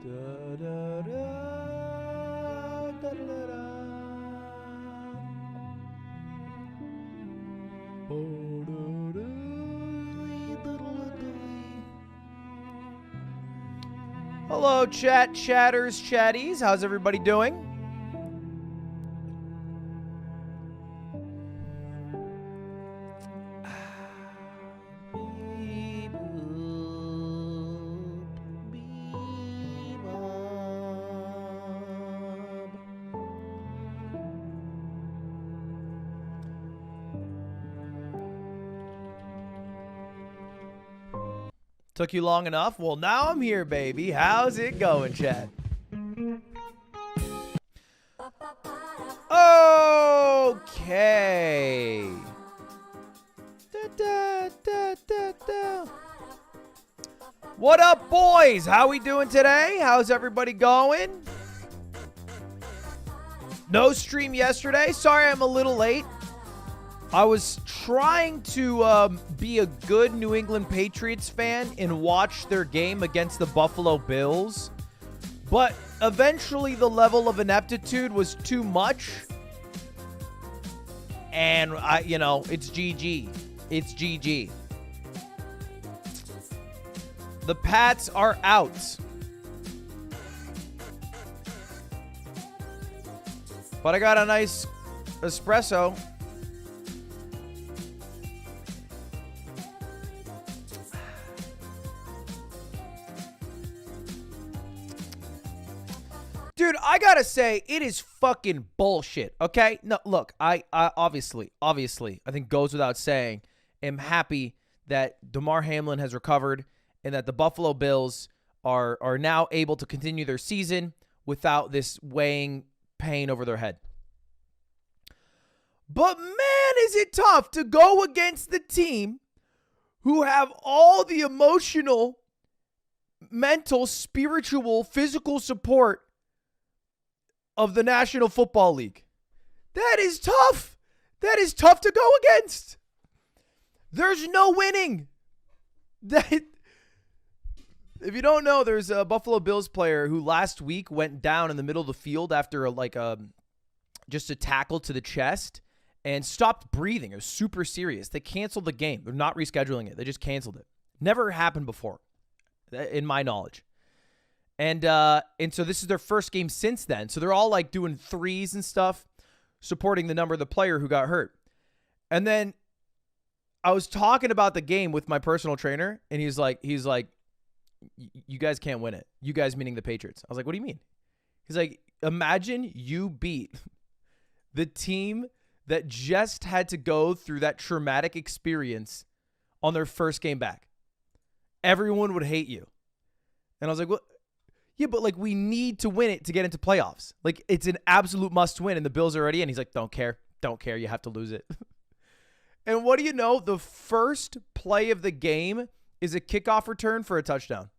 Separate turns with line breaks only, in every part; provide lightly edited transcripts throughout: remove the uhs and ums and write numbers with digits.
Da, da, da, da, da, da. Oh, da, da, hello, chatters, chatties. How's everybody doing? Took you long enough? Well, now I'm here, baby. How's it going, chat? Okay. Da, da, da, da, da. What up, boys? How we doing today? How's everybody going? No stream yesterday. Sorry I'm a little late. I was trying to be a good New England Patriots fan and watch their game against the Buffalo Bills. But eventually the level of ineptitude was too much. And, it's GG. It's GG. The Pats are out. But I got a nice espresso. Dude, I gotta say, it is fucking bullshit, okay? No, look, I obviously, I think goes without saying, am happy that Damar Hamlin has recovered and that the Buffalo Bills are now able to continue their season without this weighing pain over their head. But man, is it tough to go against the team who have all the emotional, mental, spiritual, physical support of the National Football League. That is tough. That is tough to go against. There's no winning. If you don't know, there's a Buffalo Bills player who last week went down in the middle of the field after just a tackle to the chest and stopped breathing. It was super serious. They canceled the game. They're not rescheduling it. They just canceled it. Never happened before, in my knowledge. And so this is their first game since then. So they're all like doing threes and stuff, supporting the number of the player who got hurt. And then I was talking about the game with my personal trainer, and he's like, you guys can't win it. You guys meaning the Patriots. I was like, what do you mean? He's like, imagine you beat the team that just had to go through that traumatic experience on their first game back. Everyone would hate you. And I was like, what? Yeah, but we need to win it to get into playoffs. It's an absolute must win, and the Bills are already in. He's like, don't care. You have to lose it. And what do you know? The first play of the game is a kickoff return for a touchdown.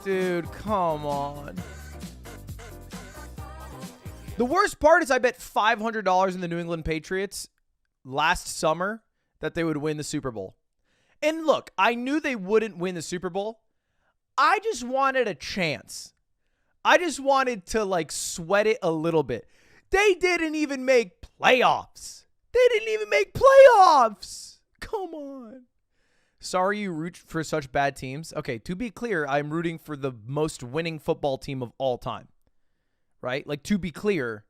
Dude, come on. The worst part is I bet $500 in the New England Patriots last summer that they would win the Super Bowl. And look, I knew they wouldn't win the Super Bowl. I just wanted a chance. I just wanted to sweat it a little bit. They didn't even make playoffs. Come on. Sorry you root for such bad teams. Okay, to be clear, I'm rooting for the most winning football team of all time. Right? To be clear.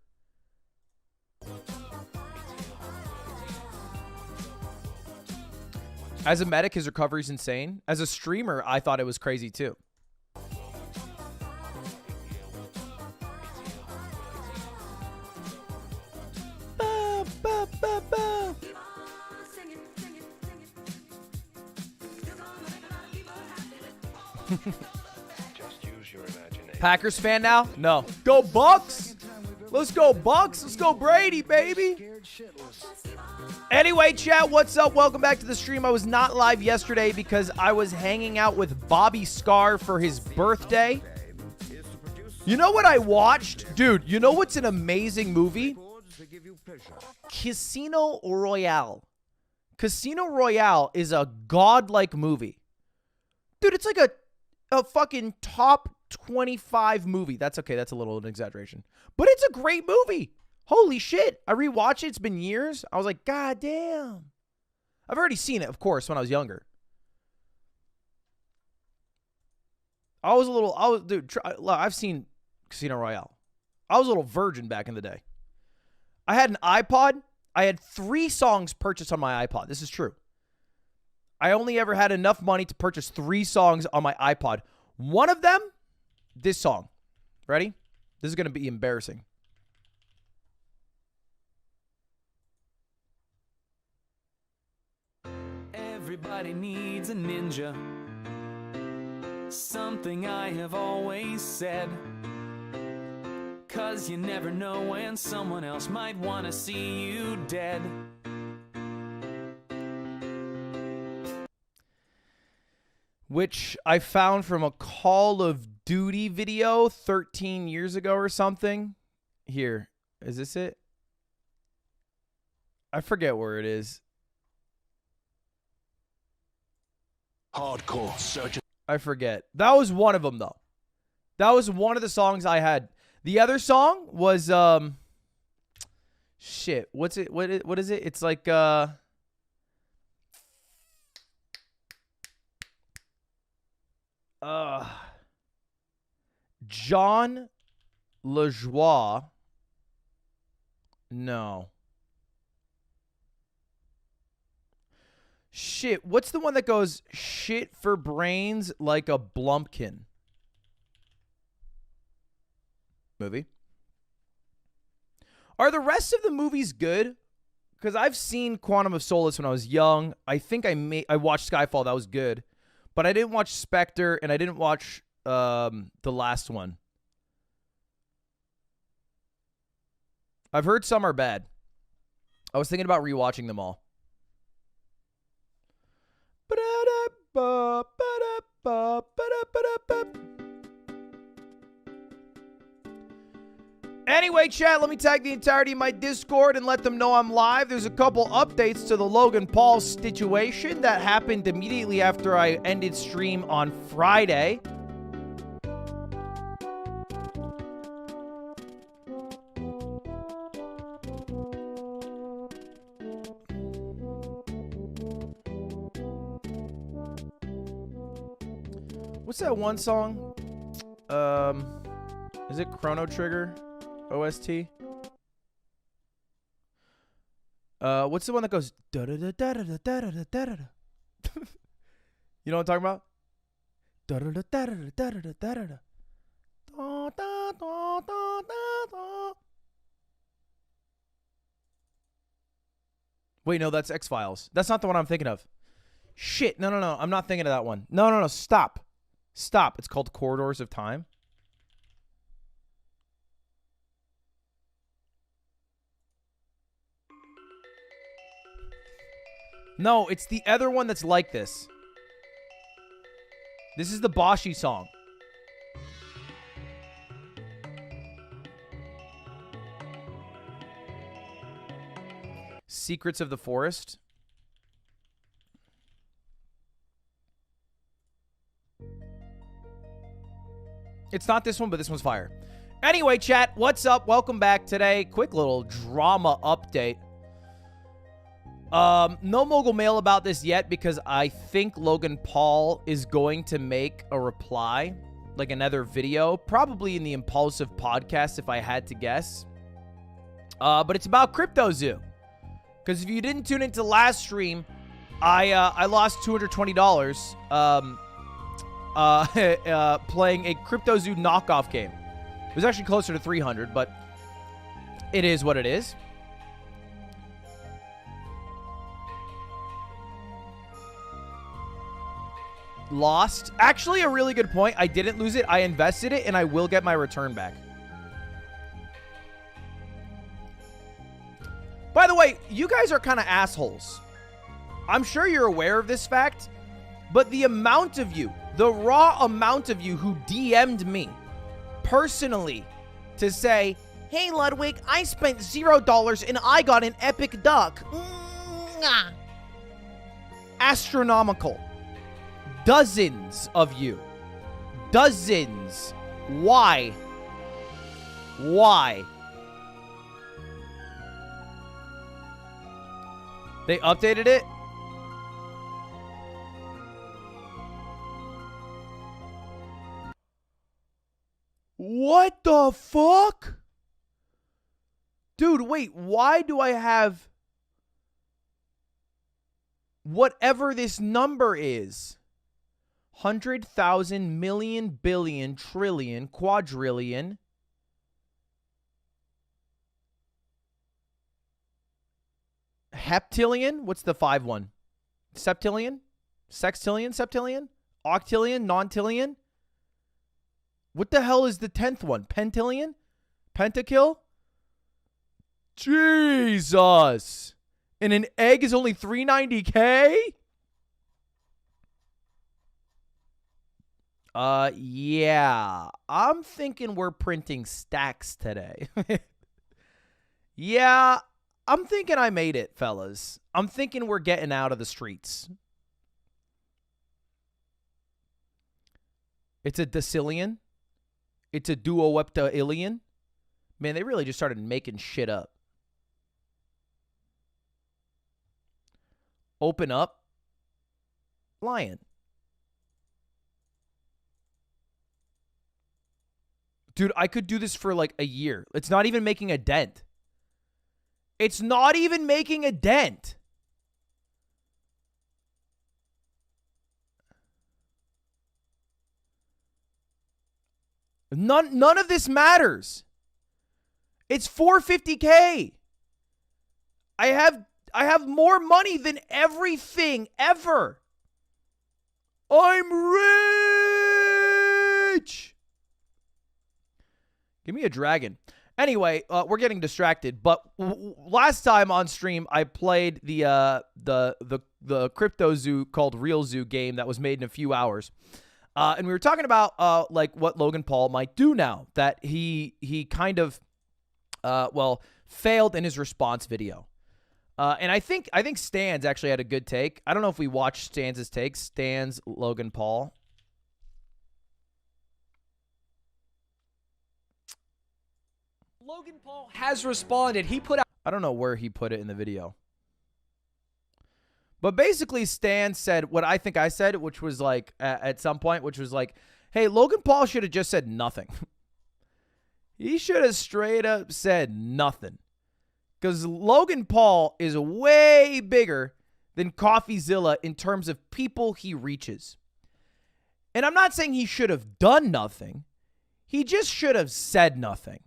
As a medic, his recovery is insane. As a streamer, I thought it was crazy too. Ba, ba, ba, ba. Packers fan now? No. Go Bucks! Let's go Bucks! Let's go Brady, baby! Anyway, chat, what's up? Welcome back to the stream. I was not live yesterday because I was hanging out with Bobby Scar for his birthday. You know what I watched? Dude, you know what's an amazing movie? Casino Royale. Casino Royale is a godlike movie. Dude, it's like a fucking top 25 movie. That's okay. That's a little an exaggeration. But it's a great movie. Holy shit. I rewatched it. It's been years. I was like, God damn. I've already seen it, of course, when I was younger. Dude, I've seen Casino Royale. I was a little virgin back in the day. I had an iPod. I had 3 songs purchased on my iPod. This is true. I only ever had enough money to purchase 3 songs on my iPod. One of them, this song. Ready? This is going to be embarrassing.
Everybody needs a ninja. Something I have always said. 'Cause you never know when someone else might want to see you dead.
Which I found from a Call of Duty video 13 years ago or something. Here, is this it? I forget where it is.
Hardcore surgeon.
I forget. That was one of them, though. That was one of the songs I had. The other song was shit. What is it? It's like John LaJoie. No. Shit, what's the one that goes shit for brains like a Blumpkin? Movie. Are the rest of the movies good? Because I've seen Quantum of Solace when I was young. I think I watched Skyfall. That was good. But I didn't watch Spectre, and I didn't watch the last one. I've heard some are bad. I was thinking about rewatching them all. Anyway, chat, let me tag the entirety of my Discord and let them know I'm live. There's a couple updates to the Logan Paul situation that happened immediately after I ended stream on Friday. What's that one song? Is it Chrono Trigger? OST? What's the one that goes da da da da da da da da da? You know what I'm talking about? Da da da da da da da da da. Wait, no, that's X-Files. That's not the one I'm thinking of. Shit, no, I'm not thinking of that one. No, stop. Stop. It's called Corridors of Time. No, it's the other one that's like this. This is the Boshi song. Secrets of the Forest. It's not this one, but this one's fire. Anyway, chat, what's up? Welcome back today. Quick little drama update. No mogul mail about this yet because I think Logan Paul is going to make a reply, like another video, probably in the Impulsive podcast if I had to guess. But it's about CryptoZoo. Because if you didn't tune into last stream, I lost $220 playing a CryptoZoo knockoff game. It was actually closer to 300, but it is what it is. Lost. Actually, a really good point. I didn't lose it. I invested it, and I will get my return back. By the way, you guys are kind of assholes. I'm sure you're aware of this fact, but the amount of you, the raw amount of you who DM'd me personally to say, hey, Ludwig, I spent $0 and I got an epic duck. Mwah. Astronomical. Dozens of you. Dozens. Why? Why? They updated it? What the fuck? Dude, wait, why do I have whatever this number is? 100,000 million, billion, trillion, quadrillion. Heptillion? What's the 5 one? Septillion? Sextillion? Septillion? Octillion? Nontillion? What the hell is the 10th one? Pentillion? Pentakill? Jesus. And an egg is only $390K? Yeah. I'm thinking we're printing stacks today. Yeah, I'm thinking I made it, fellas. I'm thinking we're getting out of the streets. It's a decillion. It's a duoeptaillion. Man, they really just started making shit up. Open up. Lion. Dude, I could do this for like a year. It's not even making a dent. It's not even making a dent. None of this matters. It's 450K. I have more money than everything ever. I'm rich. Give me a dragon. Anyway, we're getting distracted. But last time on stream, I played the crypto zoo called Real Zoo game that was made in a few hours. And we were talking about like what Logan Paul might do now that he kind of failed in his response video. And I think Stans actually had a good take. I don't know if we watched Stans' take. Stans Logan Paul.
Logan Paul has responded. He put out...
I don't know where he put it in the video. But basically, Stan said what I think I said, which was like, at some point, which was like, hey, Logan Paul should have just said nothing. He should have straight up said nothing. Because Logan Paul is way bigger than CoffeeZilla in terms of people he reaches. And I'm not saying he should have done nothing. He just should have said nothing.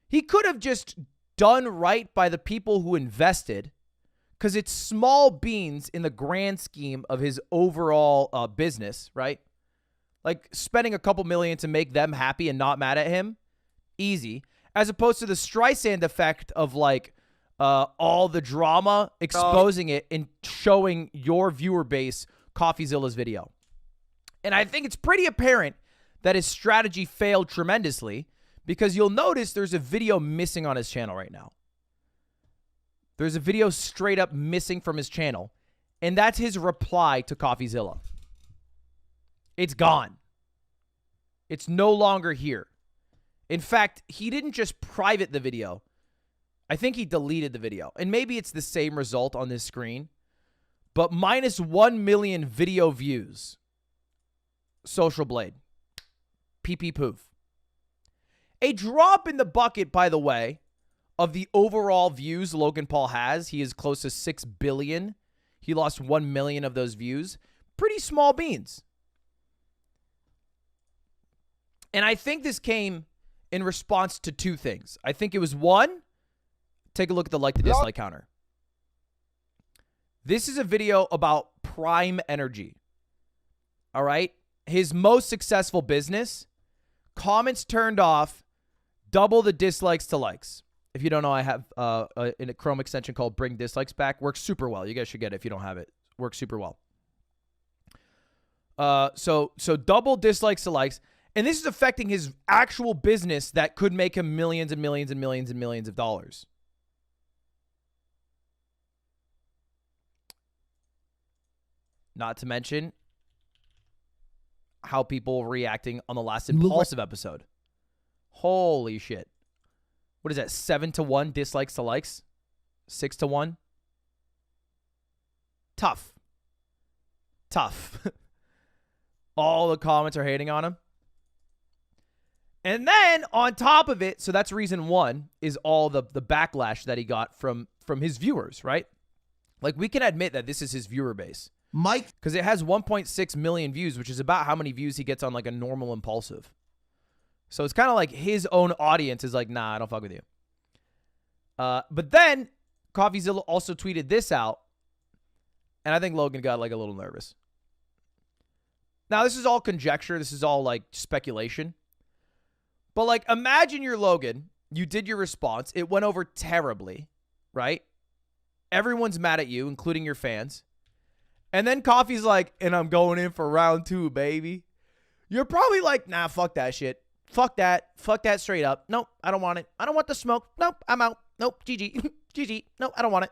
He could have just done right by the people who invested, because it's small beans in the grand scheme of his overall business, right? Like spending a couple million to make them happy and not mad at him, easy. As opposed to the Streisand effect of like all the drama, exposing it and showing your viewer base CoffeeZilla's video. And I think it's pretty apparent that his strategy failed tremendously, because you'll notice there's a video missing on his channel right now. There's a video straight up missing from his channel, and that's his reply to CoffeeZilla. It's gone. It's no longer here. In fact, he didn't just private the video. I think he deleted the video. And maybe it's the same result on this screen, but minus 1 million video views. Social Blade. PP poof. A drop in the bucket, by the way, of the overall views Logan Paul has. He is close to 6 billion. He lost 1 million of those views. Pretty small beans. And I think this came in response to two things. I think it was one, take a look at the like to dislike counter. This is a video about Prime Energy. All right? His most successful business. Comments turned off. Double the dislikes to likes. If you don't know, I have a Chrome extension called Bring Dislikes Back. Works super well. You guys should get it if you don't have it. Works super well. So double dislikes to likes. And this is affecting his actual business that could make him millions and millions and millions and millions of dollars. Not to mention how people were reacting on the last Impulsive episode. Holy shit. What is that? 7-1 dislikes to likes? 6-1? Tough. All the comments are hating on him. And then on top of it, so that's reason one, is all the backlash that he got from his viewers, right? Like, we can admit that this is his viewer base.
Mike.
Because it has 1.6 million views, which is about how many views he gets on like a normal Impulsive. So it's kind of like his own audience is like, nah, I don't fuck with you. But then CoffeeZilla also tweeted this out, and I think Logan got like a little nervous. Now, this is all conjecture. This is all like speculation. But like, imagine you're Logan. You did your response. It went over terribly, right? Everyone's mad at you, including your fans. And then Coffee's like, and I'm going in for round 2, baby. You're probably like, nah, fuck that shit. Fuck that. Fuck that straight up. Nope, I don't want it. I don't want the smoke. Nope, I'm out. Nope, GG. GG. Nope, I don't want it.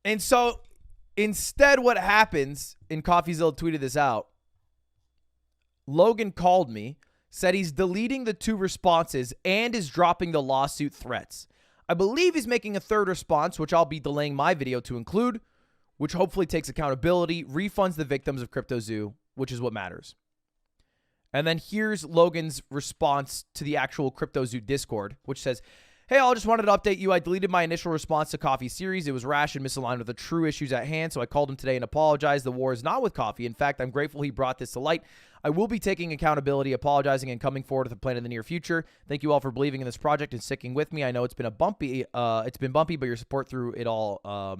And so instead what happens, and CoffeeZilla tweeted this out, Logan called me, said he's deleting the 2 responses and is dropping the lawsuit threats. I believe he's making a 3rd response, which I'll be delaying my video to include, which hopefully takes accountability, refunds the victims of CryptoZoo, which is what matters. And then here's Logan's response to the actual CryptoZoo Discord, which says, hey, I just wanted to update you. I deleted my initial response to Coffee's series. It was rash and misaligned with the true issues at hand, so I called him today and apologized. The war is not with Coffee. In fact, I'm grateful he brought this to light. I will be taking accountability, apologizing, and coming forward with a plan in the near future. Thank you all for believing in this project and sticking with me. I know it's been bumpy, but your support through it all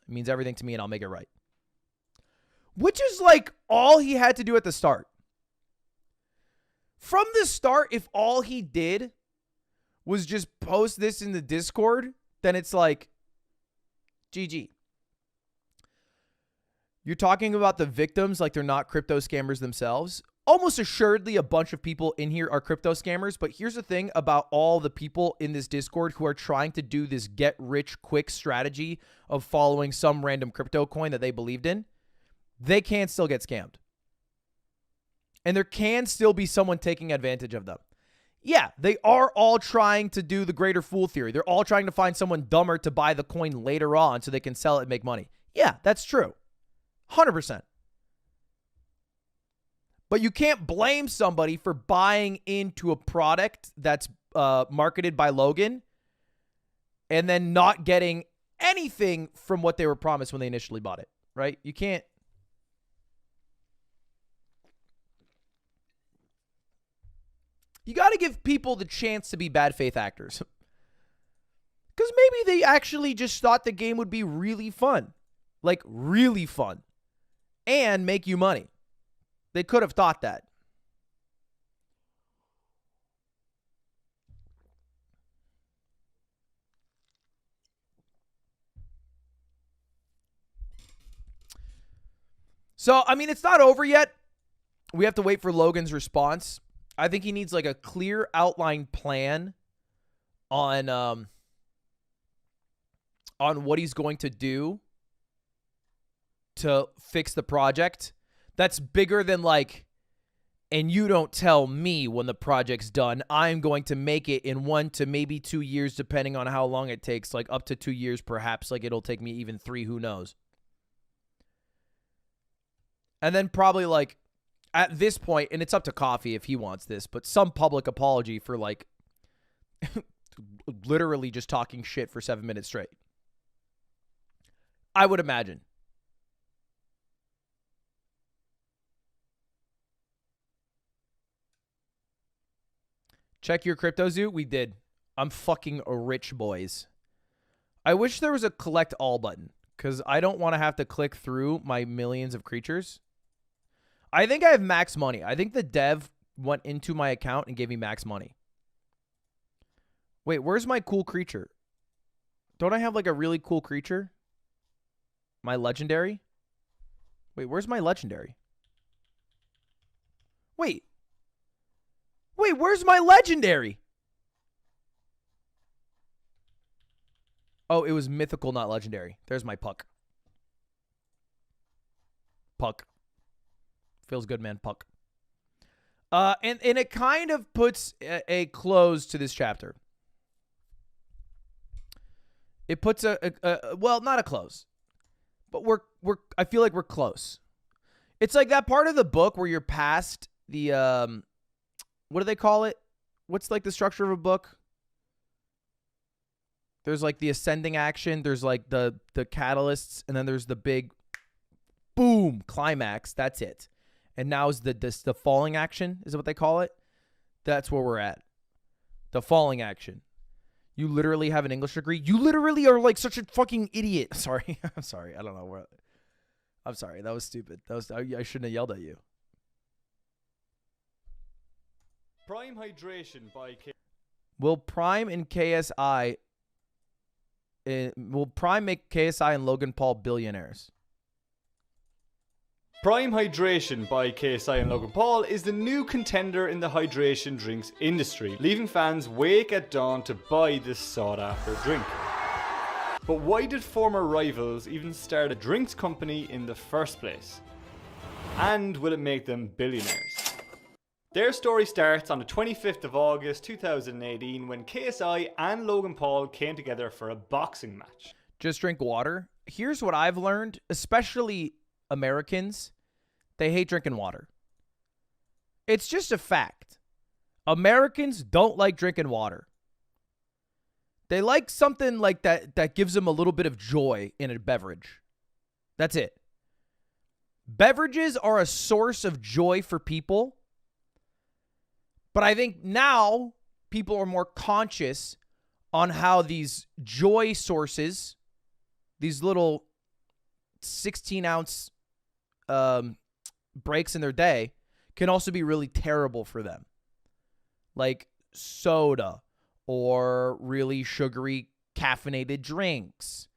means everything to me, and I'll make it right. Which is like all he had to do at the start. From the start, if all he did was just post this in the Discord, then it's like, GG. You're talking about the victims like they're not crypto scammers themselves. Almost assuredly, a bunch of people in here are crypto scammers, but here's the thing about all the people in this Discord who are trying to do this get-rich-quick strategy of following some random crypto coin that they believed in. They can still get scammed. And there can still be someone taking advantage of them. Yeah, they are all trying to do the greater fool theory. They're all trying to find someone dumber to buy the coin later on so they can sell it and make money. Yeah, that's true. 100%. But you can't blame somebody for buying into a product that's marketed by Logan and then not getting anything from what they were promised when they initially bought it, right? You can't. You got to give people the chance to be bad faith actors. Because maybe they actually just thought the game would be really fun. Like, really fun. And make you money. They could have thought that. So, I mean, it's not over yet. We have to wait for Logan's response. I think he needs like a clear outline plan on what he's going to do to fix the project. That's bigger than like, and you don't tell me when the project's done. I'm going to make it in 1 to maybe 2 years, depending on how long it takes, like up to 2 years, perhaps. Like it'll take me even 3, who knows? And then probably like at this point, and it's up to Coffee if he wants this, but some public apology for like literally just talking shit for 7 minutes straight. I would imagine. Check your CryptoZoo. We did. I'm fucking rich, boys. I wish there was a collect all button because I don't want to have to click through my millions of creatures. I think I have max money. I think the dev went into my account and gave me max money. Wait, where's my cool creature? Don't I have like a really cool creature? My legendary? Wait, where's my legendary? Wait, where's my legendary? Oh, it was mythical, not legendary. There's my puck. Puck. Feels good, man. Puck. And it kind of puts a close to this chapter. It puts well, not a close, but I feel like we're close. It's like that part of the book where you're past the what do they call it? What's like the structure of a book? There's like the ascending action, there's like the catalysts, and then there's the big boom climax. That's it. And now is the falling action, is what they call it. That's where we're at. The falling action. You literally have an English degree. You literally are like such a fucking idiot. Sorry. I'm sorry. I don't know. I'm sorry. That was stupid. I shouldn't have yelled at you.
Prime hydration by
Will Prime and KSI will Prime make KSI and Logan Paul billionaires?
Prime Hydration by KSI and Logan Paul is the new contender in the hydration drinks industry, leaving fans wake at dawn to buy this sought-after drink. But why did former rivals even start a drinks company in the first place? And will it make them billionaires? Their story starts on the 25th of August 2018 when KSI and Logan Paul came together for a boxing match.
Just drink water. Here's what I've learned, especially Americans, they hate drinking water. It's just a fact. Americans don't like drinking water. They like something like that gives them a little bit of joy in a beverage. That's it. Beverages are a source of joy for people. But I think now people are more conscious on how these joy sources, these little 16-ounce breaks in their day, can also be really terrible for them. Like soda or really sugary caffeinated drinks.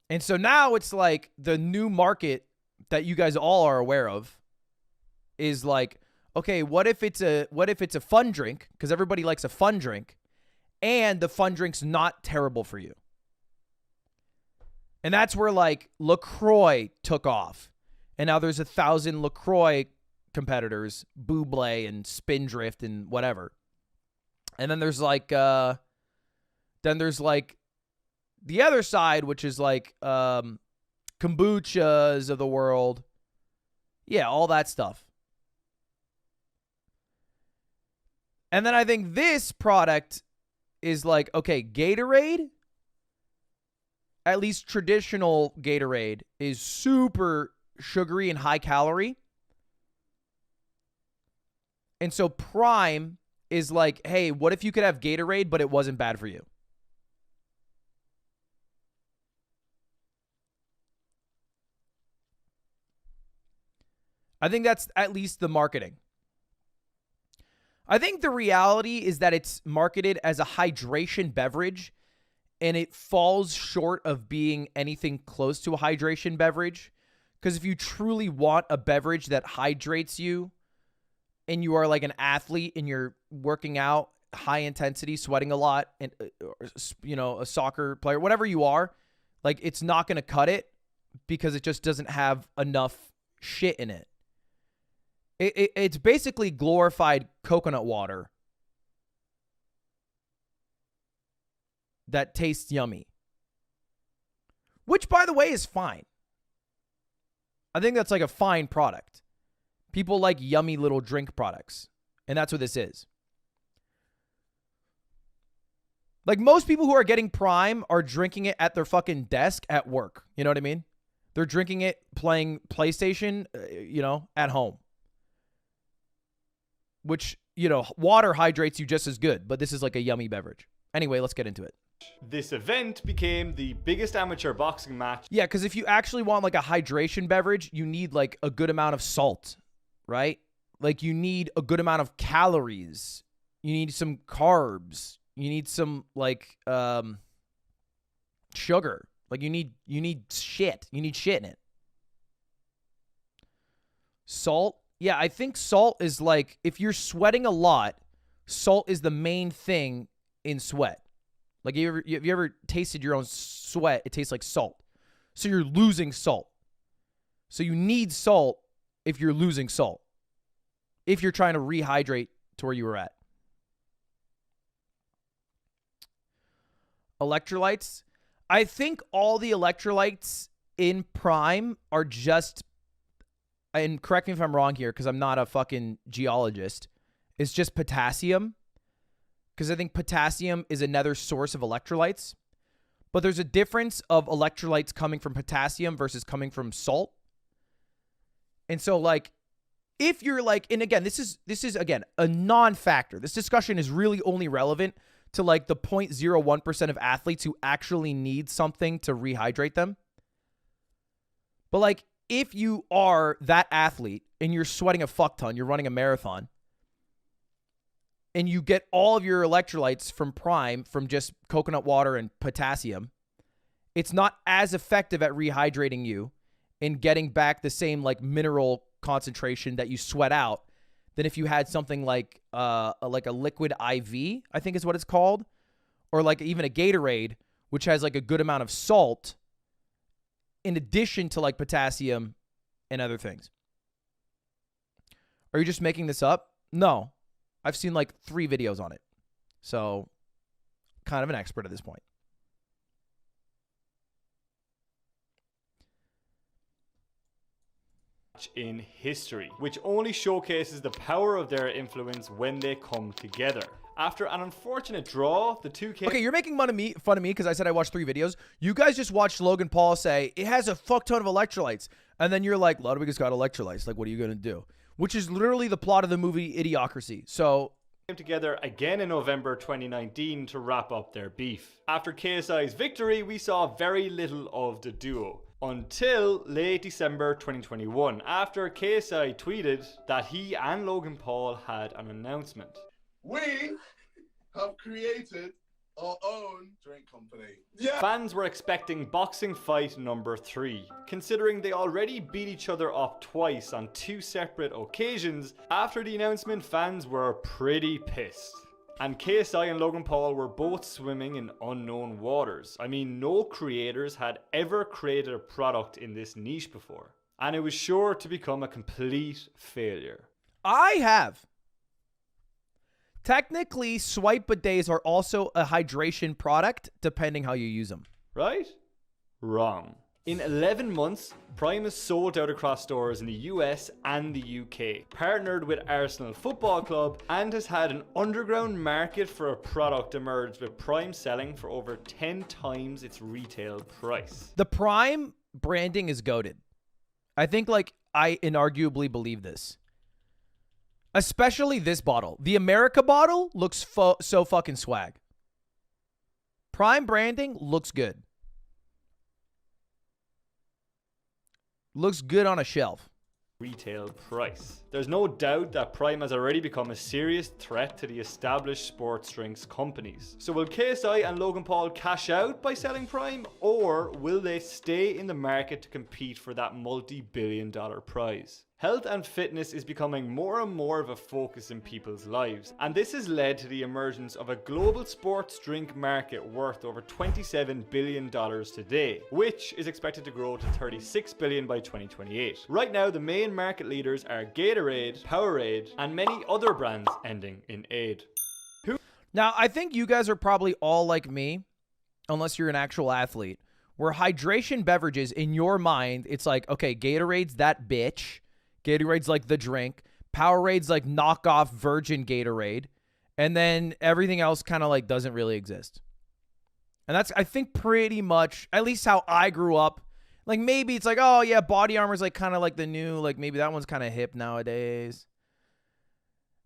And so now it's like the new market that you guys all are aware of is like, okay, what if it's a fun drink? Because everybody likes a fun drink, and the fun drink's not terrible for you. And that's where like LaCroix took off. And now there's 1,000 LaCroix competitors, Buble and Spindrift and whatever. And then there's like the other side, which is like kombuchas of the world. Yeah, all that stuff. And then I think this product is like, okay, Gatorade, at least traditional Gatorade, is super sugary and high calorie. And so Prime is like, hey, what if you could have Gatorade, but it wasn't bad for you? I think that's at least the marketing. I think the reality is that it's marketed as a hydration beverage, and it falls short of being anything close to a hydration beverage. Because if you truly want a beverage that hydrates you, and you are like an athlete and you're working out, high intensity, sweating a lot, and a soccer player, whatever you are, like it's not going to cut it because it just doesn't have enough shit in it. It's basically glorified coconut water that tastes yummy. Which, by the way, is fine. I think that's like a fine product. People like yummy little drink products. And that's what this is. Like most people who are getting Prime are drinking it at their fucking desk at work. You know what I mean? They're drinking it playing PlayStation, at home. Which, water hydrates you just as good, but this is like a yummy beverage. Anyway, let's get into it.
This event became the biggest amateur boxing match.
Yeah, because if you actually want like a hydration beverage, you need like a good amount of salt, right? Like you need a good amount of calories. You need some carbs. You need some like sugar. Like you need shit. You need shit in it. Salt? Yeah, I think salt is like, if you're sweating a lot, salt is the main thing in sweat. Like, have you ever tasted your own sweat? It tastes like salt. So you're losing salt. So you need salt if you're losing salt. If you're trying to rehydrate to where you were at. Electrolytes. I think all the electrolytes in Prime are just, and correct me if I'm wrong here because I'm not a fucking geologist, it's just potassium. Because I think potassium is another source of electrolytes. But there's a difference of electrolytes coming from potassium versus coming from salt. And so, like, if you're like, and again, this is again a non-factor. This discussion is really only relevant to like the 0.01% of athletes who actually need something to rehydrate them. But like, if you are that athlete and you're sweating a fuck ton, you're running a marathon, and you get all of your electrolytes from Prime from just coconut water and potassium, it's not as effective at rehydrating you and getting back the same like mineral concentration that you sweat out than if you had something like a liquid IV, I think is what it's called, or like even a Gatorade, which has like a good amount of salt in addition to like potassium and other things. Are you just making this up? No. I've seen like 3 videos on it. So, kind of an expert at this point.
In history, which only showcases the power of their influence when they come together. After an unfortunate draw, the 2K...
Okay, you're making fun of me because I said I watched 3 videos. You guys just watched Logan Paul say, it has a fuck ton of electrolytes. And then you're like, Ludwig has got electrolytes. Like, what are you going to do? Which is literally the plot of the movie Idiocracy. So...
came together again in November 2019 to wrap up their beef. After KSI's victory, we saw very little of the duo. Until late December 2021, after KSI tweeted that he and Logan Paul had an announcement.
We have created our own drink company. Yeah.
Fans were expecting boxing fight number 3. Considering they already beat each other up twice on 2 separate occasions, after the announcement, fans were pretty pissed. And KSI and Logan Paul were both swimming in unknown waters. I mean, no creators had ever created a product in this niche before. And it was sure to become a complete failure.
I have. Technically, swipe bidets are also a hydration product, depending how you use them.
Right? Wrong. In 11 months, Prime has sold out across stores in the US and the UK, partnered with Arsenal Football Club, and has had an underground market for a product emerge, with Prime selling for over 10 times its retail price.
The Prime branding is goated. I think, like, I inarguably believe this. Especially this bottle. The America bottle looks so fucking swag. Prime branding looks good. Looks good on a shelf.
Retail price. There's no doubt that Prime has already become a serious threat to the established sports drinks companies. So will KSI and Logan Paul cash out by selling Prime, or will they stay in the market to compete for that multi-billion-dollar prize? Health and fitness is becoming more and more of a focus in people's lives, and this has led to the emergence of a global sports drink market worth over $27 billion today, which is expected to grow to $36 billion by 2028. Right now, the main market leaders are Gatorade, Powerade, and many other brands ending in aid.
Now, I think you guys are probably all like me, unless you're an actual athlete, where hydration beverages, in your mind, it's like, okay, Gatorade's that bitch. Gatorade's like the drink. Powerade's like knockoff virgin Gatorade. And then everything else kind of like doesn't really exist. And that's, I think, pretty much, at least how I grew up. Like, maybe it's like, oh yeah, Body Armor's like kind of like the new, like maybe that one's kind of hip nowadays.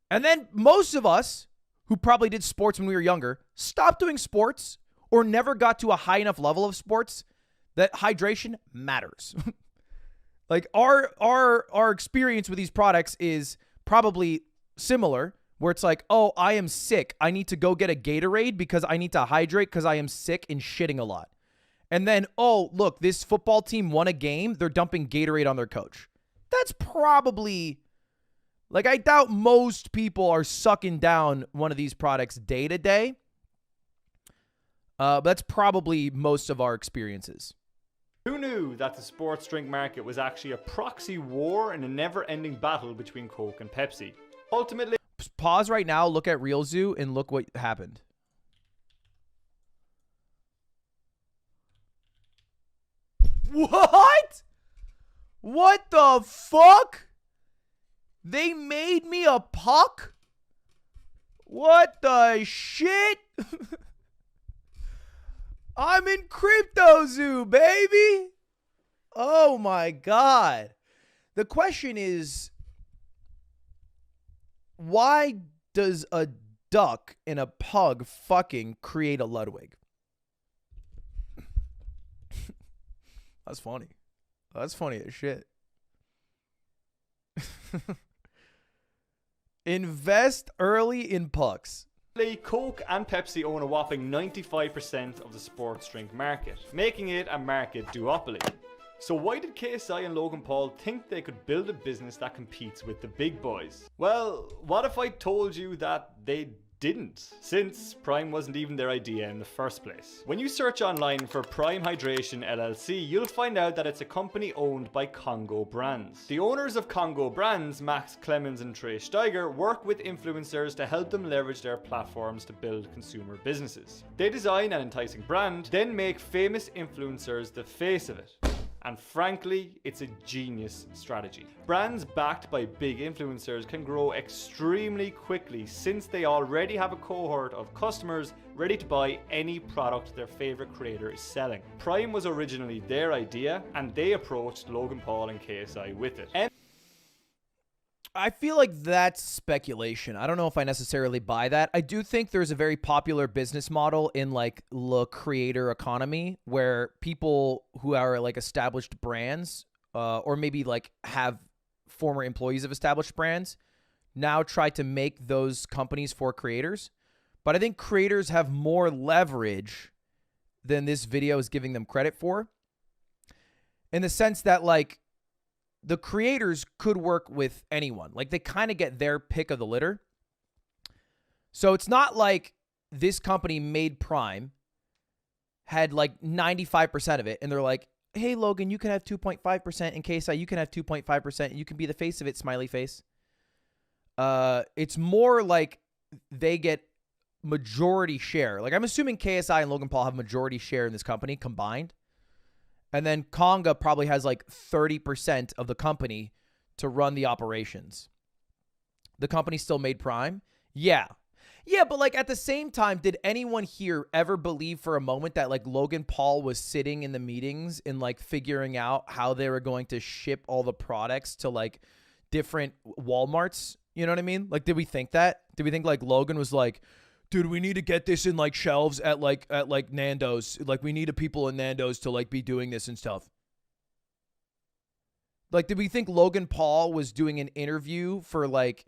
And then most of us who probably did sports when we were younger stopped doing sports or never got to a high enough level of sports that hydration matters. Like, our experience with these products is probably similar, where it's like, oh, I am sick. I need to go get a Gatorade because I need to hydrate because I am sick and shitting a lot. And then, oh, look, this football team won a game. They're dumping Gatorade on their coach. That's probably, like, I doubt most people are sucking down one of these products day to day. But that's probably most of our experiences.
Who knew that the sports drink market was actually a proxy war and a never-ending battle between Coke and Pepsi? Ultimately,
Pause right now, look at Real Zoo, and look what happened. What? What the fuck? They made me a puck? What the shit? I'm in Crypto Zoo, baby. Oh my God. The question is, why does a duck and a pug fucking create a Ludwig? That's funny. That's funny as shit. Invest early in pucks.
Coke and Pepsi own a whopping 95% of the sports drink market, making it a market duopoly. So why did KSI and Logan Paul think they could build a business that competes with the big boys? Well, what if I told you that they didn't, since Prime wasn't even their idea in the first place. When you search online for Prime Hydration LLC, you'll find out that it's a company owned by Congo Brands. The owners of Congo Brands, Max Clemens and Trey Steiger, work with influencers to help them leverage their platforms to build consumer businesses. They design an enticing brand, then make famous influencers the face of it. And frankly, it's a genius strategy. Brands backed by big influencers can grow extremely quickly since they already have a cohort of customers ready to buy any product their favorite creator is selling. Prime was originally their idea, and they approached Logan Paul and KSI with it.
I feel like that's speculation. I don't know if I necessarily buy that. I do think there's a very popular business model in like the creator economy where people who are like established brands or maybe like have former employees of established brands now try to make those companies for creators. But I think creators have more leverage than this video is giving them credit for, in the sense that like the creators could work with anyone. Like they kind of get their pick of the litter. So it's not like this company made Prime, had like 95% of it, and they're like, hey, Logan, you can have 2.5%. In KSI, you can have 2.5%. You can be the face of it, smiley face. It's more like they get majority share. Like I'm assuming KSI and Logan Paul have majority share in this company combined. And then Conga probably has like 30% of the company to run the operations. The company still made Prime? Yeah. Yeah, but like at the same time, did anyone here ever believe for a moment that like Logan Paul was sitting in the meetings and like figuring out how they were going to ship all the products to like different Walmarts? You know what I mean? Like, did we think that? Did we think like Logan was like, dude, we need to get this in like shelves at like Nando's. Like we need a people in Nando's to like be doing this and stuff. Like, did we think Logan Paul was doing an interview for like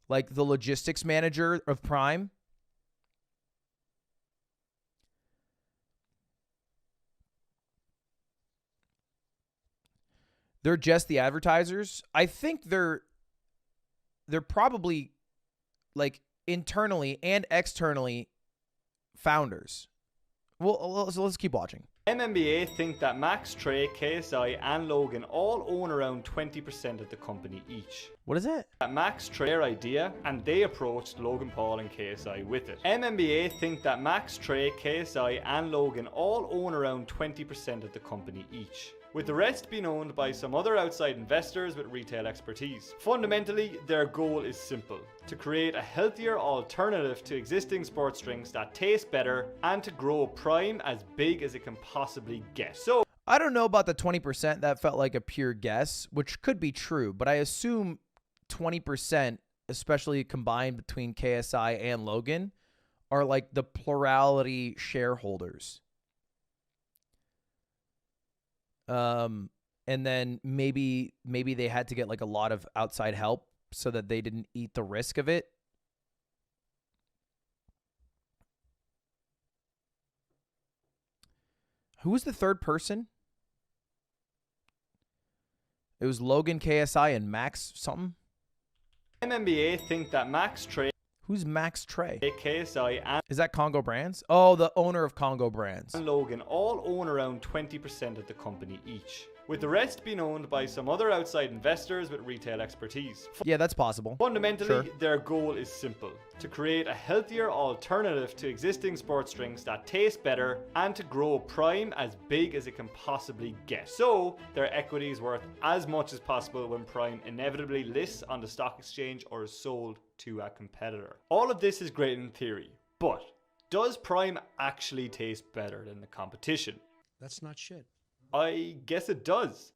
the logistics manager of Prime? They're just the advertisers. I think they're probably like internally and externally founders. Well, so let's keep watching.
MMBA think that Max, Trey, KSI and Logan all own around 20% of the company each.
What is that?
That Max Trey their idea, and they approached Logan Paul and KSI with it. MMBA think that Max, Trey, KSI and Logan all own around 20% of the company each, with the rest being owned by some other outside investors with retail expertise. Fundamentally, their goal is simple: to create a healthier alternative to existing sports drinks that taste better, and to grow Prime as big as it can possibly get. So,
I don't know about the 20%. That felt like a pure guess, which could be true, but I assume 20%, especially combined between KSI and Logan, are like the plurality shareholders. And then maybe they had to get like a lot of outside help so that they didn't eat the risk of it. Who was the third person? It was Logan KSI and Max something.
MNBA think that Max Trey,
Who's Max Trey?
KSI, and
Is that Congo Brands? Oh, the owner of Congo Brands.
Logan all own around 20% of the company each, with the rest being owned by some other outside investors with retail expertise.
Yeah, that's possible.
Fundamentally,
Sure.
their goal is simple: to create a healthier alternative to existing sports drinks that taste better and to grow Prime as big as it can possibly get. So, their equity is worth as much as possible when Prime inevitably lists on the stock exchange or is sold to a competitor. All of this is great in theory, but does Prime actually taste better than the competition?
That's not shit.
I guess it does.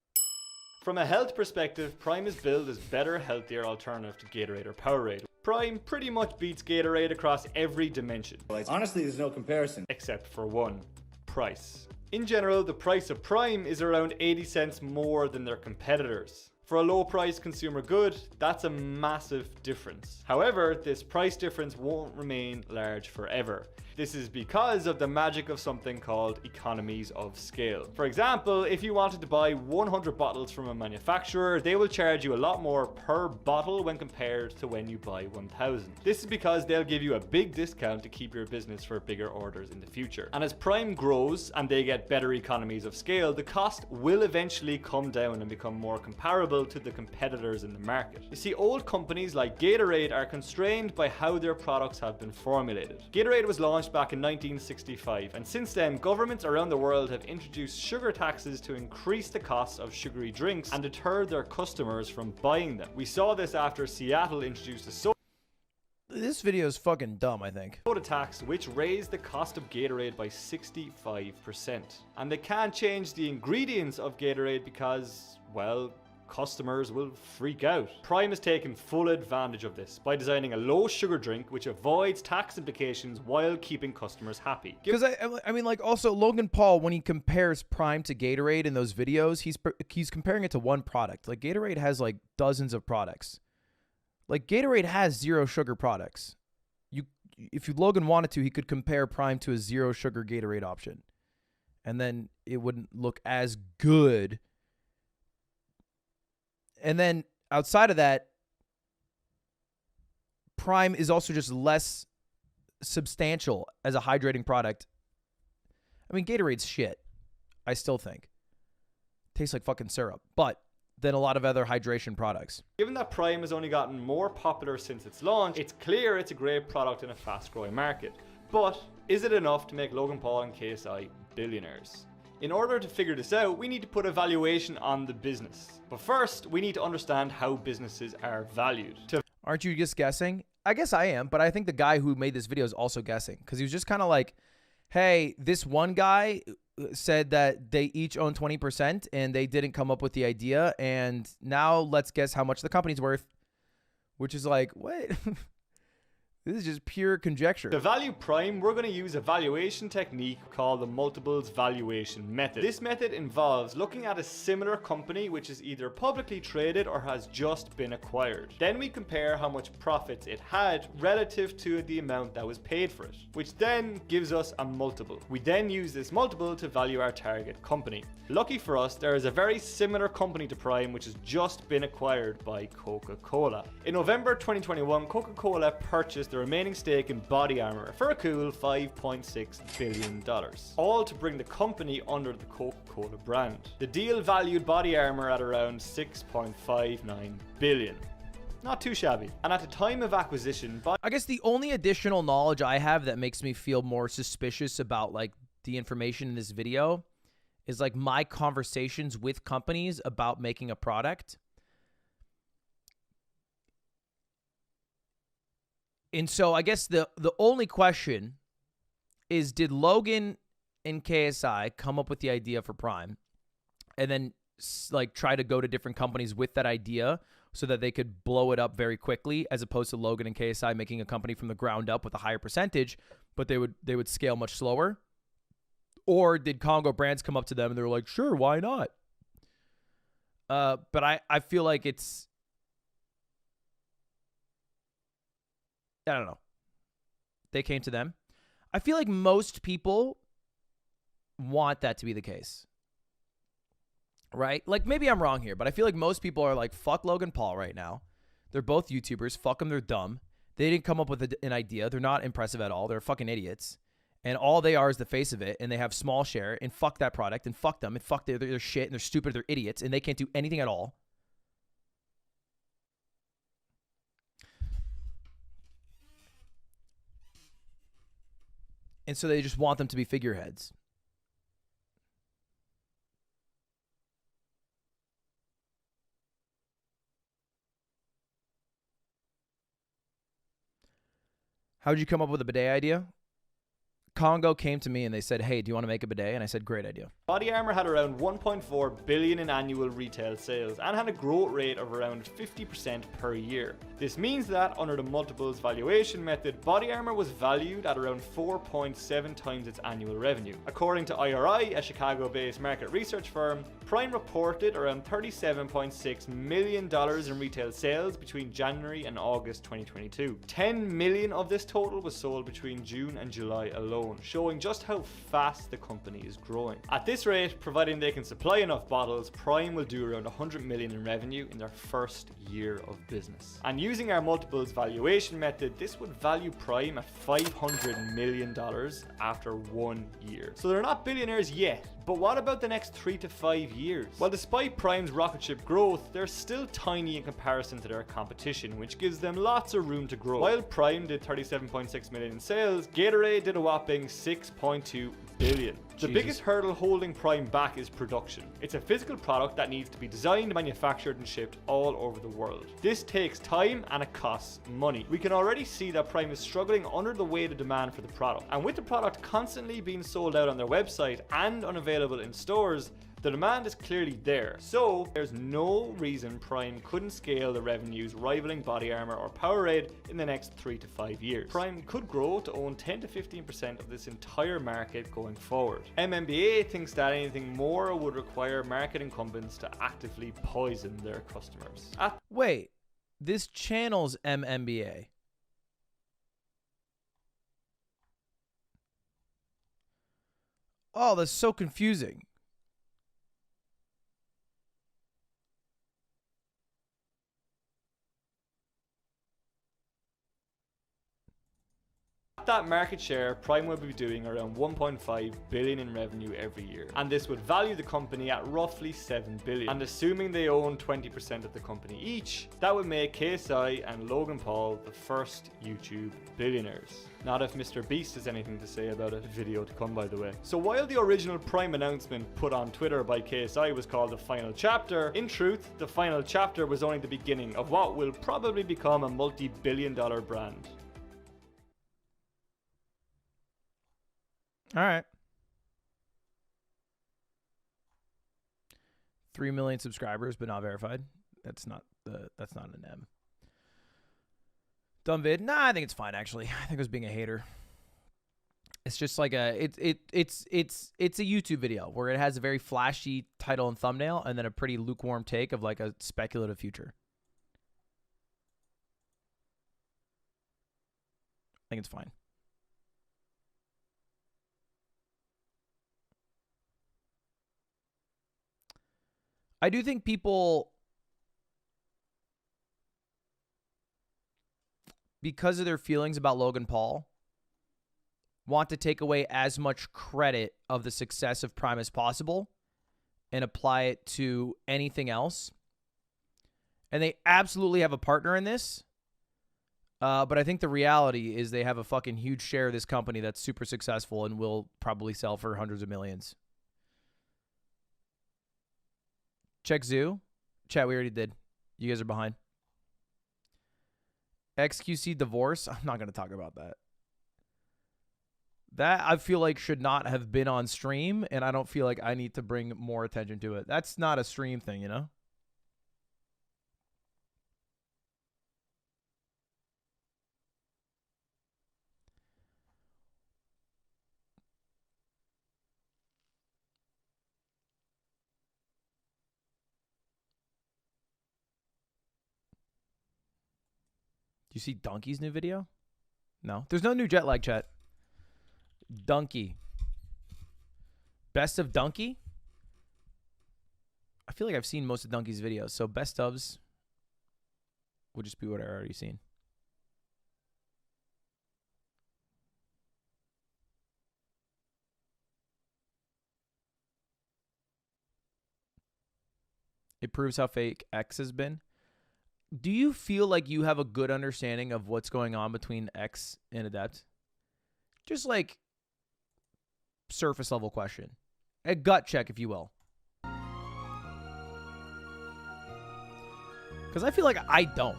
From a health perspective, Prime is billed as better, healthier alternative to Gatorade or Powerade. Prime pretty much beats Gatorade across every dimension,
Honestly, there's no comparison.
except for one: price. In general, the price of Prime is around 80 cents more than their competitors. For a low price consumer good, that's a massive difference. However, this price difference won't remain large forever. This is because of the magic of something called economies of scale. For example, if you wanted to buy 100 bottles from a manufacturer, they will charge you a lot more per bottle when compared to when you buy 1,000. This is because they'll give you a big discount to keep your business for bigger orders in the future. And as Prime grows and they get better economies of scale, the cost will eventually come down and become more comparable to the competitors in the market. You see, old companies like Gatorade are constrained by how their products have been formulated. Gatorade was launched back in 1965, and since then, governments around the world have introduced sugar taxes to increase the cost of sugary drinks and deter their customers from buying them. We saw this after Seattle introduced a
This video is fucking dumb, I think.
soda tax, which raised the cost of Gatorade by 65%. And they can't change the ingredients of Gatorade because, well, customers will freak out. Prime has taken full advantage of this by designing a low sugar drink which avoids tax implications while keeping customers happy.
Because I mean, like, also Logan Paul, when he compares Prime to Gatorade in those videos, he's comparing it to one product. Like, Gatorade has like dozens of products. Like, Gatorade has zero sugar products. If Logan wanted to, he could compare Prime to a zero sugar Gatorade option, and then it wouldn't look as good. And then outside of that, Prime is also just less substantial as a hydrating product. I mean, Gatorade's shit, I still think. Tastes like fucking syrup, but than a lot of other hydration products.
Given that Prime has only gotten more popular since its launch, it's clear it's a great product in a fast-growing market. But is it enough to make Logan Paul and KSI billionaires? In order to figure this out, we need to put a valuation on the business. But first, we need to understand how businesses are valued.
Aren't you just guessing? I guess I am, but I think the guy who made this video is also guessing, because he was just kind of like, hey, this one guy said that they each own 20% and they didn't come up with the idea, and now let's guess how much the company's worth, which is like, what? This is just pure conjecture.
To value Prime, we're going to use a valuation technique called the multiples valuation method. This method involves looking at a similar company which is either publicly traded or has just been acquired. Then we compare how much profits it had relative to the amount that was paid for it, which then gives us a multiple. We then use this multiple to value our target company. Lucky for us, there is a very similar company to Prime which has just been acquired by Coca-Cola. In November 2021, Coca-Cola purchased the remaining stake in Body Armor for a cool $5.6 billion, all to bring the company under the Coca-Cola brand. The deal valued Body Armor at around $6.59 billion. Not too shabby. And at the time of acquisition,
I guess the only additional knowledge I have that makes me feel more suspicious about like the information in this video is like my conversations with companies about making a product. And so I guess the only question is, did Logan and KSI come up with the idea for Prime and then like try to go to different companies with that idea so that they could blow it up very quickly, as opposed to Logan and KSI making a company from the ground up with a higher percentage, but they would scale much slower? Or did Congo Brands come up to them and they were like, sure, why not? But I feel like it's, I don't know. They came to them. I feel like most people want that to be the case. Right? Like, maybe I'm wrong here, but I feel like most people are like, fuck Logan Paul right now. They're both YouTubers. Fuck them. They're dumb. They didn't come up with an idea. They're not impressive at all. They're fucking idiots. And all they are is the face of it. And they have small share. And fuck that product. And fuck them. And fuck their shit. And they're stupid. They're idiots. And they can't do anything at all. And so they just want them to be figureheads. How'd you come up with a bidet idea? Congo came to me and they said, hey, do you want to make a bidet? And I said, great idea.
Body Armor had around 1.4 billion in annual retail sales and had a growth rate of around 50% per year. This means that under the multiples valuation method, Body Armor was valued at around 4.7 times its annual revenue. According to IRI, a Chicago-based market research firm, Prime reported around $37.6 million in retail sales between January and August 2022. 10 million of this total was sold between June and July alone, showing just how fast the company is growing. At this rate, providing they can supply enough bottles, Prime will do around 100 million in revenue in their first year of business. And using our multiples valuation method, this would value Prime at $500 million after 1 year. So they're not billionaires yet. But what about the next 3 to 5 years? Well, despite Prime's rocket ship growth, they're still tiny in comparison to their competition, which gives them lots of room to grow. While Prime did 37.6 million in sales, Gatorade did a whopping 6.2 billion. The biggest hurdle holding Prime back is production. It's a physical product that needs to be designed, manufactured and shipped all over the world. This takes time and it costs money. We can already see that Prime is struggling under the weight of demand for the product. And with the product constantly being sold out on their website and unavailable in stores, the demand is clearly there. So there's no reason Prime couldn't scale the revenues rivaling Body Armor or Powerade in the next 3 to 5 years. Prime could grow to own 10 to 15% of this entire market going forward. MMBA thinks that anything more would require market incumbents to actively poison their customers.
Wait, this channel's MMBA. Oh, that's so confusing.
That market share, Prime will be doing around 1.5 billion in revenue every year, and this would value the company at roughly 7 billion. And assuming they own 20% of the company each, that would make KSI and Logan Paul the first YouTube billionaires. Not if Mr. Beast has anything to say about it. Video to come, by the way. So while the original Prime announcement put on Twitter by KSI was called the final chapter, in truth, the final chapter was only the beginning of what will probably become a multi-billion-dollar brand.
All right. 3 million subscribers, but not verified. That's not an M. Dumb vid. Nah, I think it's fine actually. I think it was being a hater. It's just like it's a YouTube video where it has a very flashy title and thumbnail and then a pretty lukewarm take of like a speculative future. I think it's fine. I do think people, because of their feelings about Logan Paul, want to take away as much credit of the success of Prime as possible and apply it to anything else. And they absolutely have a partner in this. But I think the reality is they have a fucking huge share of this company that's super successful and will probably sell for hundreds of millions. Check Zoo. Chat, we already did. You guys are behind. XQC divorce. I'm not going to talk about that. That I feel like should not have been on stream, and I don't feel like I need to bring more attention to it. That's not a stream thing, you know? You see Donkey's new video? No. There's no new jet lag, chat. Donkey. Best of Donkey? I feel like I've seen most of Donkey's videos, so best ofs would just be what I've already seen. It proves how fake X has been. Do you feel like you have a good understanding of what's going on between X and Adept? Just like surface level question. A gut check, if you will. Because I feel like I don't.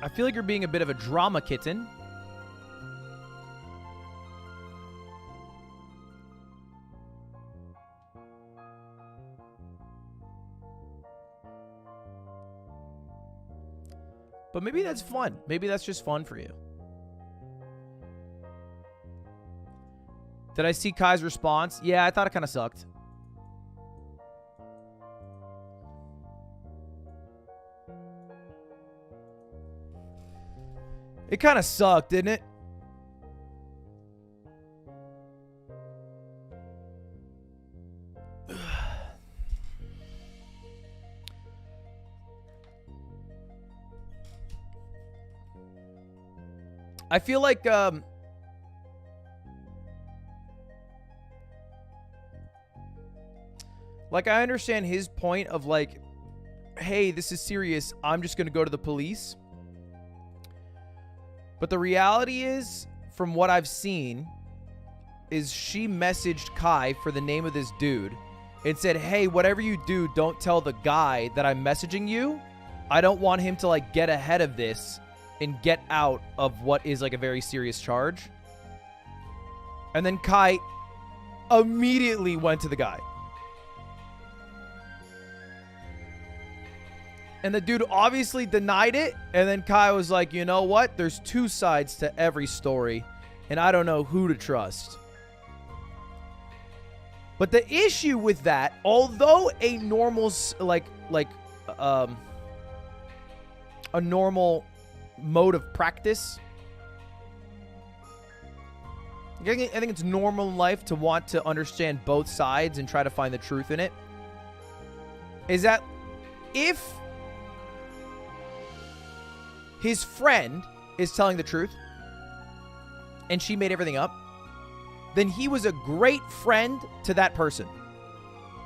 I feel like you're being a bit of a drama kitten. But maybe that's fun. Maybe that's just fun for you. Did I see Kai's response? Yeah, I thought it kind of sucked. It kind of sucked, didn't it? I feel like I understand his point of like, hey, this is serious. I'm just going to go to the police. But the reality is, from what I've seen, is she messaged Kai for the name of this dude and said, hey, whatever you do, don't tell the guy that I'm messaging you. I don't want him to like get ahead of this and get out of what is like a very serious charge. And then Kai immediately went to the guy. And the dude obviously denied it. And then Kai was like, you know what? There's two sides to every story. And I don't know who to trust. But the issue with that, although a normal, a normal mode of practice, I think it's normal in life to want to understand both sides and try to find the truth in it, is that if his friend is telling the truth and she made everything up, then he was a great friend to that person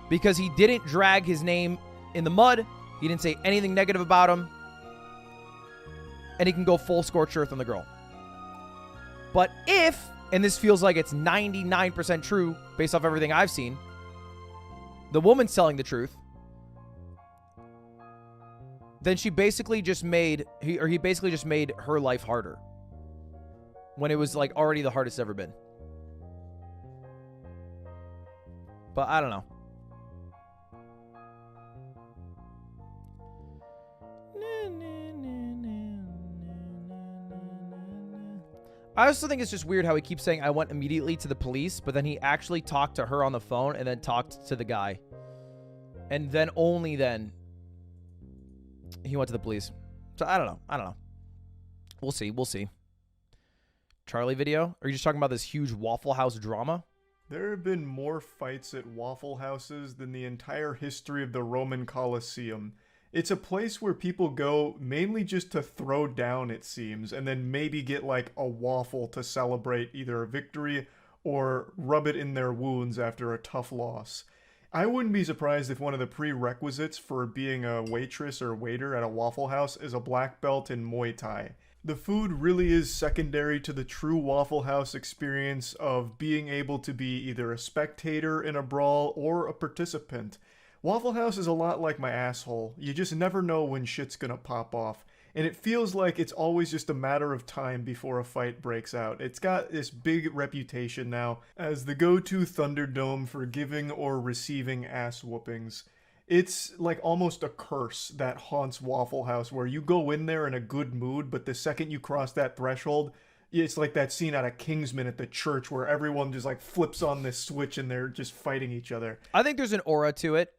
because he didn't drag his name in the mud. He didn't say anything negative about him. And he can go full scorched earth on the girl. But if, and this feels like it's 99% true based off everything I've seen, the woman's telling the truth, then she basically just made, he basically just made her life harder when it was like already the hardest it's ever been. But I don't know. I also think it's just weird how he keeps saying I went immediately to the police, but then he actually talked to her on the phone and then talked to the guy. And then only then he went to the police. So I don't know. I don't know. We'll see. We'll see. Charlie video? Are you just talking about this huge Waffle House drama?
There have been more fights at Waffle Houses than the entire history of the Roman Colosseum. It's a place where people go mainly just to throw down, it seems, and then maybe get like a waffle to celebrate either a victory or rub it in their wounds after a tough loss. I wouldn't be surprised if one of the prerequisites for being a waitress or waiter at a Waffle House is a black belt in Muay Thai. The food really is secondary to the true Waffle House experience of being able to be either a spectator in a brawl or a participant. Waffle House is a lot like my asshole. You just never know when shit's gonna pop off. And it feels like it's always just a matter of time before a fight breaks out. It's got this big reputation now as the go-to Thunderdome for giving or receiving ass whoopings. It's like almost a curse that haunts Waffle House where you go in there in a good mood, but the second you cross that threshold, it's like that scene out of Kingsman at the church where everyone just like flips on this switch and they're just fighting each other.
I think there's an aura to it.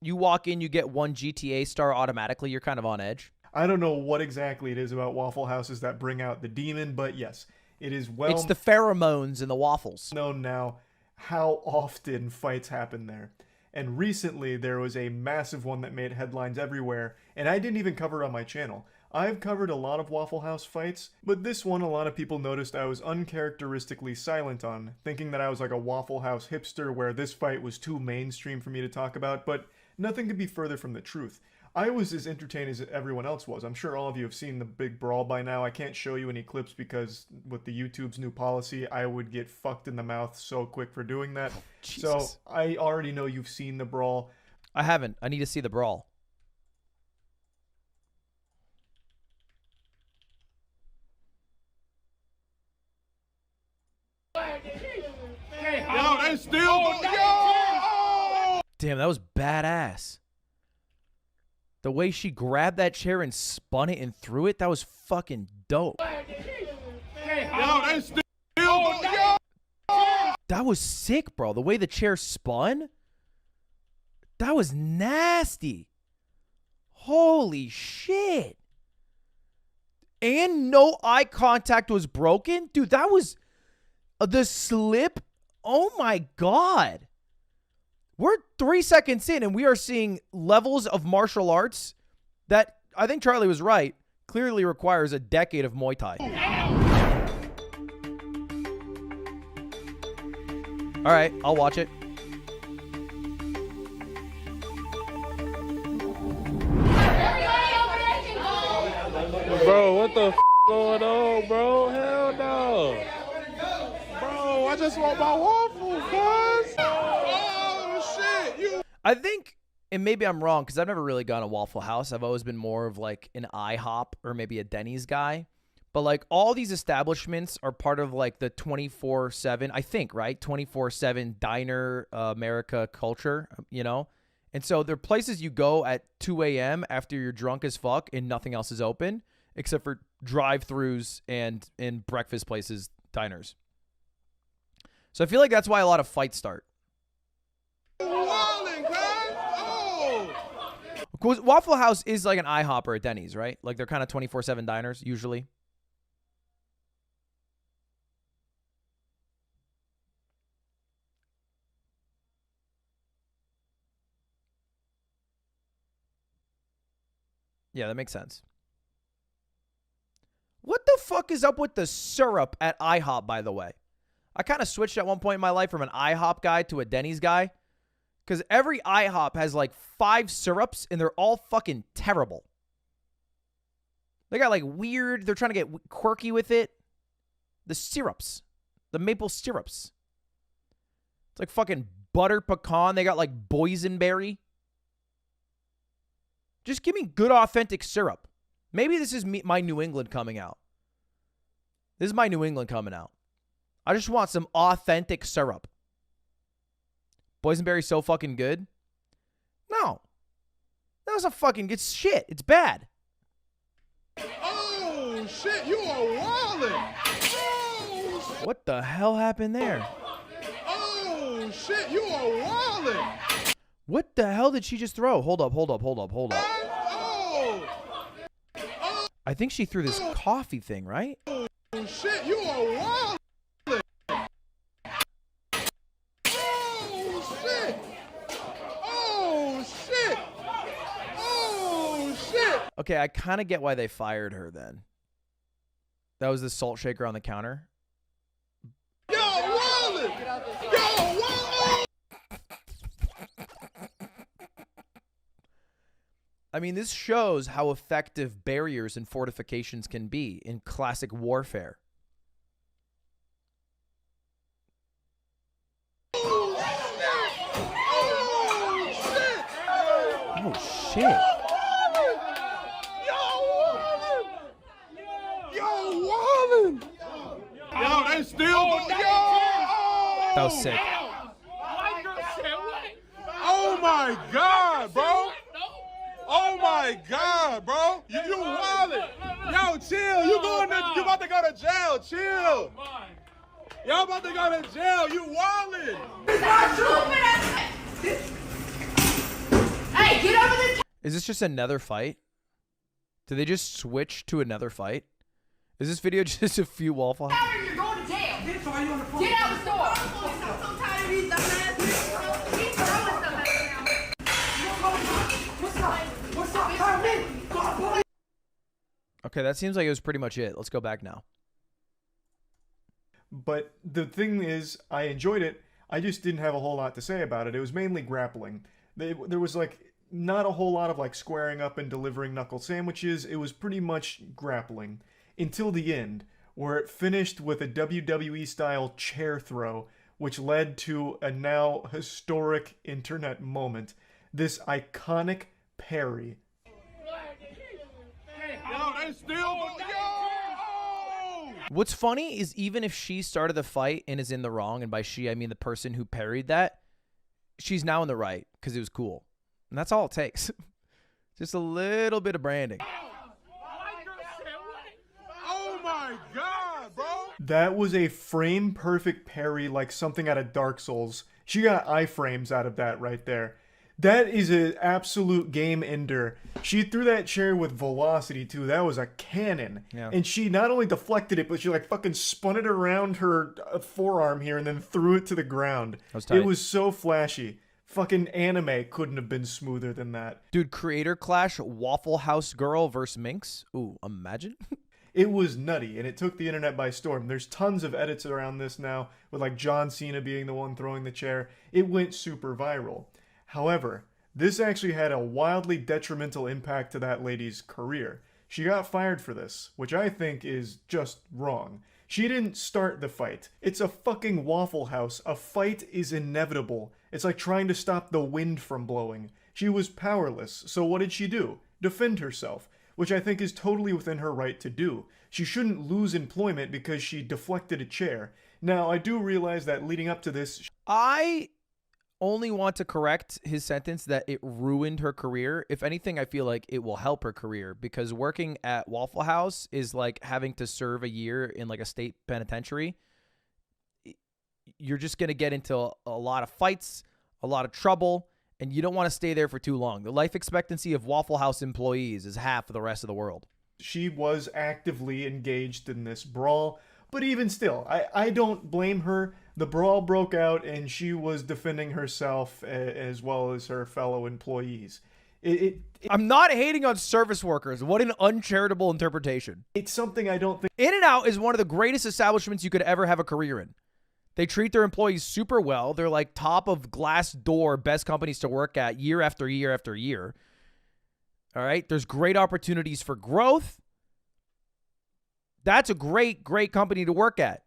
You walk in, you get one GTA star automatically. You're kind of on edge.
I don't know what exactly it is about Waffle Houses that bring out the demon, but yes, it is well...
It's the pheromones in the waffles.
...known now how often fights happen there. And recently there was a massive one that made headlines everywhere, and I didn't even cover it on my channel. I've covered a lot of Waffle House fights, but this one a lot of people noticed I was uncharacteristically silent on, thinking that I was like a Waffle House hipster where this fight was too mainstream for me to talk about, but nothing could be further from the truth. I was as entertained as everyone else was. I'm sure all of you have seen the big brawl by now. I can't show you any clips because with the YouTube's new policy, I would get fucked in the mouth so quick for doing that. So I already know you've seen the brawl.
I haven't. I need to see the brawl.
Yo, they still yo!
Damn, that was badass. The way she grabbed that chair and spun it and threw it, that was fucking dope.
Yo, they still yo!
That was sick, bro. The way the chair spun, that was nasty. Holy shit. And no eye contact was broken? Dude, that was the slip. Oh my God. We're 3 seconds in and we are seeing levels of martial arts that, I think Charlie was right, clearly requires a decade of Muay Thai. All right, I'll watch it.
Bro, what the f going on, bro? Hell no. Bro, I just want my waffle, cuz. Oh, shit. You.
I think, and maybe I'm wrong because I've never really gone to Waffle House. I've always been more of like an IHOP or maybe a Denny's guy. But like all these establishments are part of like the 24/7, I think, right? 24/7 diner America culture, you know? And so they're places you go at 2 a.m. after you're drunk as fuck and nothing else is open except for drive-thrus and in breakfast places, diners. So I feel like that's why a lot of fights start. Because Waffle House is like an IHOP or a Denny's, right? Like they're kind of 24/7 diners usually. Yeah, that makes sense. What the fuck is up with the syrup at IHOP, by the way? I kind of switched at one point in my life from an IHOP guy to a Denny's guy. Because every IHOP has like 5 syrups and they're all fucking terrible. They got like weird, they're trying to get quirky with it. The syrups. The maple syrups. It's like fucking butter pecan. They got like boysenberry. Just give me good authentic syrup. Maybe this is my New England coming out. This is my New England coming out. I just want some authentic syrup. Boysenberry's so fucking good. No. That was a fucking good shit. It's bad.
Oh shit, you are wildin'. Oh,
What the hell happened there?
oh shit, you are wildin'.
What the hell did she just throw? Hold up.
Oh,
I think she threw this coffee thing, right?
oh shit, you are wildin'. Oh shit. Oh shit. Oh shit.
Okay, I kind of get why they fired her then. That was the salt shaker on the counter.
Yo, wildin'. Yo, wildin'.
I mean, this shows how effective barriers and fortifications can be in classic warfare. Oh, shit.
Yo, they still yo.
That was sick.
Oh my god, bro. Oh my god, bro. You wildin'. Yo, chill. You about to go to jail. Chill. Y'all about to go to jail. You wildin'.
Hey, get over the
Is this just another fight? Did they just switch to another fight? Is this video just a few Waffle House?
tower. You're going to jail. Get out the store. I'm so tired of
Okay, that seems like it was pretty much it. Let's go back now.
But the thing is, I enjoyed it. I just didn't have a whole lot to say about it. It was mainly grappling. There was like not a whole lot of like squaring up and delivering knuckle sandwiches. It was pretty much grappling until the end, where it finished with a WWE style chair throw, which led to a now historic internet moment. This iconic parry.
Yo, they still go. Yo!
What's funny is even if she started the fight and is in the wrong, and by she I mean the person who parried that, she's now in the right because it was cool. And that's all it takes. Just a little bit of branding.
Oh my God, bro.
That was a frame perfect parry like something out of Dark Souls. She got iframes out of that right there. That is an absolute game ender. She threw that chair with velocity too. That was a cannon.
Yeah.
And she not only deflected it, but she like fucking spun it around her forearm here and then threw it to the ground.
was tight.
It was so flashy. Fucking anime couldn't have been smoother than that.
Dude, Creator Clash, Waffle House Girl versus Minx. Ooh, imagine.
It was nutty, and it took the internet by storm. There's tons of edits around this now, with like John Cena being the one throwing the chair. It went super viral. However, this actually had a wildly detrimental impact to that lady's career. She got fired for this, which I think is just wrong. She didn't start the fight. It's a fucking Waffle House. A fight is inevitable. It's like trying to stop the wind from blowing. She was powerless, so what did she do? Defend herself, which I think is totally within her right to do. She shouldn't lose employment because she deflected a chair. Now, I do realize that leading up to this...
I only want to correct his sentence that it ruined her career. If anything, I feel like it will help her career because working at Waffle House is like having to serve a year in like a state penitentiary. You're just going to get into a lot of fights, a lot of trouble, and you don't want to stay there for too long. The life expectancy of Waffle House employees is half of the rest of the world.
She was actively engaged in this brawl, but even still, I don't blame her. The brawl broke out and she was defending herself as well as her fellow employees.
I'm not hating on service workers. What an uncharitable interpretation.
It's something I don't think...
In-N-Out is one of the greatest establishments you could ever have a career in. They treat their employees super well. They're like top of Glassdoor, best companies to work at year after year after year. All right. There's great opportunities for growth. That's a great, great company to work at.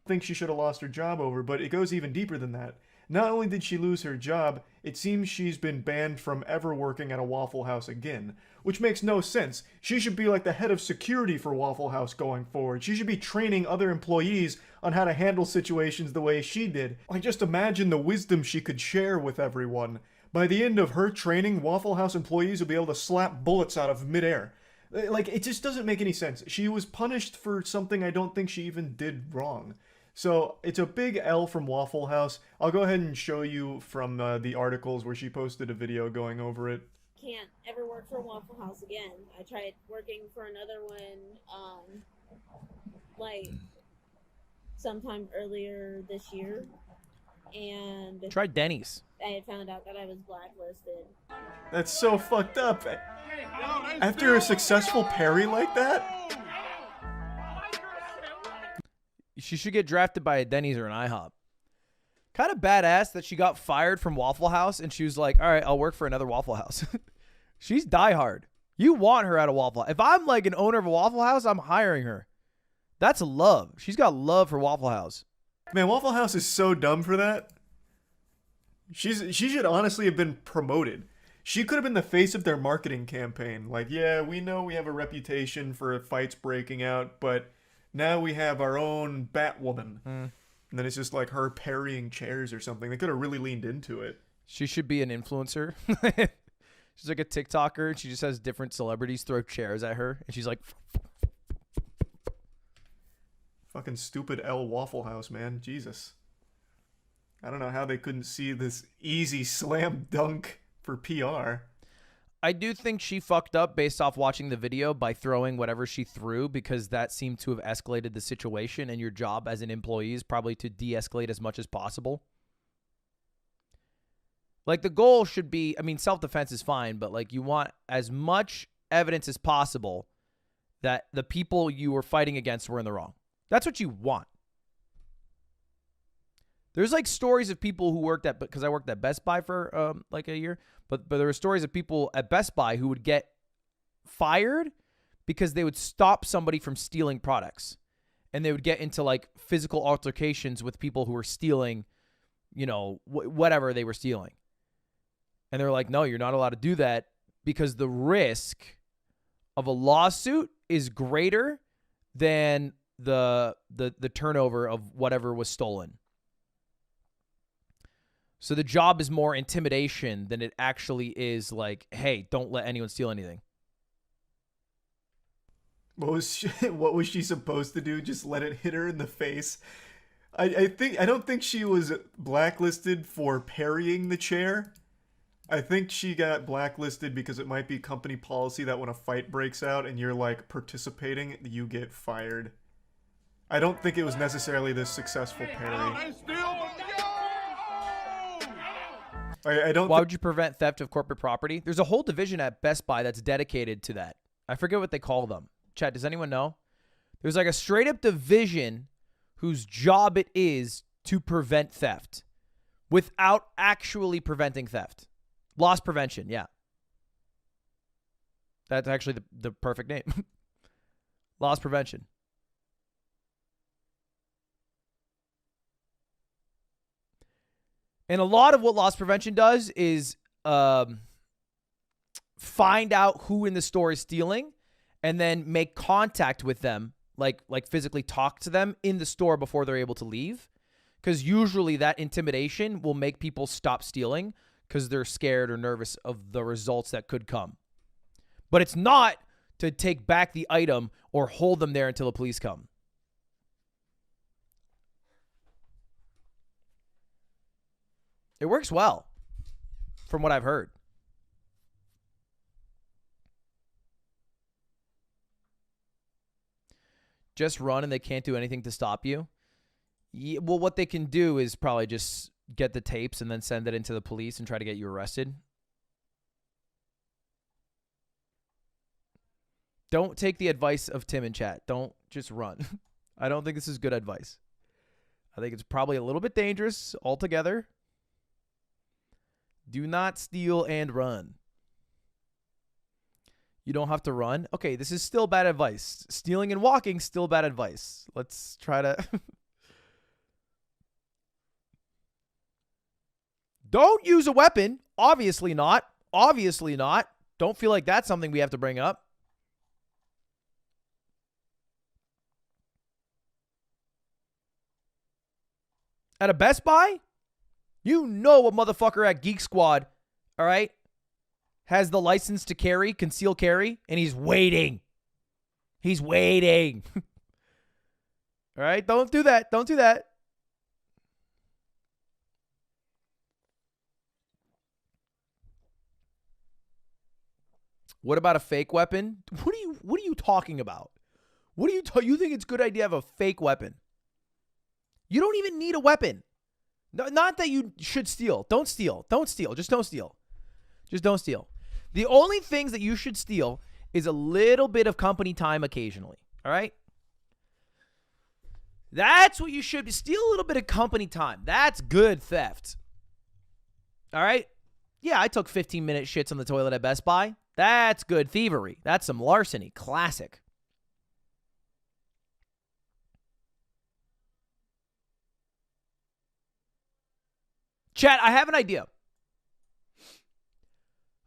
I think she should have lost her job over, but it goes even deeper than that. Not only did she lose her job, it seems she's been banned from ever working at a Waffle House again, which makes no sense. She should be like the head of security for Waffle House going forward. She should be training other employees on how to handle situations the way she did. Like, just imagine the wisdom she could share with everyone. By the end of her training, Waffle House employees will be able to slap bullets out of midair. Like, it just doesn't make any sense. She was punished for something I don't think she even did wrong. So it's a big L from Waffle House. I'll go ahead and show you from the articles where she posted a video going over it.
Can't ever work for Waffle House again. I tried working for another one, like sometime earlier this year, and
Try Denny's.
I had found out that I was blacklisted.
That's so fucked up. After a successful parry like that?
She should get drafted by a Denny's or an IHOP. Kind of badass that she got fired from Waffle House and she was like, all right, I'll work for another Waffle House. She's diehard. You want her at a Waffle House. If I'm like an owner of a Waffle House, I'm hiring her. That's love. She's got love for Waffle House.
Man, Waffle House is so dumb for that. She should honestly have been promoted. She could have been the face of their marketing campaign. Like, yeah, we know we have a reputation for fights breaking out, but now we have our own Batwoman. And then it's just like her parrying chairs or something. They could have really leaned into it.
She should be an influencer. She's like a TikToker. And she just has different celebrities throw chairs at her. And she's like...
Fucking stupid L Waffle House, man. Jesus. I don't know how they couldn't see this easy slam dunk for PR.
I do think she fucked up based off watching the video by throwing whatever she threw because that seemed to have escalated the situation, and your job as an employee is probably to de-escalate as much as possible. Like, the goal should be, I mean, self-defense is fine, but like you want as much evidence as possible that the people you were fighting against were in the wrong. That's what you want. There's like stories of people who worked at, because I worked at Best Buy for like a year, but there were stories of people at Best Buy who would get fired because they would stop somebody from stealing products. And they would get into like physical altercations with people who were stealing, you know, whatever they were stealing. And they're like, no, you're not allowed to do that because the risk of a lawsuit is greater than the turnover of whatever was stolen. So the job is more intimidation than it actually is like, hey, don't let anyone steal anything.
What was she supposed to do? Just let it hit her in the face? I don't think she was blacklisted for parrying the chair. I think she got blacklisted because it might be company policy that when a fight breaks out and you're like participating, you get fired. I don't think it was necessarily this successful parry.
Why would you prevent theft of corporate property? There's a whole division at Best Buy that's dedicated to that. I forget what they call them. Chat, does anyone know? There's like a straight up division whose job it is to prevent theft without actually preventing theft. Loss prevention, yeah. That's actually the perfect name. Loss prevention. And a lot of what loss prevention does is find out who in the store is stealing and then make contact with them, like physically talk to them in the store before they're able to leave. Because usually that intimidation will make people stop stealing because they're scared or nervous of the results that could come. But it's not to take back the item or hold them there until the police come. It works well, from what I've heard. Just run and they can't do anything to stop you? Yeah, well, what they can do is probably just get the tapes and then send it into the police and try to get you arrested. Don't take the advice of Tim in chat. Don't just run. I don't think this is good advice. I think it's probably a little bit dangerous altogether. Do not steal and run. You don't have to run. Okay, this is still bad advice. Stealing and walking, still bad advice. Let's try to... Don't use a weapon. Obviously not. Obviously not. Don't feel like that's something we have to bring up. At a Best Buy, you know a motherfucker at Geek Squad, all right, has the license to carry, conceal carry, and he's waiting. He's waiting. All right, don't do that. Don't do that. What about a fake weapon? What are you talking about? What are you think it's a good idea to have a fake weapon? You don't even need a weapon. No, not that you should steal. Don't steal. Don't steal. Just don't steal. Just don't steal. The only things that you should steal is a little bit of company time occasionally. All right? That's what you should steal, a little bit of company time. That's good theft. All right? Yeah, I took 15-minute shits on the toilet at Best Buy. That's good thievery. That's some larceny. Classic. Chat, I have an idea.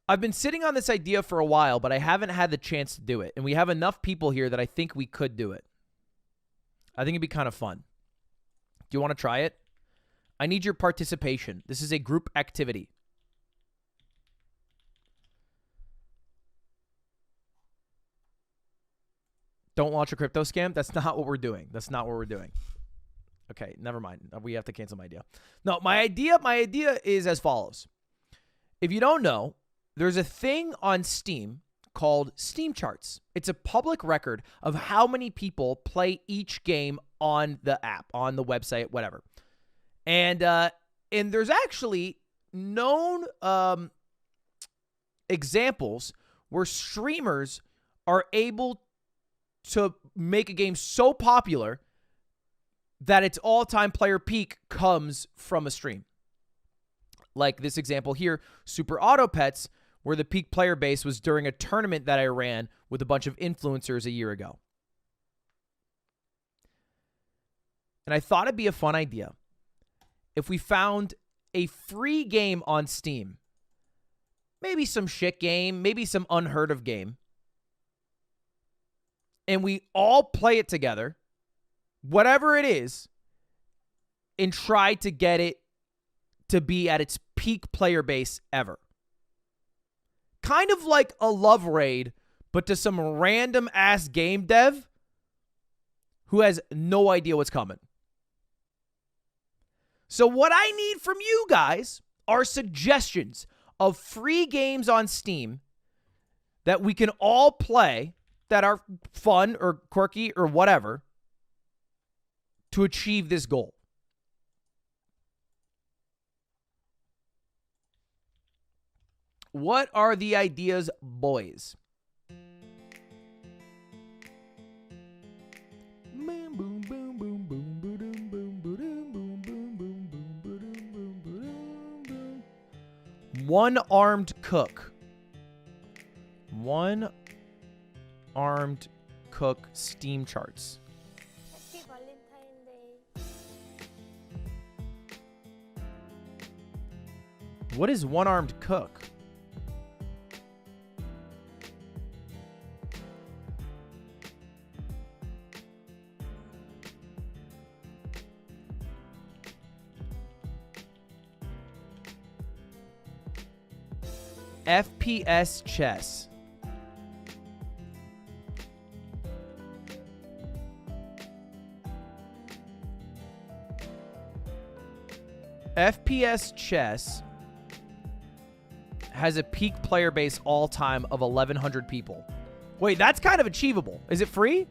I've been sitting on this idea for a while, but I haven't had the chance to do it. And we have enough people here that I think we could do it. I think it'd be kind of fun. Do you want to try it? I need your participation. This is a group activity. Don't launch a crypto scam? That's not what we're doing. That's not what we're doing. Okay, never mind. We have to cancel my idea. No, my idea is as follows. If you don't know, there's a thing on Steam called Steam Charts. It's a public record of how many people play each game on the app, on the website, whatever. And there's actually known examples where streamers are able to make a game so popular that its all-time player peak comes from a stream. Like this example here, Super Auto Pets, where the peak player base was during a tournament that I ran with a bunch of influencers a year ago. And I thought it'd be a fun idea if we found a free game on Steam. Maybe some shit game, maybe some unheard of game. And we all play it together, whatever it is, and try to get it to be at its peak player base ever. Kind of like a love raid, but to some random ass game dev who has no idea what's coming. So what I need from you guys are suggestions of free games on Steam that we can all play that are fun or quirky or whatever to achieve this goal. What are the ideas, boys? One-armed cook. One-armed cook Steam charts.
Happy Valentine's Day.
What is one-armed cook? FPS chess. FPS chess has a peak player base all time of 1,100 people. Wait, that's kind of achievable. Is it free?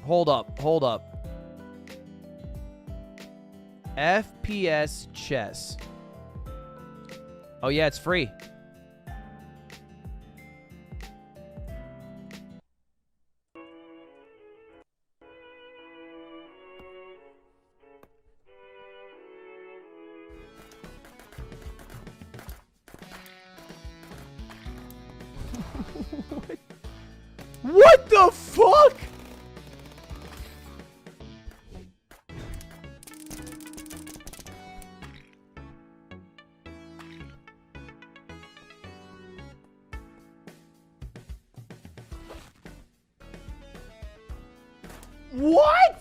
Hold up. FPS chess. Oh yeah, it's free. What the fuck? What?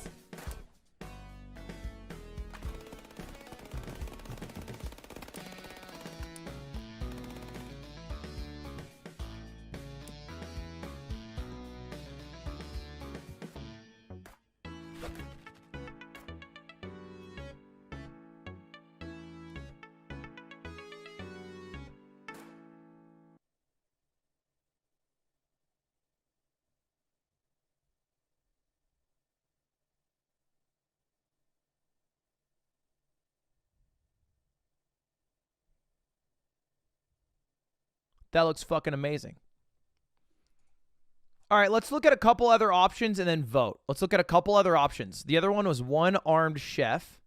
That looks fucking amazing. All right, let's look at a couple other options and then vote. Let's look at a couple other options. The other one was one-armed chef.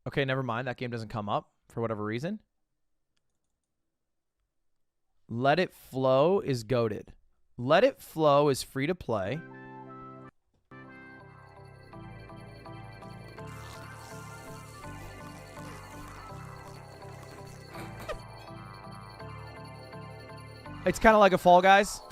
Okay, never mind. That game doesn't come up for whatever reason. Let It Flow is goated. Let It Flow is free to play. It's kind of like a Fall Guys.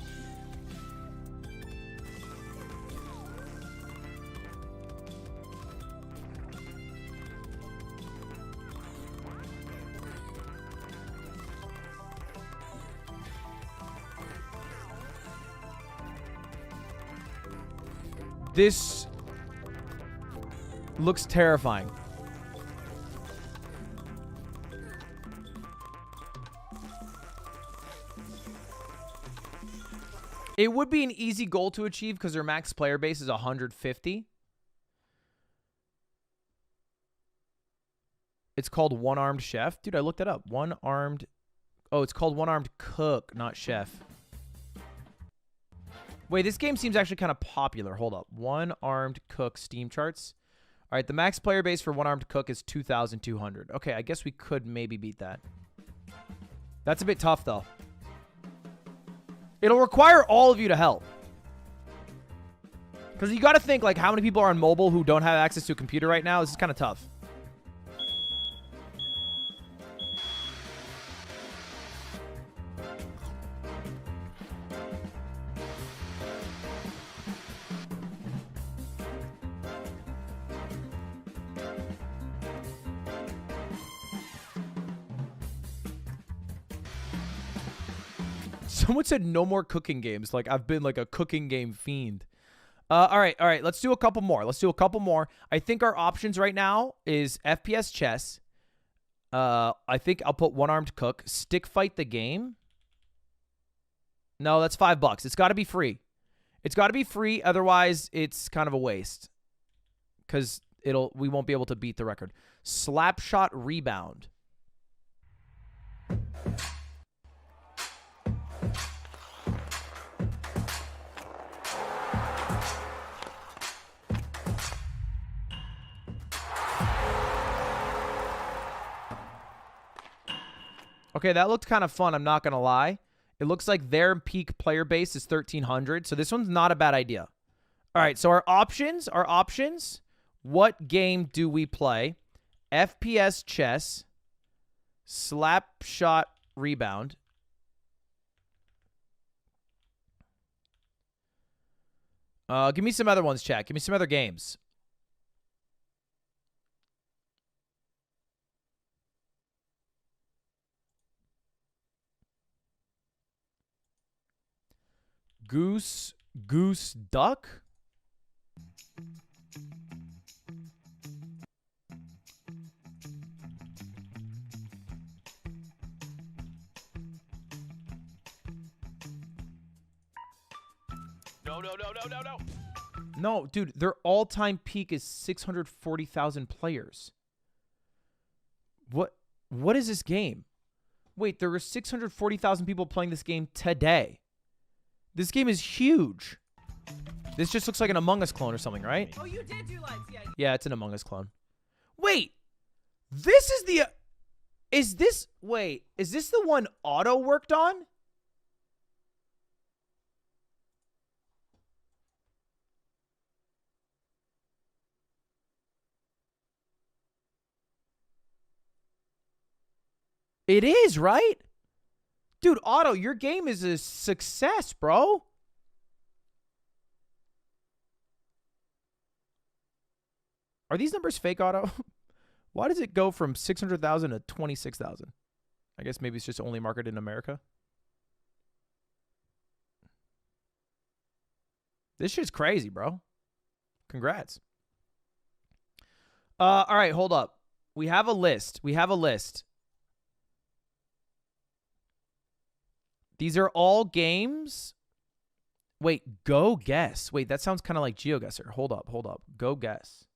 This looks terrifying. It would be an easy goal to achieve because their max player base is 150. It's called One-Armed Chef. Dude, I looked it up. One-Armed... Oh, it's called One-Armed Cook, not Chef. Wait, this game seems actually kind of popular. Hold up. One-Armed Cook Steam charts. All right, the max player base for One-Armed Cook is 2,200. Okay, I guess we could maybe beat that. That's a bit tough, though. It'll require all of you to help. Because you got to think, like, how many people are on mobile who don't have access to a computer right now? This is kind of tough. Someone said no more cooking games. Like, I've been like a cooking game fiend. All right. Let's do a couple more. I think our options right now is FPS chess. I think I'll put One-Armed Cook. Stick fight the game. No, that's $5. It's got to be free. It's got to be free. Otherwise, it's kind of a waste. Because we won't be able to beat the record. Slapshot Rebound. Okay, that looked kind of fun, I'm not going to lie. It looks like their peak player base is 1,300, so this one's not a bad idea. All right, so our options. What game do we play? FPS chess, Slapshot Rebound. Give me some other ones, chat. Give me some other games. Goose Duck? No. No, dude, their all-time peak is 640,000 players. What is this game? Wait, there were 640,000 people playing this game today. This game is huge. This just looks like an Among Us clone or something, right?
Oh, you did do lights, yeah.
Yeah, it's an Among Us clone. Wait, this is the... Is this the one Otto worked on? It is, right? Dude, Otto, your game is a success, bro. Are these numbers fake, Otto? Why does it go from 600,000 to 26,000? I guess maybe it's just only marketed in America. This shit's crazy, bro. Congrats. All right, hold up. We have a list. These are all games. Wait, go guess. Wait, that sounds kind of like GeoGuessr. Hold up. Go guess.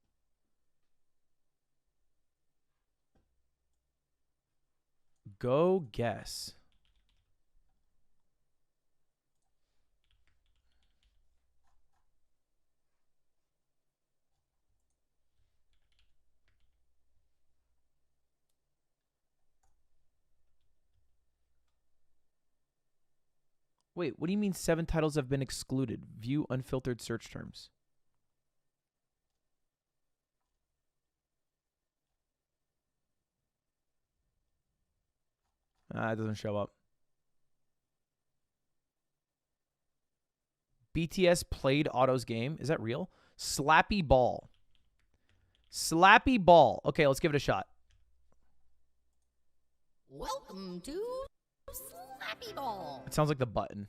Go guess. Wait, what do you mean 7 titles have been excluded? View unfiltered search terms. It doesn't show up. BTS played Otto's game. Is that real? Slappy Ball. Okay, let's give it a shot.
Welcome to Slappy Ball.
It sounds like the button.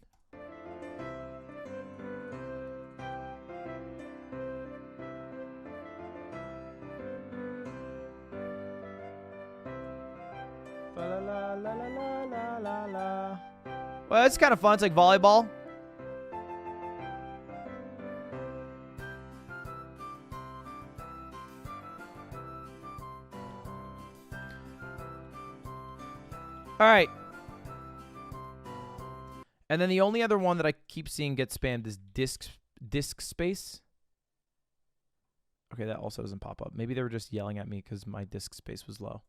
Well, that's kind of fun. It's like volleyball. All right. And then the only other one that I keep seeing get spammed is disk space. Okay, that also doesn't pop up. Maybe they were just yelling at me because my disk space was low.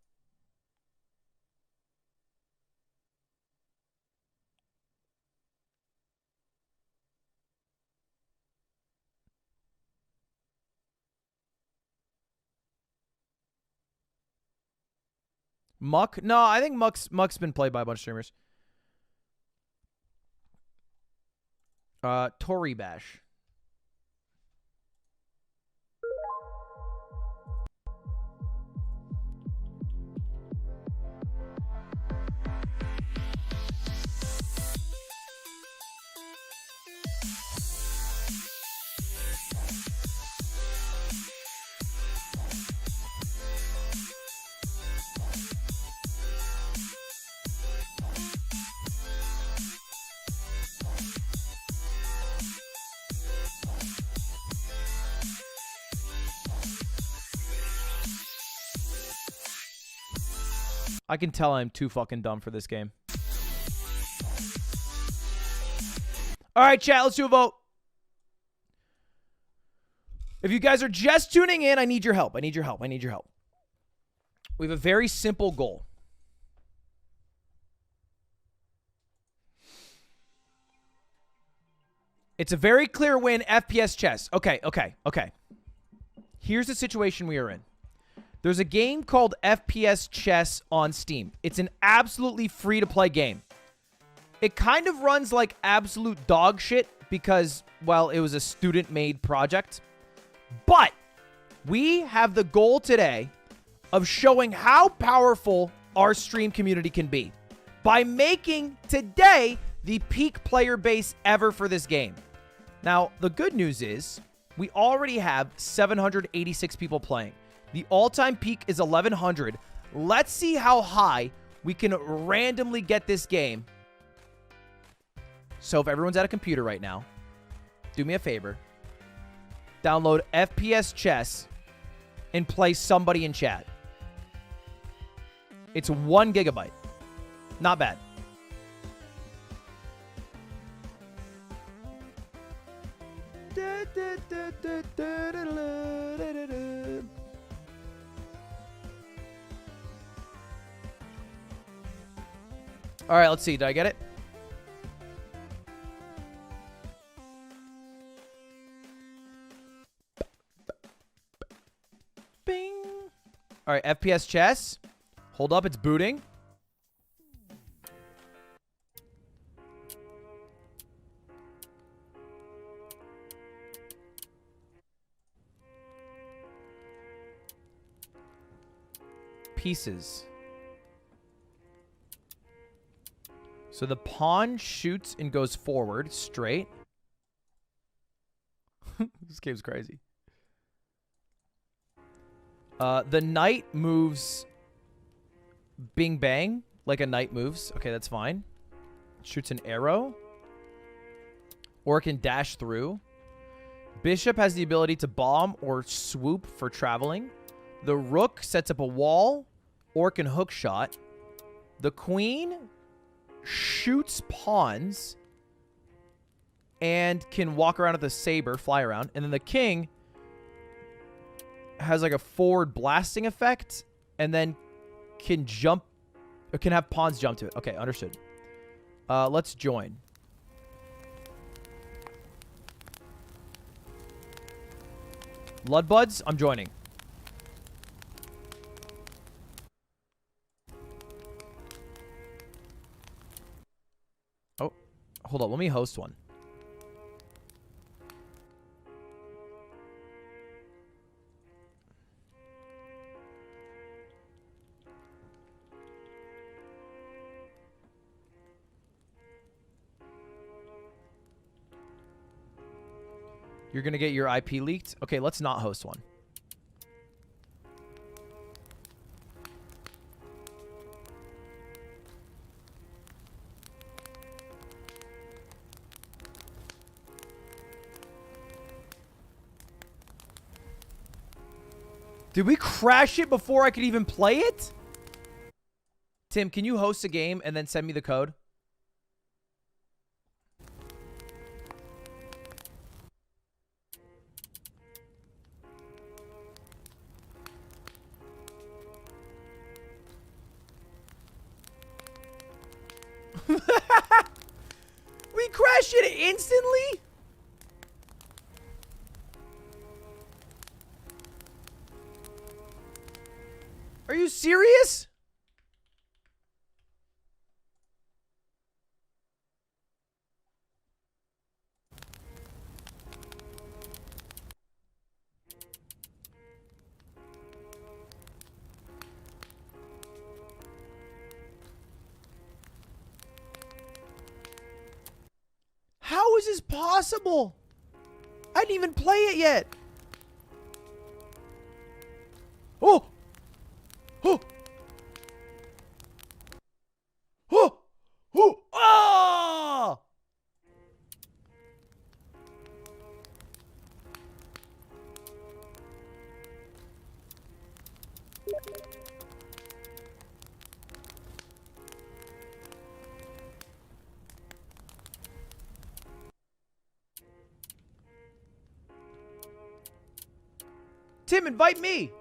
Muck? No, I think Muck's been played by a bunch of streamers. Tory Bash. I can tell I'm too fucking dumb for this game. All right, chat, let's do a vote. If you guys are just tuning in, I need your help. I need your help. I need your help. We have a very simple goal. It's a very clear win, FPS chess. Okay. Here's the situation we are in. There's a game called FPS Chess on Steam. It's an absolutely free-to-play game. It kind of runs like absolute dog shit because, well, it was a student-made project. But we have the goal today of showing how powerful our stream community can be by making today the peak player base ever for this game. Now, the good news is we already have 786 people playing. The all-time peak is 1,100. Let's see how high we can randomly get this game. So if everyone's at a computer right now, do me a favor. Download FPS Chess and play somebody in chat. It's 1 gigabyte. Not bad. All right, let's see. Did I get it? Bing. All right, FPS chess. Hold up, it's booting. Pieces. So the pawn shoots and goes forward straight. This game's crazy. The knight moves bing bang like a knight moves. Okay, that's fine. Shoots an arrow. Or it can dash through. Bishop has the ability to bomb or swoop for traveling. The rook sets up a wall or can hook shot. The queen shoots pawns and can walk around with a saber, fly around. And then the king has like a forward blasting effect and then can jump, or can have pawns jump to it. Okay, understood. Let's join. Bloodbuds, I'm joining. Oh, hold on. Let me host one. You're going to get your IP leaked? Okay, let's not host one. Did we crash it before I could even play it? Tim, can you host a game and then send me the code? We crashed it instantly? Are you serious? How is this possible? I didn't even play it yet. Oh! Oh! Oh! Oh! Ah! Tim, invite me.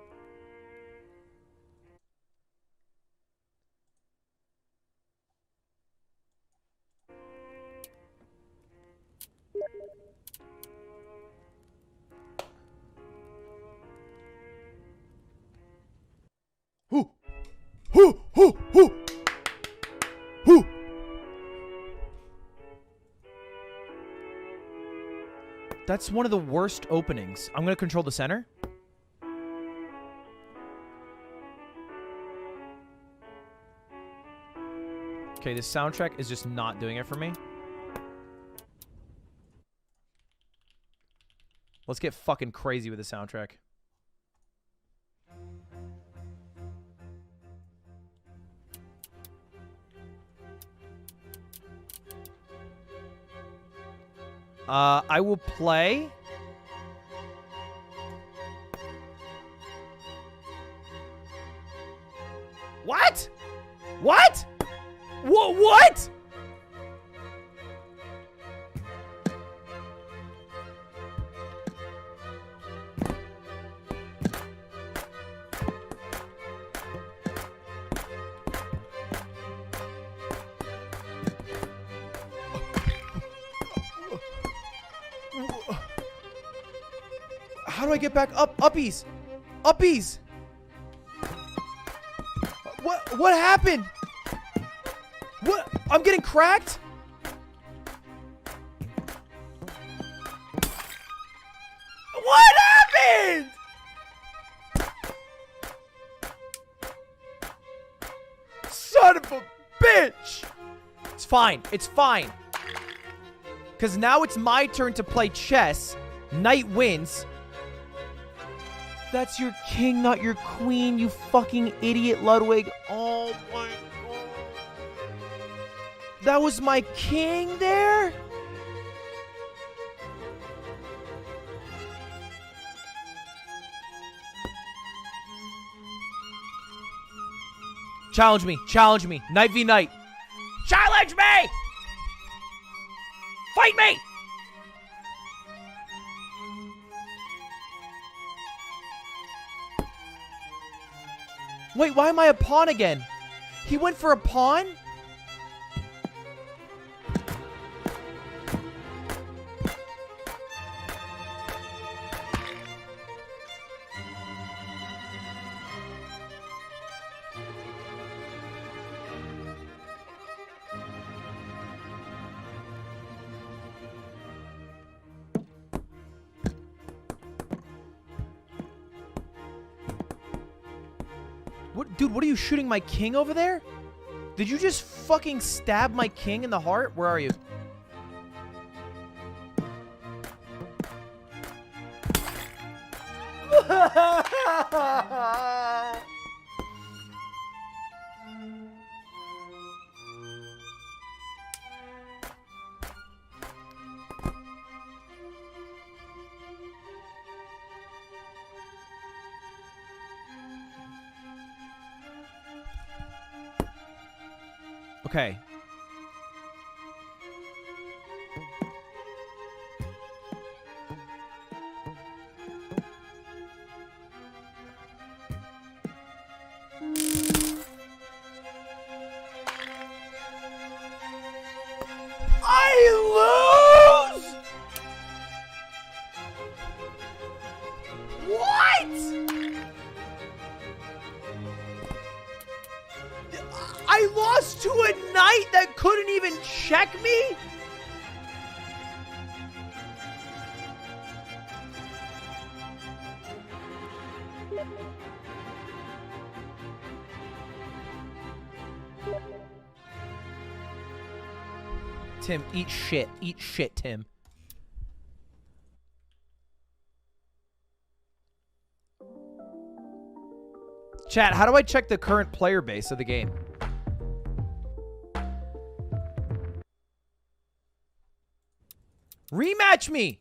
Who? Who? Who? Who? Who? That's one of the worst openings. I'm going to control the center. Okay, this soundtrack is just not doing it for me. Let's get fucking crazy with the soundtrack. I will play. What? What? What? How do I get back up? Uppies! Uppies! What happened? What? I'm getting cracked? What happened? Son of a bitch! It's fine. It's fine. Because now it's my turn to play chess. Knight wins. That's your king, not your queen, you fucking idiot, Ludwig. Oh my god. That was my king there? Challenge me. Challenge me. Knight v knight. Challenge me! Fight me! Wait, why am I a pawn again? He went for a pawn? What, dude, what are you shooting my king over there? Did you just fucking stab my king in the heart? Where are you? Okay. I lose? What? I lost to a knight that couldn't even check me? Tim, eat shit. Eat shit, Tim. Chat, how do I check the current player base of the game? Rematch me!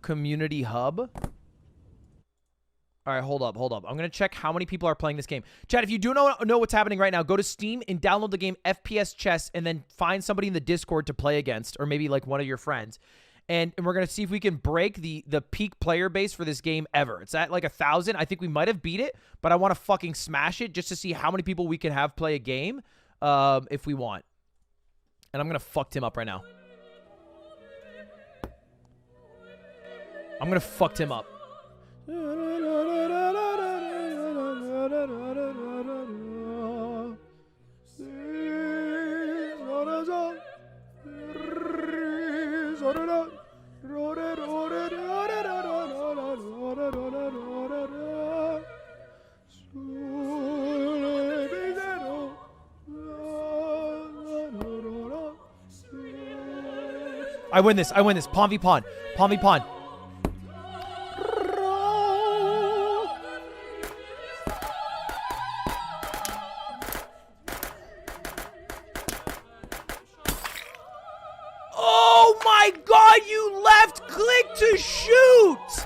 Community hub? All right, hold up. I'm going to check how many people are playing this game. Chat, if you do know what's happening right now, go to Steam and download the game FPS Chess and then find somebody in the Discord to play against, or maybe like one of your friends. And we're going to see if we can break the peak player base for this game ever. It's at like 1,000. I think we might have beat it, but I want to fucking smash it just to see how many people we can have play a game if we want. And I'm going to fuck Tim up right now. I'm going to fuck Tim up. I win this. Pawn v pawn. Pawn v pawn. Oh my god, you left click to shoot!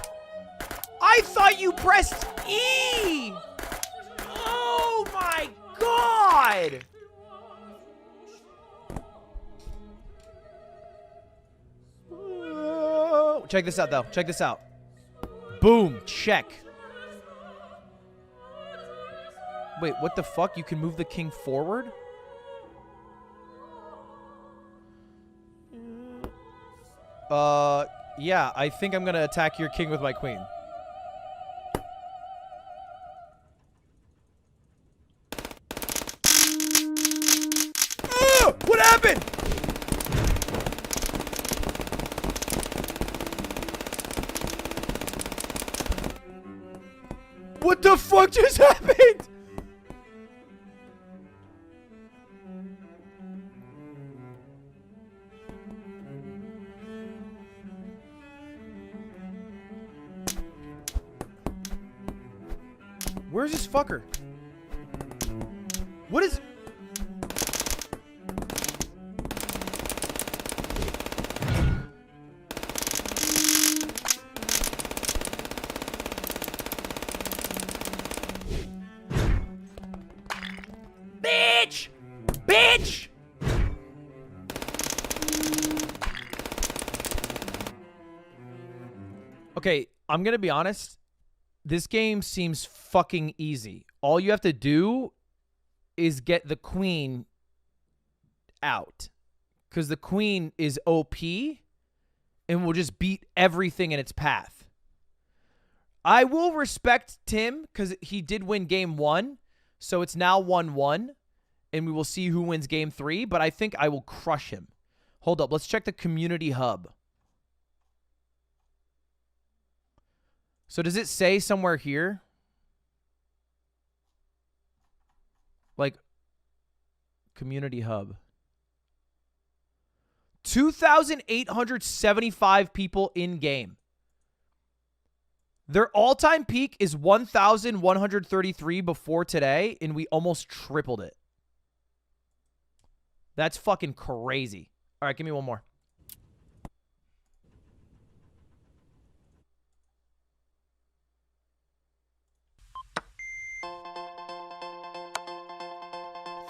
I thought you pressed E! Oh my god! Check this out, though. Check this out. Boom. Check. Wait, what the fuck? You can move the king forward? Yeah, I think I'm gonna attack your king with my queen. What happened? What the fuck just happened? Where's this fucker? What is... Bitch! Bitch! Okay, I'm gonna be honest. This game seems fucking easy. All you have to do is get the queen out. Because the queen is OP and will just beat everything in its path. I will respect Tim because he did win game 1. So it's now 1-1. And we will see who wins game 3. But I think I will crush him. Hold up. Let's check the community hub. So does it say somewhere here? Like, community hub. 2,875 people in game. Their all-time peak is 1,133 before today, and we almost tripled it. That's fucking crazy. All right, give me one more.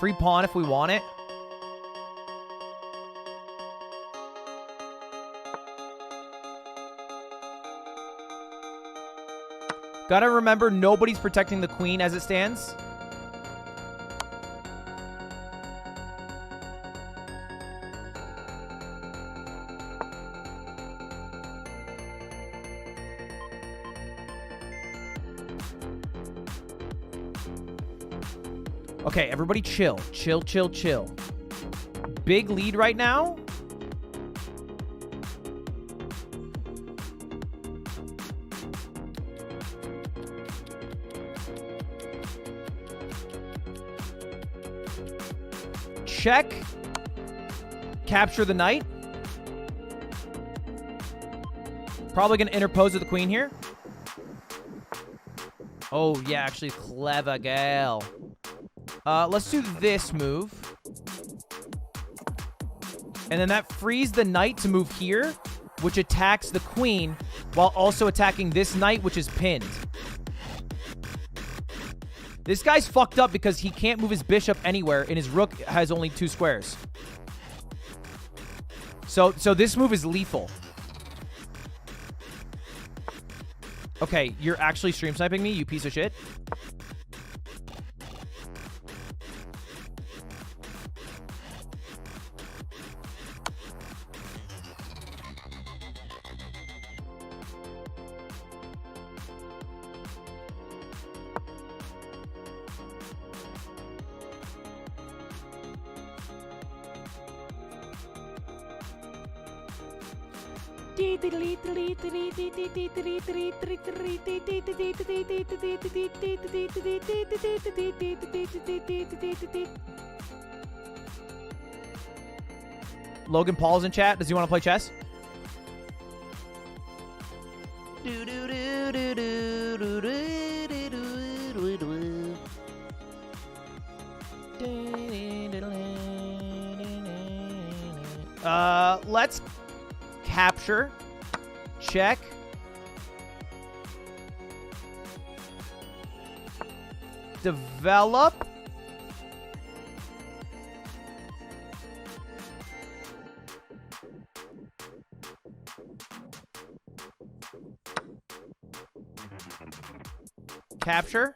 Free pawn if we want it. Gotta remember, nobody's protecting the queen as it stands. Okay, everybody chill. Chill, chill, chill. Big lead right now. Check. Capture the knight. Probably going to interpose with the queen here. Oh, yeah, actually, clever gal. Let's do this move. And then that frees the knight to move here, which attacks the queen, while also attacking this knight, which is pinned. This guy's fucked up because he can't move his bishop anywhere, and his rook has only 2 squares. So this move is lethal. Okay, you're actually stream sniping me, you piece of shit. Logan Paul's in chat. Does he want to play chess? Let's capture. Check. Develop. Capture.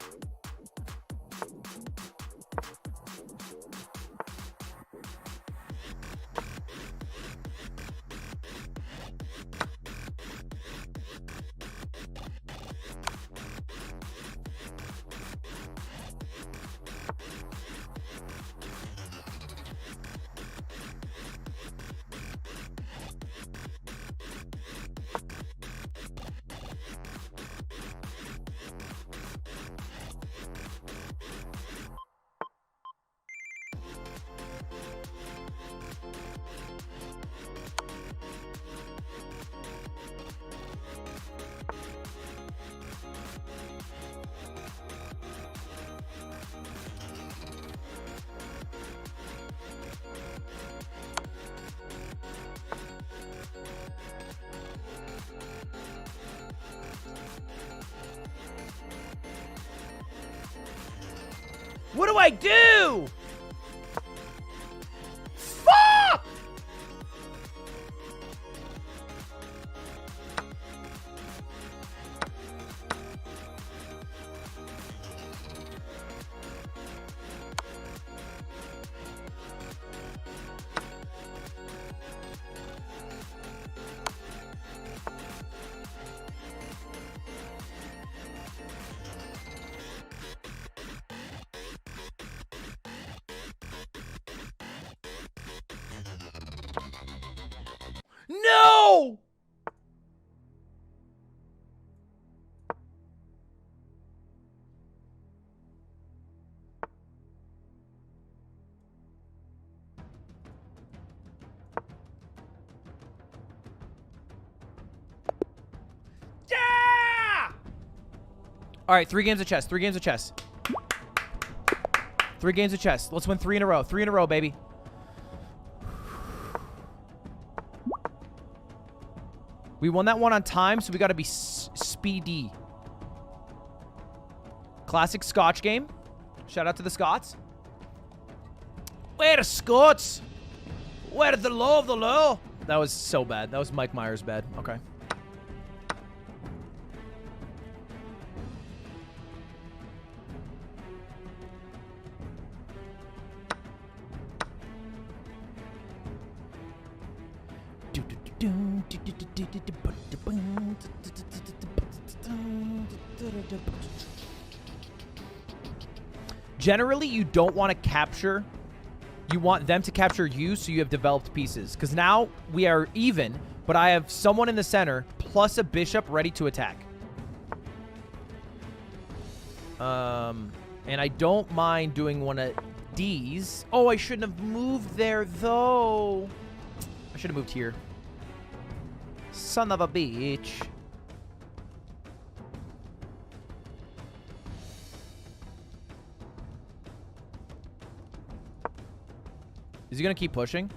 What do I do? Fuck! No! Yeah! All right, 3 games of chess. 3 games of chess. 3 games of chess. Let's win 3 in a row. 3 in a row, baby. We won that one on time, so we got to be speedy. Classic Scotch game. Shout out to the Scots. Where the Scots? Where the law of the law? That was so bad. That was Mike Myers bad. Okay. Generally, you don't want to capture. You want them to capture you, so you have developed pieces. Because now we are even, but I have someone in the center plus a bishop ready to attack. And I don't mind doing one of these. Oh, I shouldn't have moved there, though. I should have moved here. Son of a bitch. Is he gonna keep pushing?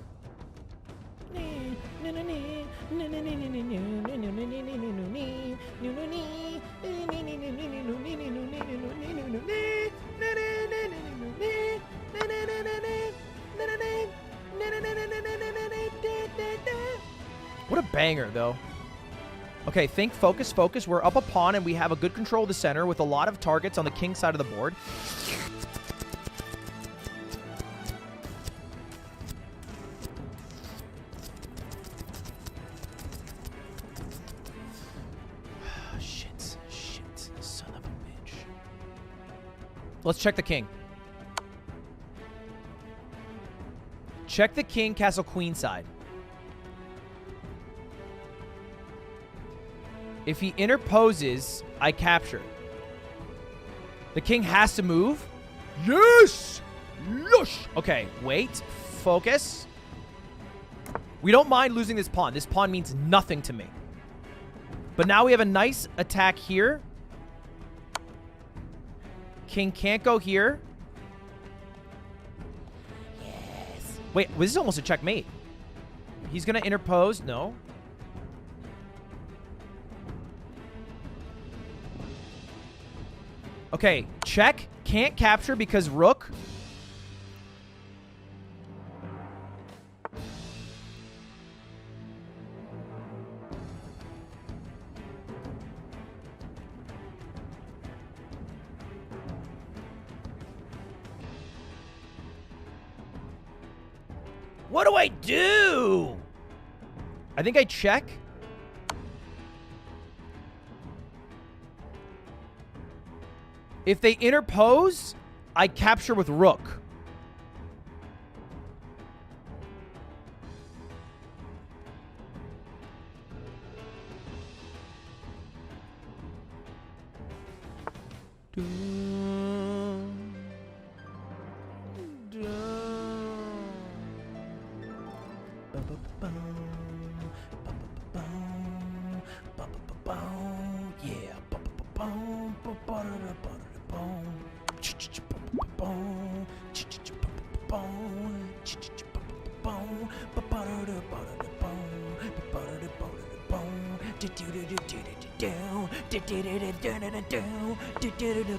What a banger, though. Okay, think, focus, focus. We're up a pawn, and we have a good control of the center with a lot of targets on the king side of the board. Shit, son of a bitch. Let's check the king. Check the king, castle, queen side. If he interposes, I capture. The king has to move. Yes! Yes! Okay, wait. Focus. We don't mind losing this pawn. This pawn means nothing to me. But now we have a nice attack here. King can't go here. Yes. Wait, this is almost a checkmate. He's going to interpose. No. Okay, check. Can't capture because rook. What do I do? I think I check. If they interpose, I capture with rook.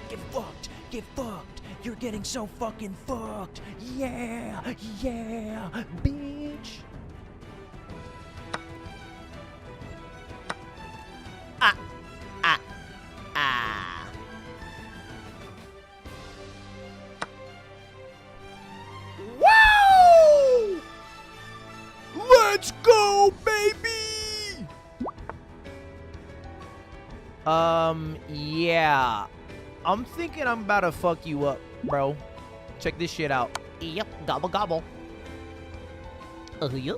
Get fucked. Get fucked. You're getting so fucking fucked. Yeah. Yeah. Bitch. Woo! Let's go, baby! Yeah. I'm thinking I'm about to fuck you up, bro. Check this shit out. Yep, gobble gobble. Yep.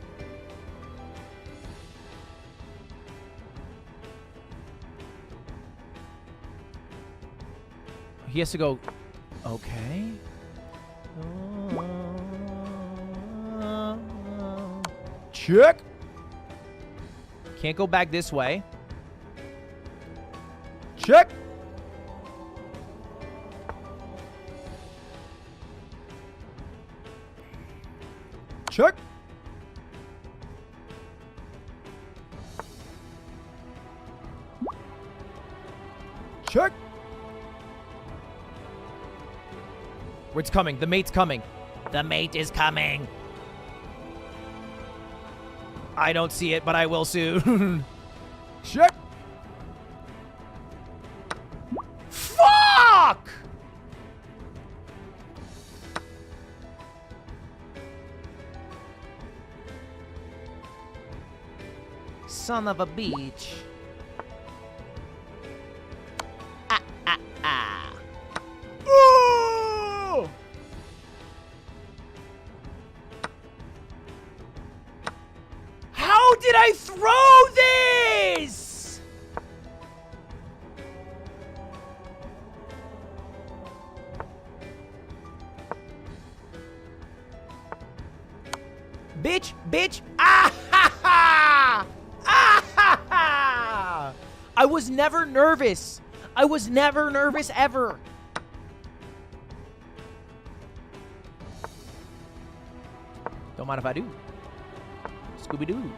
He has to go. Okay. Check. Can't go back this way. Check. Check. Check. It's coming. The mate's coming. The mate is coming. I don't see it, but I will soon. Shit. Fuck! Son of a bitch. Ooh! How did I throw this? Bitch, bitch. Ah ha ha! Ah ha ha! I was never nervous. I was never nervous ever. Don't mind if I do. Scooby-Doo.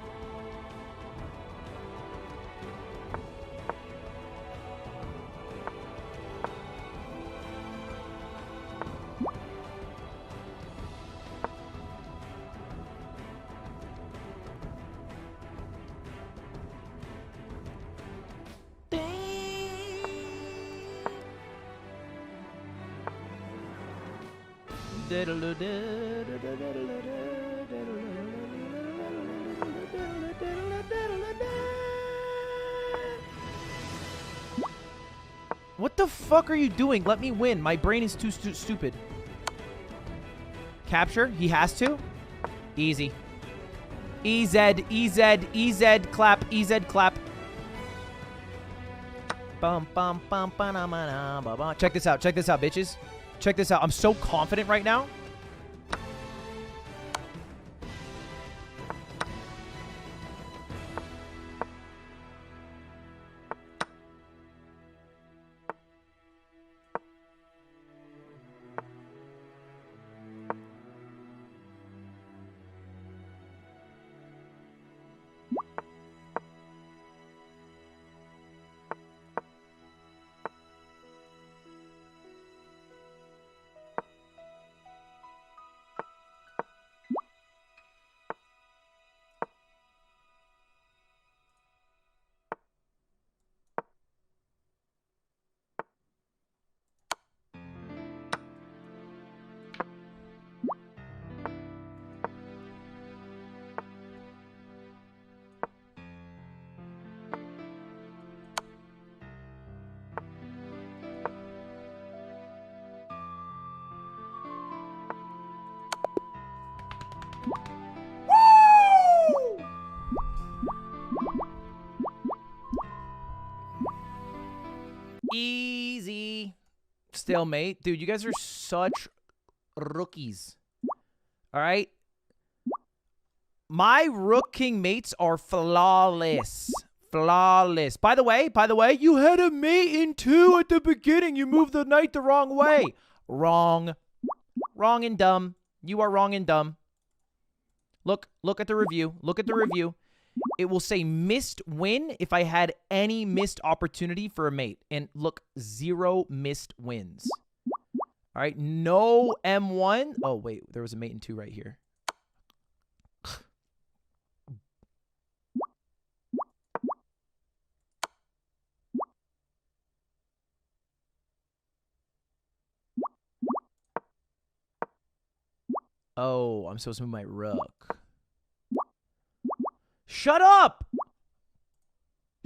What the fuck are you doing? Let me win. My brain is too stupid. Capture? He has to? Easy. EZ, EZ, EZ, clap, EZ, clap. Bum, bum, bum, check this out, bitches. Check this out. I'm so confident right now. Easy. Stalemate. Dude, you guys are such rookies. All right? My Rook King mates are flawless. Flawless. By the way, you had a mate in 2 at the beginning. You moved the knight the wrong way. Wrong. Wrong and dumb. You are wrong and dumb. Look at the review. Look at the review. It will say missed win if I had any missed opportunity for a mate. And look, 0 missed wins. All right, no M1. Oh, wait, there was a mate in 2 right here. Oh, I'm supposed to move my rook. Shut up!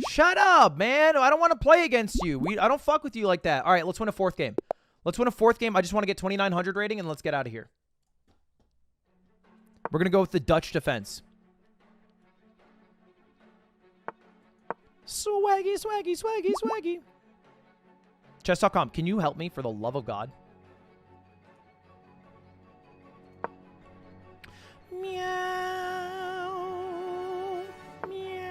Shut up, man. I don't want to play against you. I don't fuck with you like that. All right, let's win a 4th game. Let's win a 4th game. I just want to get 2,900 rating, and let's get out of here. We're going to go with the Dutch defense. Swaggy, swaggy, swaggy, swaggy. Chess.com, can you help me for the love of God? Meow. Meow.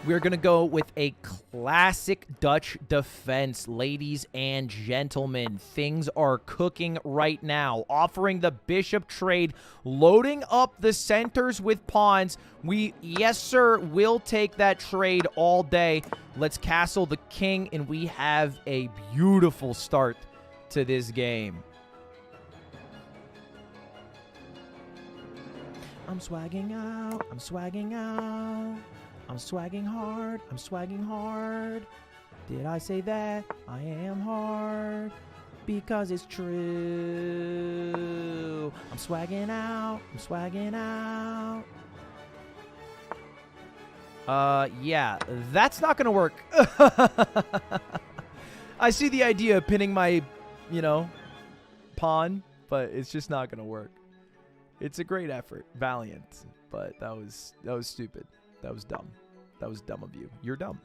We're going to go with a classic Dutch defense, ladies and gentlemen. Things are cooking right now. Offering the bishop trade, loading up the centers with pawns. Yes, sir, will take that trade all day. Let's castle the king, and we have a beautiful start to this game. I'm swagging out. I'm swagging out. I'm swagging hard. I'm swagging hard. Did I say that? I am hard. Because it's true. I'm swagging out. I'm swagging out. Yeah, that's not gonna work. I see the idea of pinning my, you know, pawn, but it's just not gonna work. It's a great effort, valiant, but that was stupid. That was dumb. That was dumb of you. You're dumb.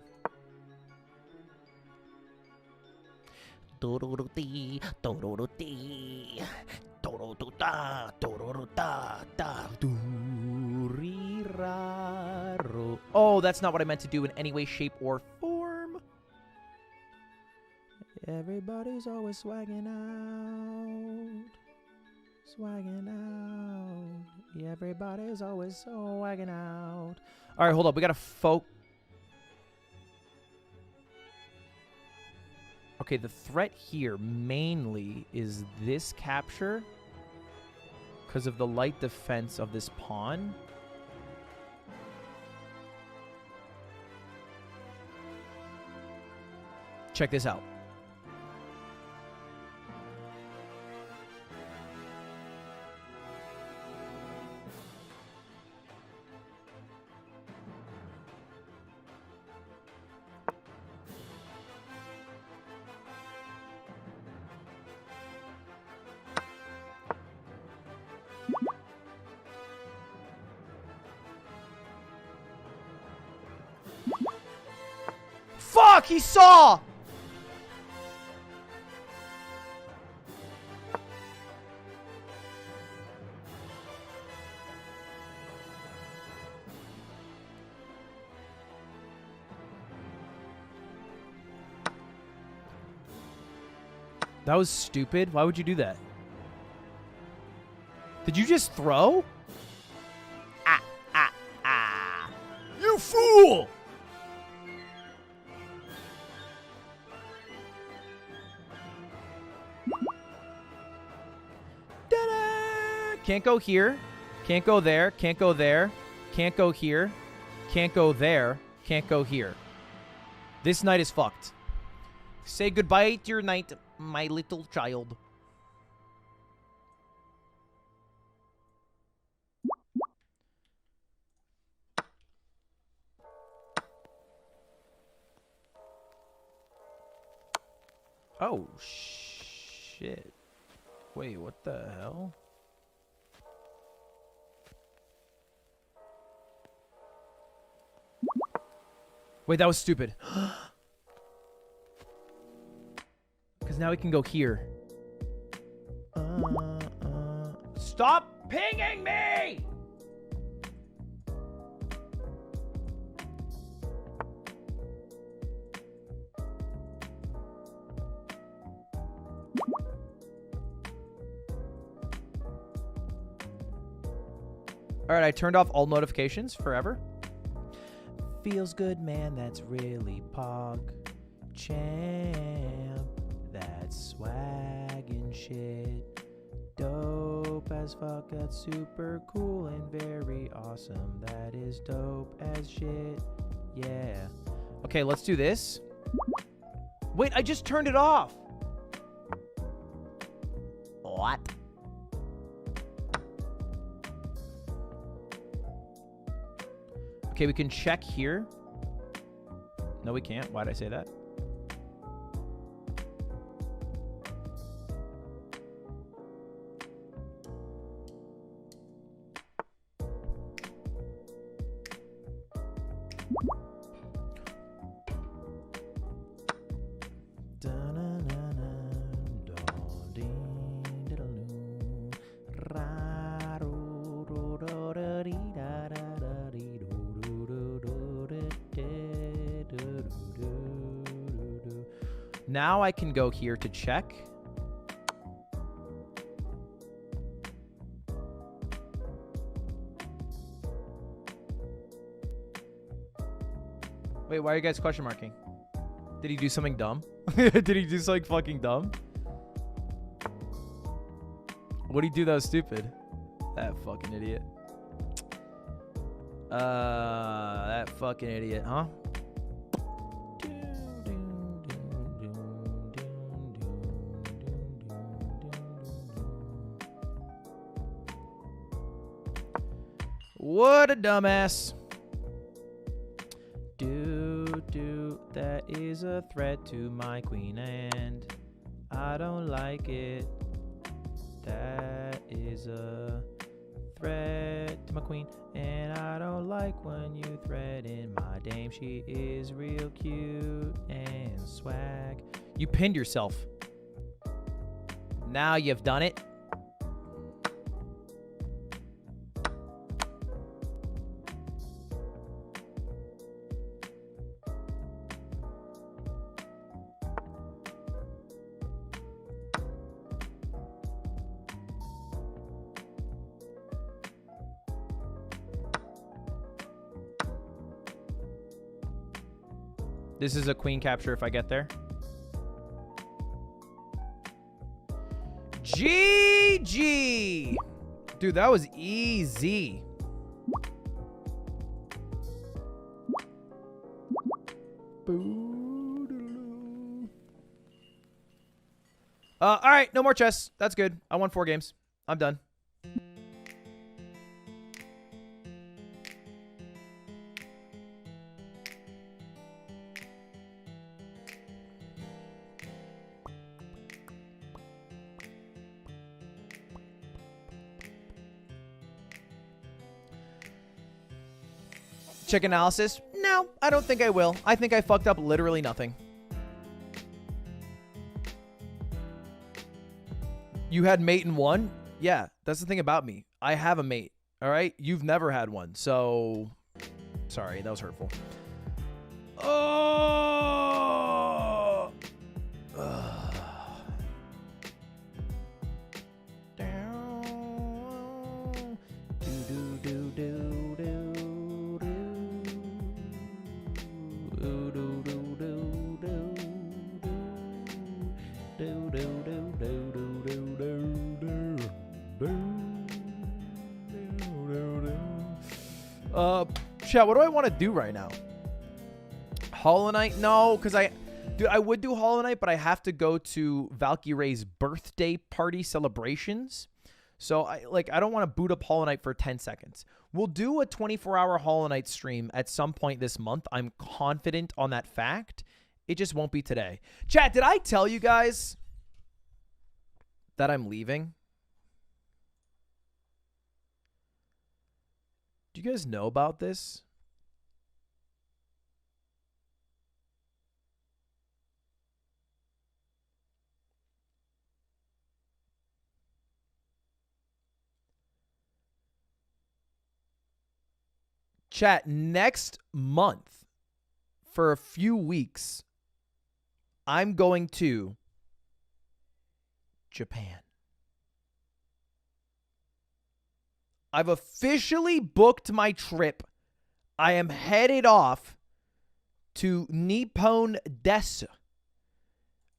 Oh, that's not what I meant to do in any way, shape, or form. Everybody's always swagging out. Swagging out. Everybody's always swagging out. All right, hold up. We got to Okay, the threat here mainly is this capture because of the light defense of this pawn. Check this out. Fuck, he saw! That was stupid. Why would you do that? Did you just throw? You fool! Can't go here. Can't go there. Can't go there. Can't go here. Can't go there. Can't go here. This knight is fucked. Say goodbye to your knight, my little child. Oh, shit. Wait, what the hell? Wait, that was stupid. Because now we can go here. Stop pinging me! All right, I turned off all notifications forever. Feels good, man, that's really pog. Champ, that's swag and shit. Dope as fuck, that's super cool and very awesome. That is dope as shit, yeah. Okay, let's do this. Wait, I just turned it off. What? Okay, we can check here. No, we can't. Why did I say that? Now I can go here to check. Wait, why are you guys question marking? Did he do something dumb? Did he do something fucking dumb? What did he do that was stupid? That fucking idiot. That fucking idiot, huh? What a dumbass. That is a threat to my queen and I don't like it. That is a threat to my queen and I don't like when you threaten my dame. She is real cute and swag. You pinned yourself. Now you've done it. This is a queen capture if I get there. GG! Dude, that was easy. All right, no more chess. That's good. I won 4 games. I'm done. Check analysis? No, I don't think I will. I think I fucked up literally nothing. You had mate in one? Yeah, that's the thing about me. I have a mate, all right? You've never had one, so... Sorry, that was hurtful. Oh! Chat, what do I want to do right now? Hollow Knight? No, because I would do Hollow Knight, but I have to go to Valkyrie's birthday party celebrations. So I don't want to boot up Hollow Knight for 10 seconds. We'll do a 24-hour Hollow Knight stream at some point this month. I'm confident on that fact. It just won't be today. Chat, did I tell you guys that I'm leaving? Do you guys know about this? Chat, next month, for a few weeks, I'm going to Japan. I've officially booked my trip. I am headed off to Nippon Desu.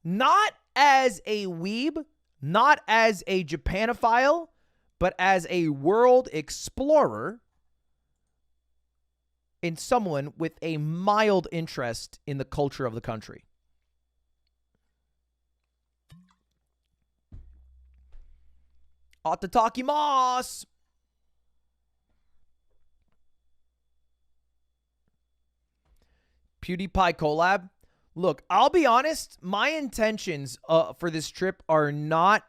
Not as a weeb, not as a Japanophile, but as a world explorer and someone with a mild interest in the culture of the country. Atatakimasu! PewDiePie collab. Look, I'll be honest, my intentions for this trip are not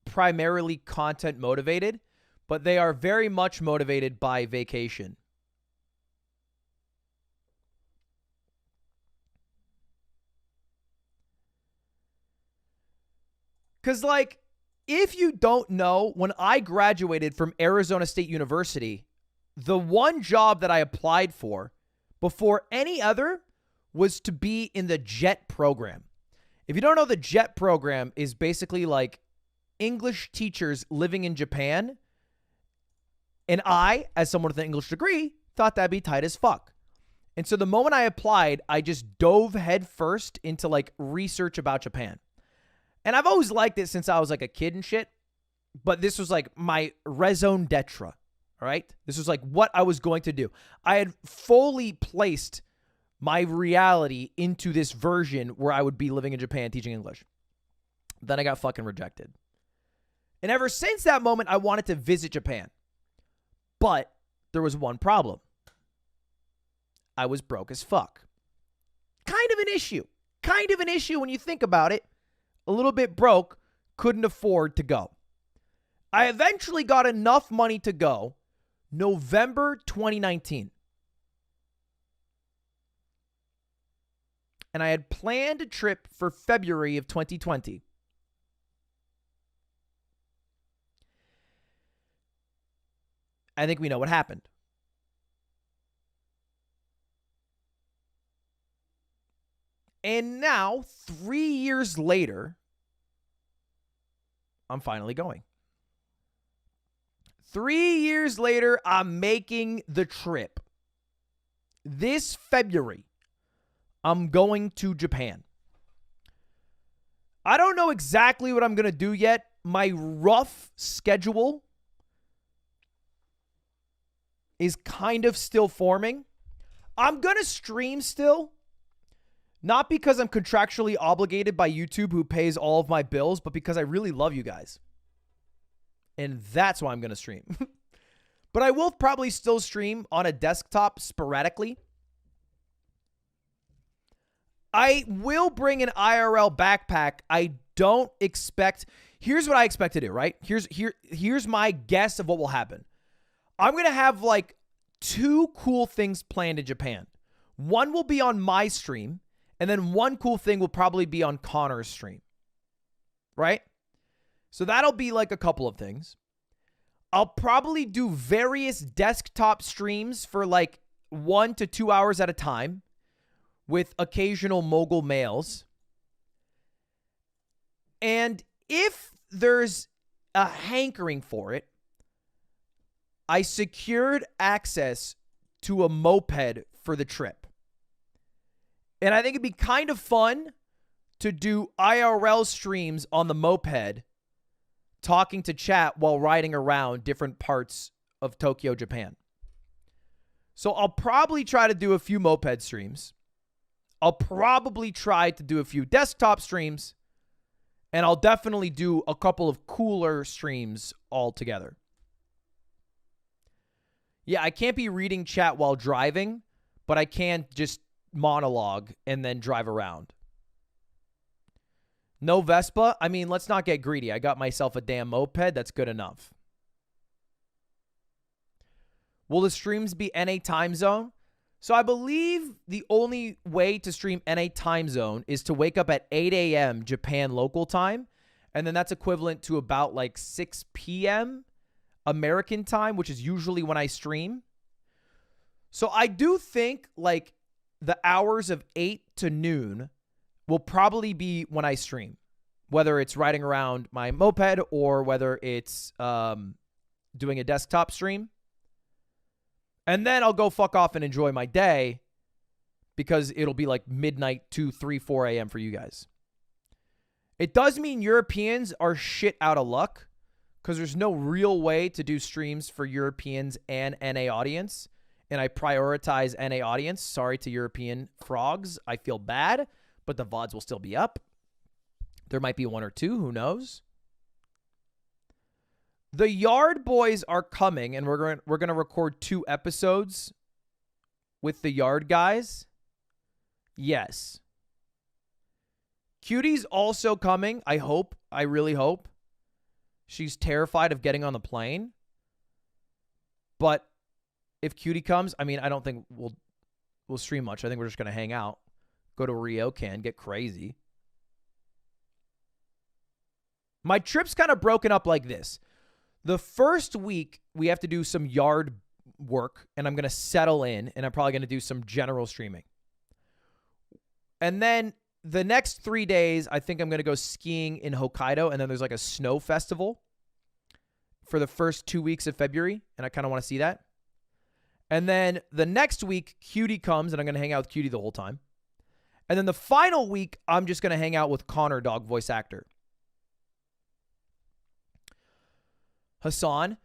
primarily content motivated, but they are very much motivated by vacation. Because, like, if you don't know, when I graduated from Arizona State University, the one job that I applied for before any other was to be in the JET program. If you don't know, the JET program is basically like English teachers living in Japan. And I, as someone with an English degree, thought that'd be tight as fuck. And so the moment I applied, I just dove headfirst into like research about Japan. And I've always liked it since I was like a kid and shit. But this was like my raison d'etre. All right? This was like what I was going to do. I had fully placed my reality into this version where I would be living in Japan teaching English. Then I got fucking rejected. And ever since that moment, I wanted to visit Japan. But there was one problem. I was broke as fuck. Kind of an issue. Kind of an issue when you think about it. A little bit broke, couldn't afford to go. I eventually got enough money to go November 2019. And I had planned a trip for February of 2020. I think we know what happened. And now, 3 years later, I'm finally going. 3 years later, I'm making the trip. This February, I'm going to Japan. I don't know exactly what I'm going to do yet. My rough schedule is kind of still forming. I'm going to stream still. Not because I'm contractually obligated by YouTube, who pays all of my bills, but because I really love you guys. And that's why I'm going to stream. But I will probably still stream on a desktop sporadically. I will bring an IRL backpack. I don't expect... Here's what I expect to do, right? Here's my guess of what will happen. I'm going to have like 2 cool things planned in Japan. One will be on my stream. And then one cool thing will probably be on Connor's stream, right? So that'll be like a couple of things. I'll probably do various desktop streams for like 1 to 2 hours at a time with occasional mogul mails. And if there's a hankering for it, I secured access to a moped for the trip. And I think it'd be kind of fun to do IRL streams on the moped, talking to chat while riding around different parts of Tokyo, Japan. So I'll probably try to do a few moped streams. I'll probably try to do a few desktop streams. And I'll definitely do a couple of cooler streams altogether. Yeah, I can't be reading chat while driving, but I can just monologue and then drive around. No Vespa? I mean, let's not get greedy. I got myself a damn moped. That's good enough. Will the streams be NA time zone? So I believe the only way to stream NA time zone is to wake up at 8 a.m. Japan local time. And then that's equivalent to about like 6 p.m. American time, which is usually when I stream. So I do think like the hours of 8 to noon will probably be when I stream, whether it's riding around my moped or whether it's doing a desktop stream. And then I'll go fuck off and enjoy my day because it'll be like midnight, 2, 3, 4 a.m. for you guys. It does mean Europeans are shit out of luck because there's no real way to do streams for Europeans and NA audience. And I prioritize NA audience. Sorry to European frogs. I feel bad, but the VODs will still be up. There might be 1 or 2. Who knows? The Yard Boys are coming, and we're going to record 2 episodes with the Yard guys. Yes. Cutie's also coming. I hope. I really hope. She's terrified of getting on the plane. But if Cutie comes, I mean, I don't think we'll stream much. I think we're just going to hang out, go to Ryokan, get crazy. My trip's kind of broken up like this. The first week, we have to do some yard work, and I'm going to settle in, and I'm probably going to do some general streaming. And then the next 3 days, I think I'm going to go skiing in Hokkaido, and then there's like a snow festival for the first 2 weeks of February, and I kind of want to see that. And then the next week, Cutie comes, and I'm going to hang out with Cutie the whole time. And then the final week, I'm just going to hang out with Connor, dog voice actor. Hassan,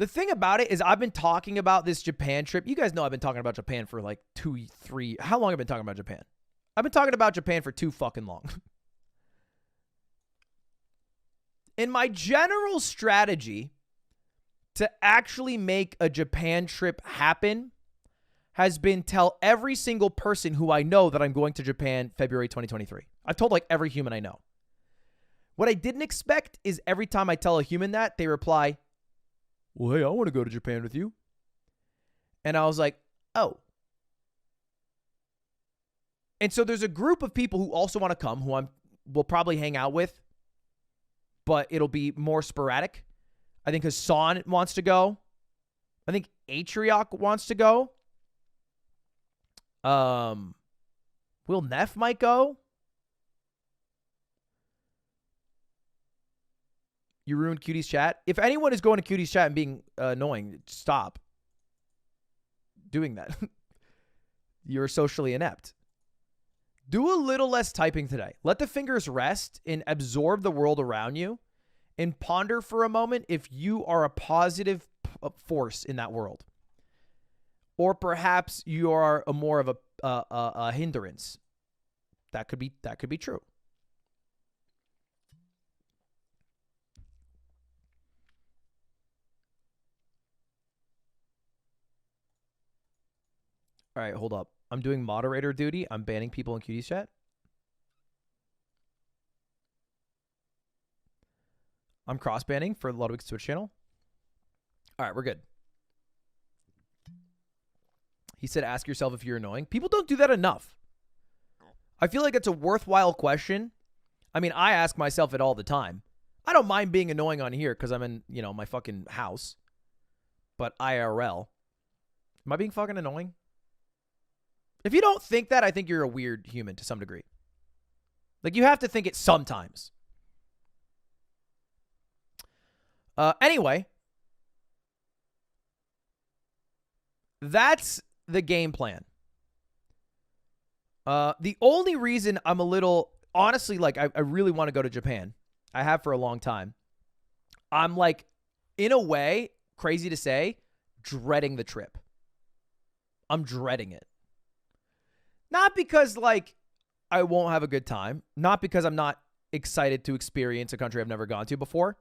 The thing about it is I've been talking about this Japan trip. You guys know I've been talking about Japan for like 2, 3. How long have I been talking about Japan? I've been talking about Japan for too fucking long. In my general strategy to actually make a Japan trip happen has been tell every single person who I know that I'm going to Japan February 2023. I've told like every human I know. What I didn't expect is every time I tell a human that, they reply, well, hey, I want to go to Japan with you. And I was like, oh. And so there's a group of people who also want to come who will probably hang out with, but it'll be more sporadic. I think Hassan wants to go. I think Atriok wants to go. Will Neff might go. You ruined Cutie's chat. If anyone is going to Cutie's chat and being annoying, stop doing that. You're socially inept. Do a little less typing today. Let the fingers rest and absorb the world around you and ponder for a moment if you are a positive force in that world. Or perhaps you are more of a hindrance. That could be true. All right, hold up. I'm doing moderator duty. I'm banning people in Cutie's chat. I'm cross-banning for Ludwig's Twitch channel. All right, we're good. He said, ask yourself if you're annoying. People don't do that enough. I feel like it's a worthwhile question. I mean, I ask myself it all the time. I don't mind being annoying on here because I'm in, my fucking house. But IRL. Am I being fucking annoying? If you don't think that, I think you're a weird human to some degree. Like, you have to think it sometimes. Anyway. That's the game plan. The only reason I'm a little... Honestly, like, I really want to go to Japan. I have for a long time. I'm, like, in a way, crazy to say, dreading the trip. I'm dreading it. Not because, like, I won't have a good time. Not because I'm not excited to experience a country I've never gone to before.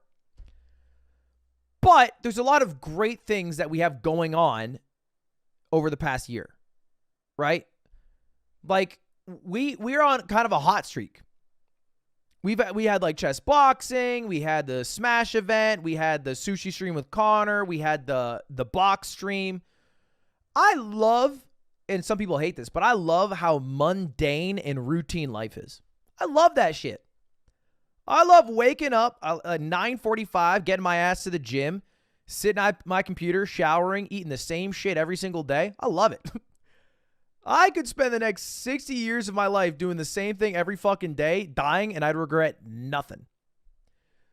But there's a lot of great things that we have going on over the past year. Right? Like, we're on kind of a hot streak. We had, like, chess boxing. We had the Smash event. We had the sushi stream with Connor. We had the box stream. I love... And some people hate this, but I love how mundane and routine life is. I love that shit. I love waking up at 9:45, getting my ass to the gym, sitting at my computer, showering, eating the same shit every single day. I love it. I could spend the next 60 years of my life doing the same thing every fucking day, dying, and I'd regret nothing.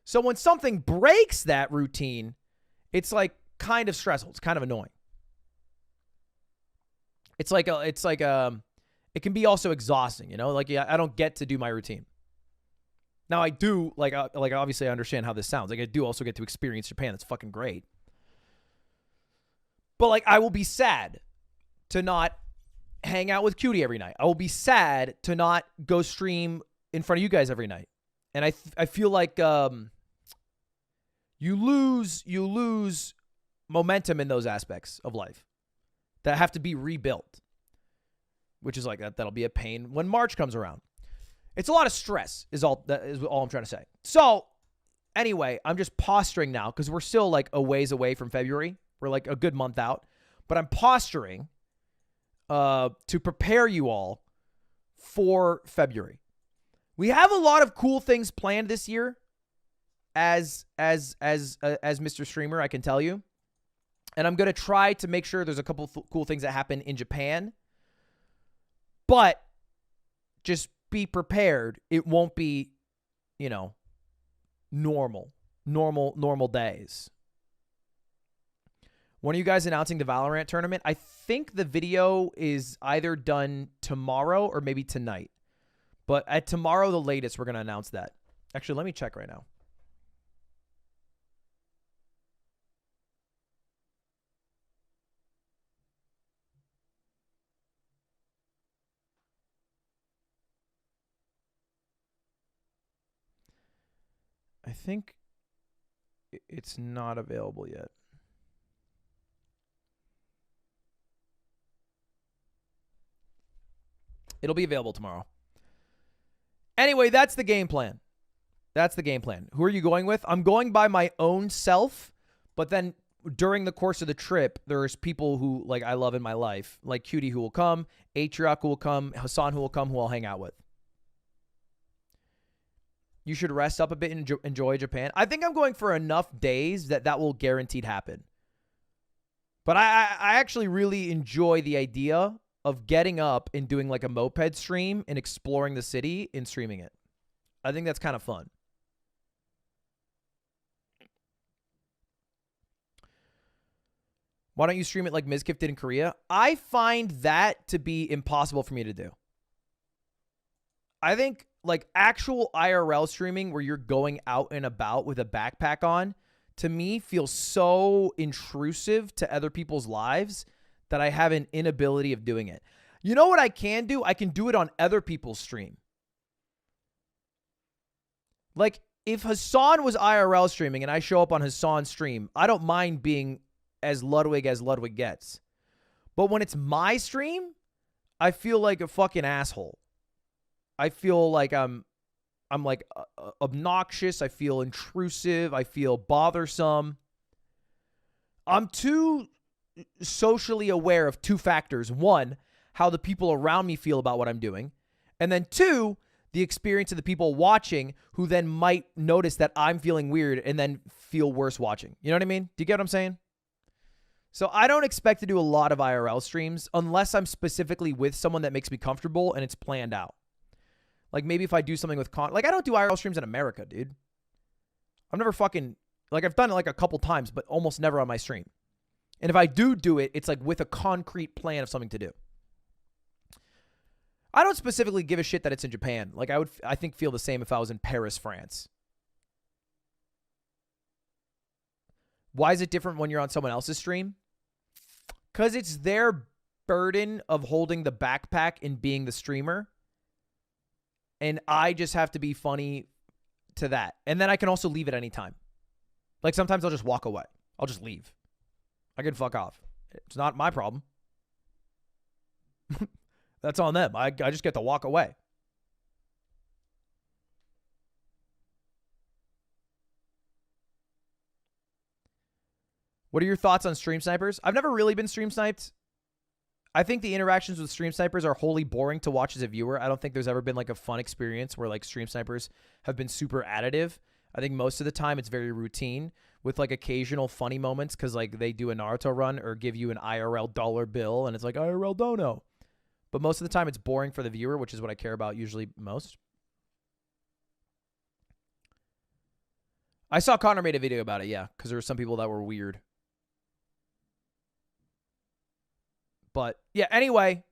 So when something breaks that routine, it's like kind of stressful. It's kind of annoying. It can be also exhausting, Like, I don't get to do my routine. Now I do, like obviously I understand how this sounds. Like, I do also get to experience Japan. That's fucking great. But, like, I will be sad to not hang out with Cutie every night. I will be sad to not go stream in front of you guys every night. And I feel like you lose momentum in those aspects of life that have to be rebuilt, which is like that'll be a pain when March comes around. It's a lot of stress is all I'm trying to say. So anyway, I'm just posturing now because we're still like a ways away from February. We're like a good month out, but I'm posturing to prepare you all for February. We have a lot of cool things planned this year as Mr. Streamer, I can tell you. And I'm going to try to make sure there's a couple cool things that happen in Japan. But just be prepared. It won't be, normal days. When are you guys announcing the Valorant tournament? I think the video is either done tomorrow or maybe tonight. But at tomorrow, the latest, we're going to announce that. Actually, let me check right now. I think it's not available yet. It'll be available tomorrow. Anyway, that's the game plan. That's the game plan. Who are you going with? I'm going by my own self, but then during the course of the trip, there's people who like I love in my life, like Cutie who will come, Atriok who will come, Hassan who will come, who I'll hang out with. You should rest up a bit and enjoy Japan. I think I'm going for enough days that will guaranteed happen. But I actually really enjoy the idea of getting up and doing like a moped stream and exploring the city and streaming it. I think that's kind of fun. Why don't you stream it like Mizkif did in Korea? I find that to be impossible for me to do. I think like actual IRL streaming where you're going out and about with a backpack on, to me feels so intrusive to other people's lives that I have an inability of doing it. You know what I can do? I can do it on other people's stream. Like if Hassan was IRL streaming and I show up on Hassan's stream, I don't mind being as Ludwig gets. But when it's my stream, I feel like a fucking asshole. I feel like I'm like obnoxious. I feel intrusive. I feel bothersome. I'm too socially aware of two factors. One, how the people around me feel about what I'm doing. And then two, the experience of the people watching who then might notice that I'm feeling weird and then feel worse watching. You know what I mean? Do you get what I'm saying? So I don't expect to do a lot of IRL streams unless I'm specifically with someone that makes me comfortable and it's planned out. Like maybe if I do something with like I don't do IRL streams in America, dude. I've never fucking, like I've done it like a couple times, but almost never on my stream. And if I do it, it's like with a concrete plan of something to do. I don't specifically give a shit that it's in Japan. Like I think feel the same if I was in Paris, France. Why is it different when you're on someone else's stream? Because it's their burden of holding the backpack and being the streamer. And I just have to be funny to that. And then I can also leave at any time. Like sometimes I'll just walk away. I'll just leave. I can fuck off. It's not my problem. That's on them. I just get to walk away. What are your thoughts on stream snipers? I've never really been stream sniped. I think the interactions with stream snipers are wholly boring to watch as a viewer. I don't think there's ever been like a fun experience where like stream snipers have been super additive. I think most of the time it's very routine with like occasional funny moments because like they do a Naruto run or give you an IRL dollar bill and it's like IRL dono. But most of the time it's boring for the viewer, which is what I care about usually most. I saw Connor made a video about it, yeah, because there were some people that were weird. But yeah, anyway,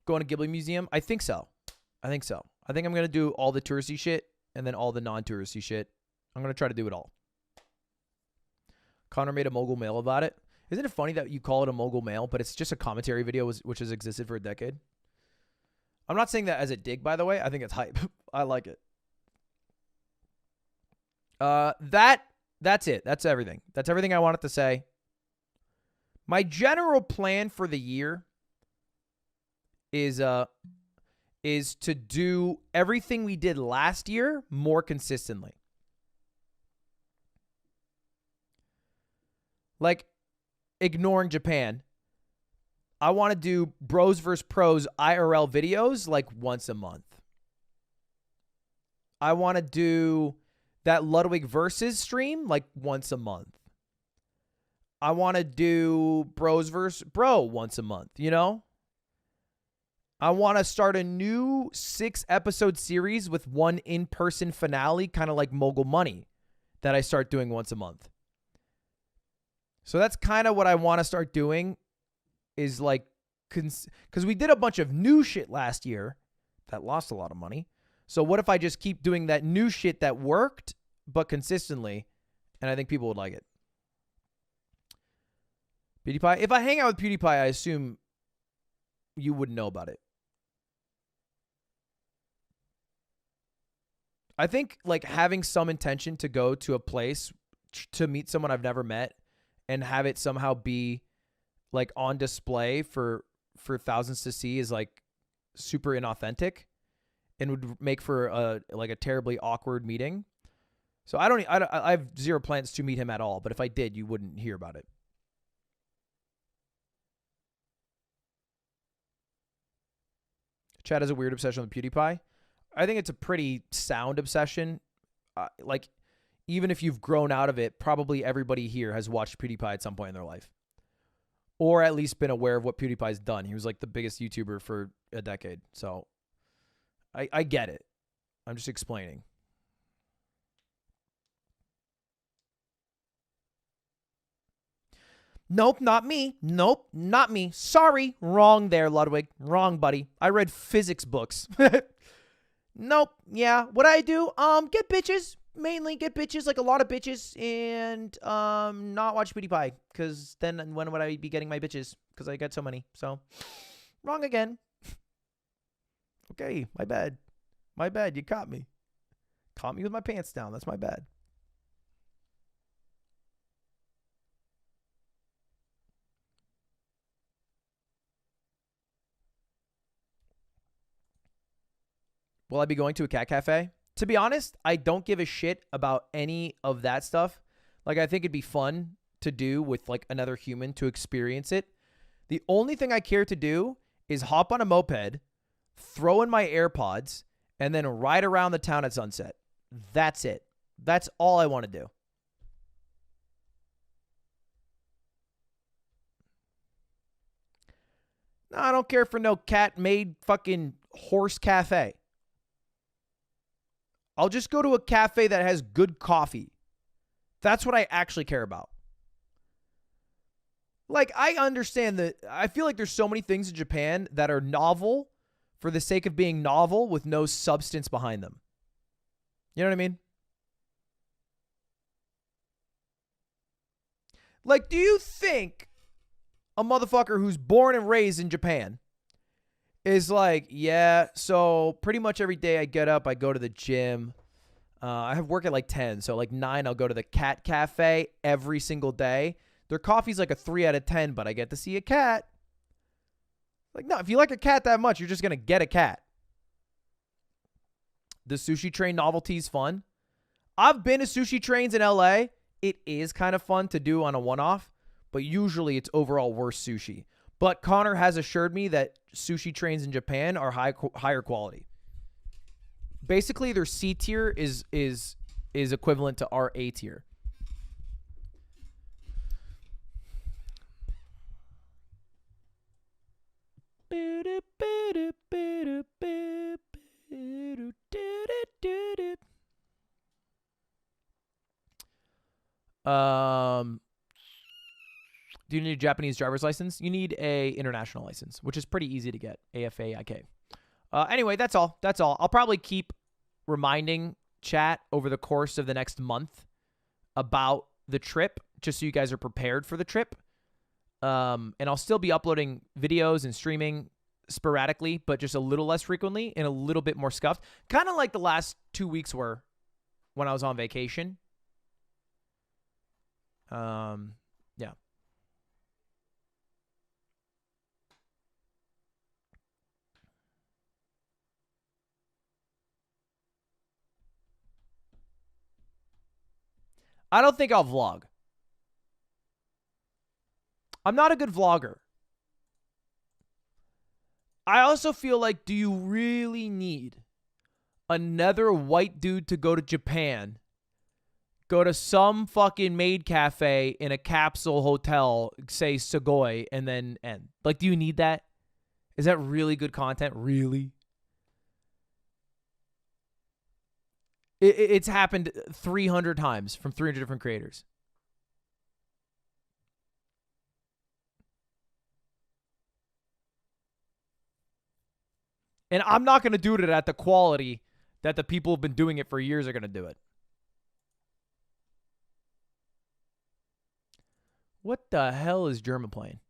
going to Ghibli Museum? I think so. I think I'm going to do all the touristy shit and then all the non-touristy shit. I'm going to try to do it all. Connor made a mogul mail about it. Isn't it funny that you call it a mogul mail, but it's just a commentary video which has existed for a decade? I'm not saying that as a dig, by the way. I think it's hype. I like it. That's it. That's everything. That's everything I wanted to say. My general plan for the year is to do everything we did last year more consistently. Like ignoring Japan. I want to do Bros vs. Pros IRL videos like once a month. I want to do that Ludwig versus stream like once a month. I want to do Bros vs. Bro once a month, you know? I want to start a new 6-episode series with one in-person finale, kind of like Mogul Money, that I start doing once a month. So that's kind of what I want to start doing is like, because we did a bunch of new shit last year that lost a lot of money. So what if I just keep doing that new shit that worked, but consistently, and I think people would like it. PewDiePie. If I hang out with PewDiePie, I assume you wouldn't know about it. I think like having some intention to go to a place to meet someone I've never met and have it somehow be like on display for thousands to see is like super inauthentic and would make for a terribly awkward meeting. So I have zero plans to meet him at all, but if I did, you wouldn't hear about it. Chad has a weird obsession with PewDiePie. I think it's a pretty sound obsession. Like, even if you've grown out of it, probably everybody here has watched PewDiePie at some point in their life. Or at least been aware of what PewDiePie's done. He was like the biggest YouTuber for a decade. So, I get it. I'm just explaining. Nope, not me. Nope, not me. Sorry. Wrong there, Ludwig. Wrong, buddy. I read physics books. Nope. Yeah. What I do? Get bitches. Mainly get bitches, like a lot of bitches, and not watch PewDiePie. Because then when would I be getting my bitches? Because I get so many. So, wrong again. Okay, my bad. My bad. You caught me. Caught me with my pants down. That's my bad. Will I be going to a cat cafe? To be honest, I don't give a shit about any of that stuff. Like, I think it'd be fun to do with, like, another human to experience it. The only thing I care to do is hop on a moped, throw in my AirPods, and then ride around the town at sunset. That's it. That's all I want to do. No, I don't care for no cat-made fucking horse cafe. I'll just go to a cafe that has good coffee. That's what I actually care about. Like, I understand that. I feel like there's so many things in Japan that are novel for the sake of being novel with no substance behind them. You know what I mean? Like, do you think a motherfucker who's born and raised in Japan is like, yeah, so pretty much every day I get up, I go to the gym. I have work at like 10, so like 9, I'll go to the cat cafe every single day. Their coffee's like a 3 out of 10, but I get to see a cat. Like, no, if you like a cat that much, you're just going to get a cat. The sushi train novelty's fun. I've been to sushi trains in LA. It is kind of fun to do on a one-off, but usually it's overall worse sushi. But Connor has assured me that sushi trains in Japan are higher quality. Basically, their C tier is equivalent to our A tier. Do you need a Japanese driver's license? You need a international license, which is pretty easy to get. AFA-IK. Anyway, that's all. That's all. I'll probably keep reminding chat over the course of the next month about the trip, just so you guys are prepared for the trip. And I'll still be uploading videos and streaming sporadically, but just a little less frequently and a little bit more scuffed. Kind of like the last 2 weeks were when I was on vacation. Yeah. I don't think I'll vlog. I'm not a good vlogger. I also feel like, do you really need another white dude to go to Japan, go to some fucking maid cafe in a capsule hotel, say Sugoi, and then end? Like, do you need that? Is that really good content? Really? It's happened 300 times from 300 different creators. And I'm not going to do it at the quality that the people who've been doing it for years are going to do it. What the hell is German playing? –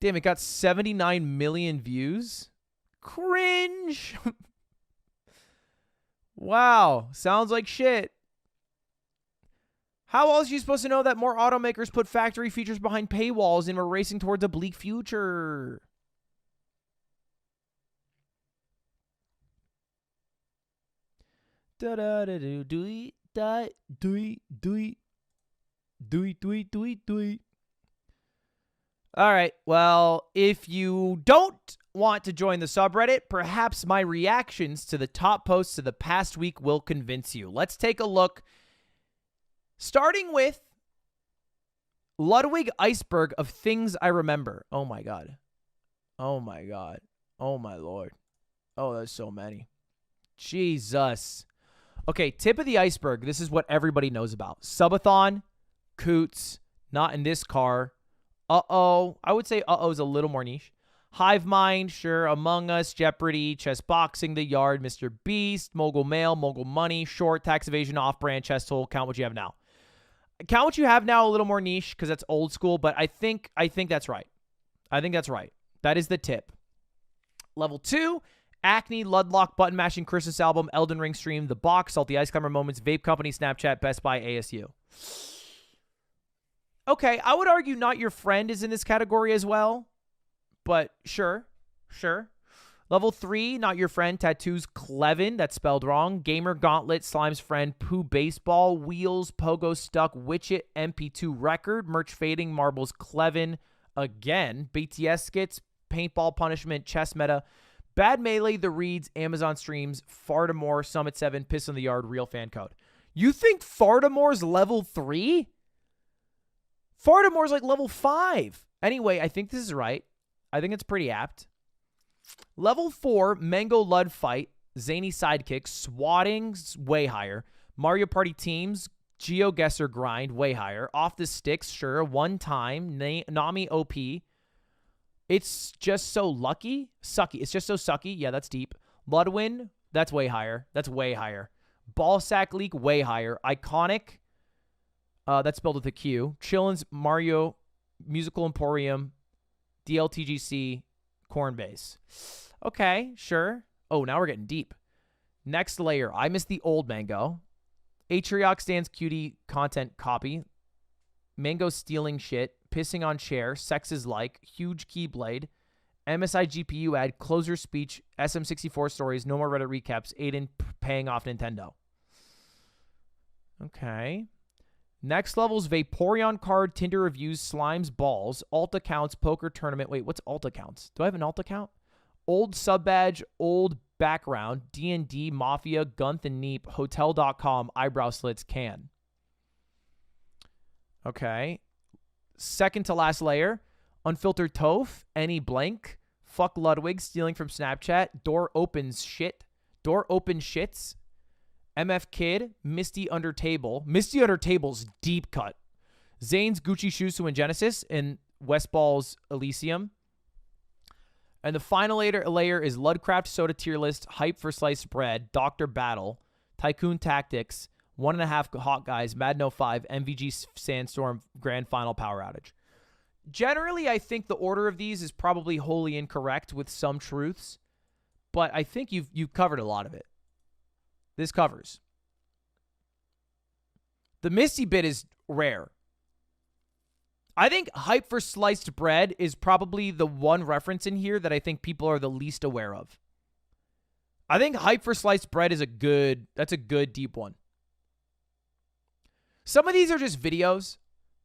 Damn, it got 79 million views. Cringe. Wow. Sounds like shit. How else are you supposed to know that more automakers put factory features behind paywalls and we're racing towards a bleak future? Da da da do do da do do do. All right. Well, if you don't want to join the subreddit, perhaps my reactions to the top posts of the past week will convince you. Let's take a look. Starting with Ludwig Iceberg of Things I Remember. Oh, my God. Oh, my God. Oh, my Lord. Oh, there's so many. Jesus. Okay, tip of the iceberg. This is what everybody knows about. Subathon, Coots, Not in This Car. Uh-oh. I would say uh-oh is a little more niche. Hive Mind, sure. Among Us, Jeopardy, Chess Boxing, The Yard, Mr. Beast, Mogul Mail, Mogul Money, Short, Tax Evasion, Off-Brand, Chess Tool. Count what you have now. Count what you have now a little more niche because that's old school, but I think that's right. I think that's right. That is the tip. Level 2, Acne, Ludlock, Button Mashing, Christmas Album, Elden Ring Stream, The Box, Salty Ice Climber Moments, Vape Company, Snapchat, Best Buy, ASU. Okay, I would argue Not Your Friend is in this category as well, but sure. Level 3, Not Your Friend, Tattoos, Clevin, that's spelled wrong. Gamer Gauntlet, Slime's Friend, Pooh Baseball, Wheels, Pogo Stuck, Witchit, MP2 Record, Merch Fading, Marbles, Clevin, again, BTS Skits, Paintball Punishment, Chess Meta, Bad Melee, The Reeds, Amazon Streams, Fartimore, Summit 7, Piss on the Yard, Real Fan Code. You think Fartimore's level 3? Fartimore's like level 5. Anyway, I think this is right. I think it's pretty apt. Level 4, Mango Lud Fight, Zany Sidekick, Swatting, way higher. Mario Party Teams, GeoGuessr Grind, way higher. Off the Sticks, sure. One Time, Nami OP. It's Just So Lucky? Sucky. It's Just So Sucky. Yeah, that's deep. Ludwin, that's way higher. That's way higher. Ballsack Leak, way higher. Iconic, that's spelled with a Q. Chillin's Mario, Musical Emporium, DLTGC, Cornbase. Okay, sure. Oh, now we're getting deep. Next layer. I Miss the Old Mango. Atriox Stands Cutie Content Copy. Mango Stealing Shit. Pissing on Chair. Sex is Like. Huge Keyblade. MSI GPU Ad. Closer Speech. SM64 Stories. No More Reddit Recaps. Aiden paying off Nintendo. Okay. Next level's Vaporeon Card, Tinder Reviews, Slimes, Balls, Alt Accounts, Poker Tournament. Wait, what's Alt Accounts? Do I have an Alt account? Old Sub Badge, Old Background, D&D, Mafia, Gunth and Neep, Hotel.com, Eyebrow Slits, Can. Okay. Second to last layer, Unfiltered Toph, Any Blank, Fuck Ludwig, Stealing from Snapchat, Door Opens Shit, Door Open Shits, MF Kid, Misty Under Table. Misty Under Table's deep cut. Zane's Gucci Shoes to Win Genesis and Westball's Elysium. And the final layer is Ludcraft Soda Tier List, Hype for Sliced Bread, Dr. Battle, Tycoon Tactics, 1.5 Hot Guys, Madden 05, MVG Sandstorm, Grand Final Power Outage. Generally, I think the order of these is probably wholly incorrect with some truths, but I think you've covered a lot of it. This covers. The Misty bit is rare. I think Hype for Sliced Bread is probably the one reference in here that I think people are the least aware of. I think Hype for Sliced Bread is that's a good deep one. Some of these are just videos.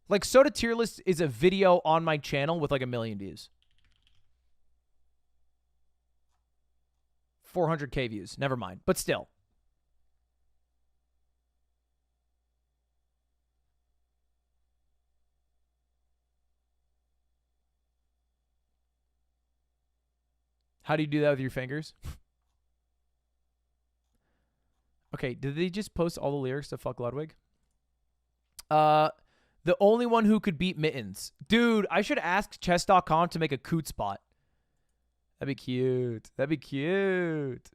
Like Soda Tier List is a video on my channel with like 1 million views. 400K views. Never mind. But still. How do you do that with your fingers? Okay, did they just post all the lyrics to Fuck Ludwig? The only one who could beat Mittens. Dude, I should ask chess.com to make a coot spot. That'd be cute. That'd be cute.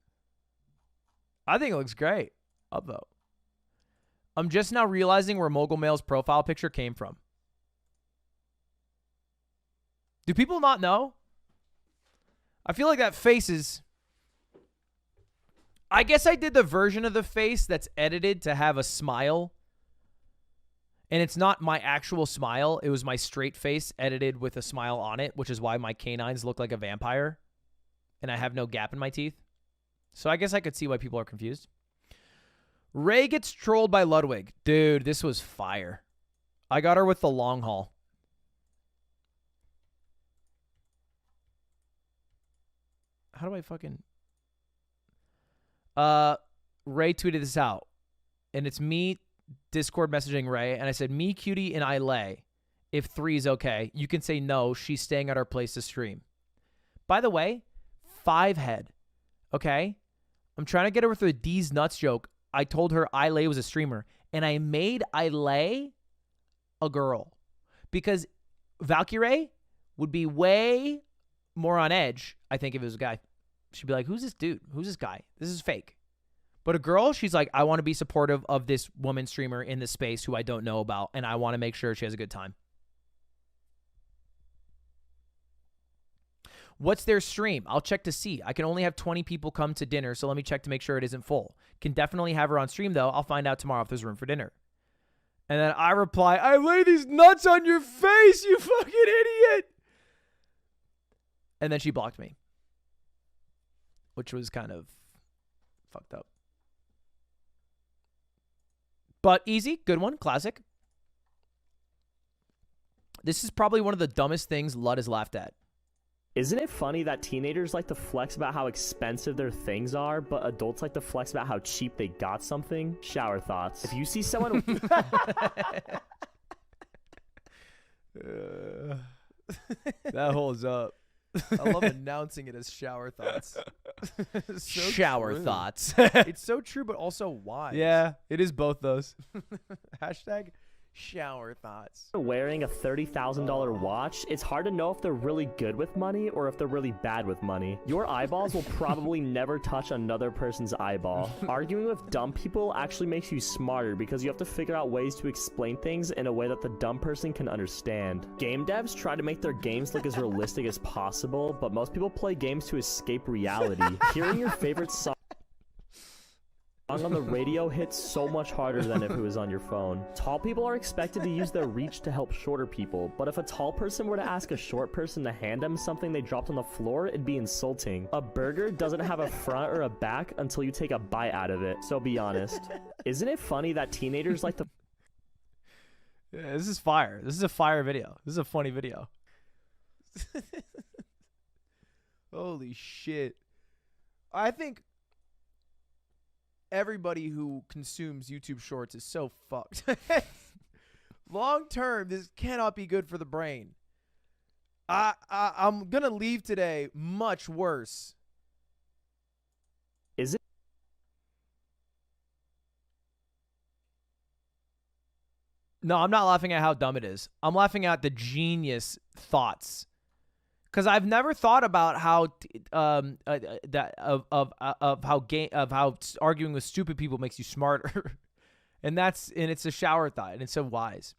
I think it looks great. Upvote. I'm just now realizing where Mogul Mail's profile picture came from. Do people not know? I feel like that face is... I guess I did the version of the face that's edited to have a smile. And it's not my actual smile. It was my straight face edited with a smile on it, which is why my canines look like a vampire. And I have no gap in my teeth. So I guess I could see why people are confused. Ray gets trolled by Ludwig. Dude, this was fire. I got her with the long haul. How do I fucking... Ray tweeted this out. And it's me Discord messaging Ray. And I said, me, Cutie, and I lay. If 3 is okay. You can say no. She's staying at our place to stream. By the way, 5 head. Okay? I'm trying to get her with a D's nuts joke. I told her Ilay was a streamer. And I made Ilay a girl. Because Valkyrie would be way more on edge, I think, if it was a guy. She'd be like, who's this dude? Who's this guy? This is fake. But a girl, she's like, I want to be supportive of this woman streamer in this space who I don't know about. And I want to make sure she has a good time. What's their stream? I'll check to see. I can only have 20 people come to dinner, so let me check to make sure it isn't full. Can definitely have her on stream, though. I'll find out tomorrow if there's room for dinner. And then I reply, I lay these nuts on your face, you fucking idiot. And then she blocked me, which was kind of fucked up. But easy, good one, classic. This is probably one of the dumbest things Lud has laughed at.
Isn't it funny that teenagers like to flex about how expensive their things are, but adults like to flex about how cheap they got something? Shower thoughts. If you see someone...
That holds up. I love announcing it as shower thoughts. So shower true. Thoughts. It's so true, but also wise. Yeah, it is both those. Hashtag shower thoughts.
Wearing a $30,000 watch, it's hard to know if they're really good with money or if they're really bad with money. Your eyeballs will probably never touch another person's eyeball. Arguing with dumb people actually makes you smarter because you have to figure out ways to explain things in a way that the dumb person can understand. Game devs try to make their games look as realistic as possible, but most people play games to escape reality. Hearing your favorite song on the radio hits so much harder than if it was on your phone. Tall people are expected to use their reach to help shorter people, but if a tall person were to ask a short person to hand them something they dropped on the floor, it'd be insulting. A burger doesn't have a front or a back until you take a bite out of it, so be honest. Isn't it funny that teenagers like to...
Yeah, this is fire. This is a fire video. This is a funny video. Holy shit. I think everybody who consumes YouTube Shorts is so fucked. Long term, this cannot be good for the brain. I'm going to leave today much worse.
Is it?
No, I'm not laughing at how dumb it is. I'm laughing at the genius thoughts. Because I've never thought about how how arguing with stupid people makes you smarter, and it's a shower thought, and it's so wise.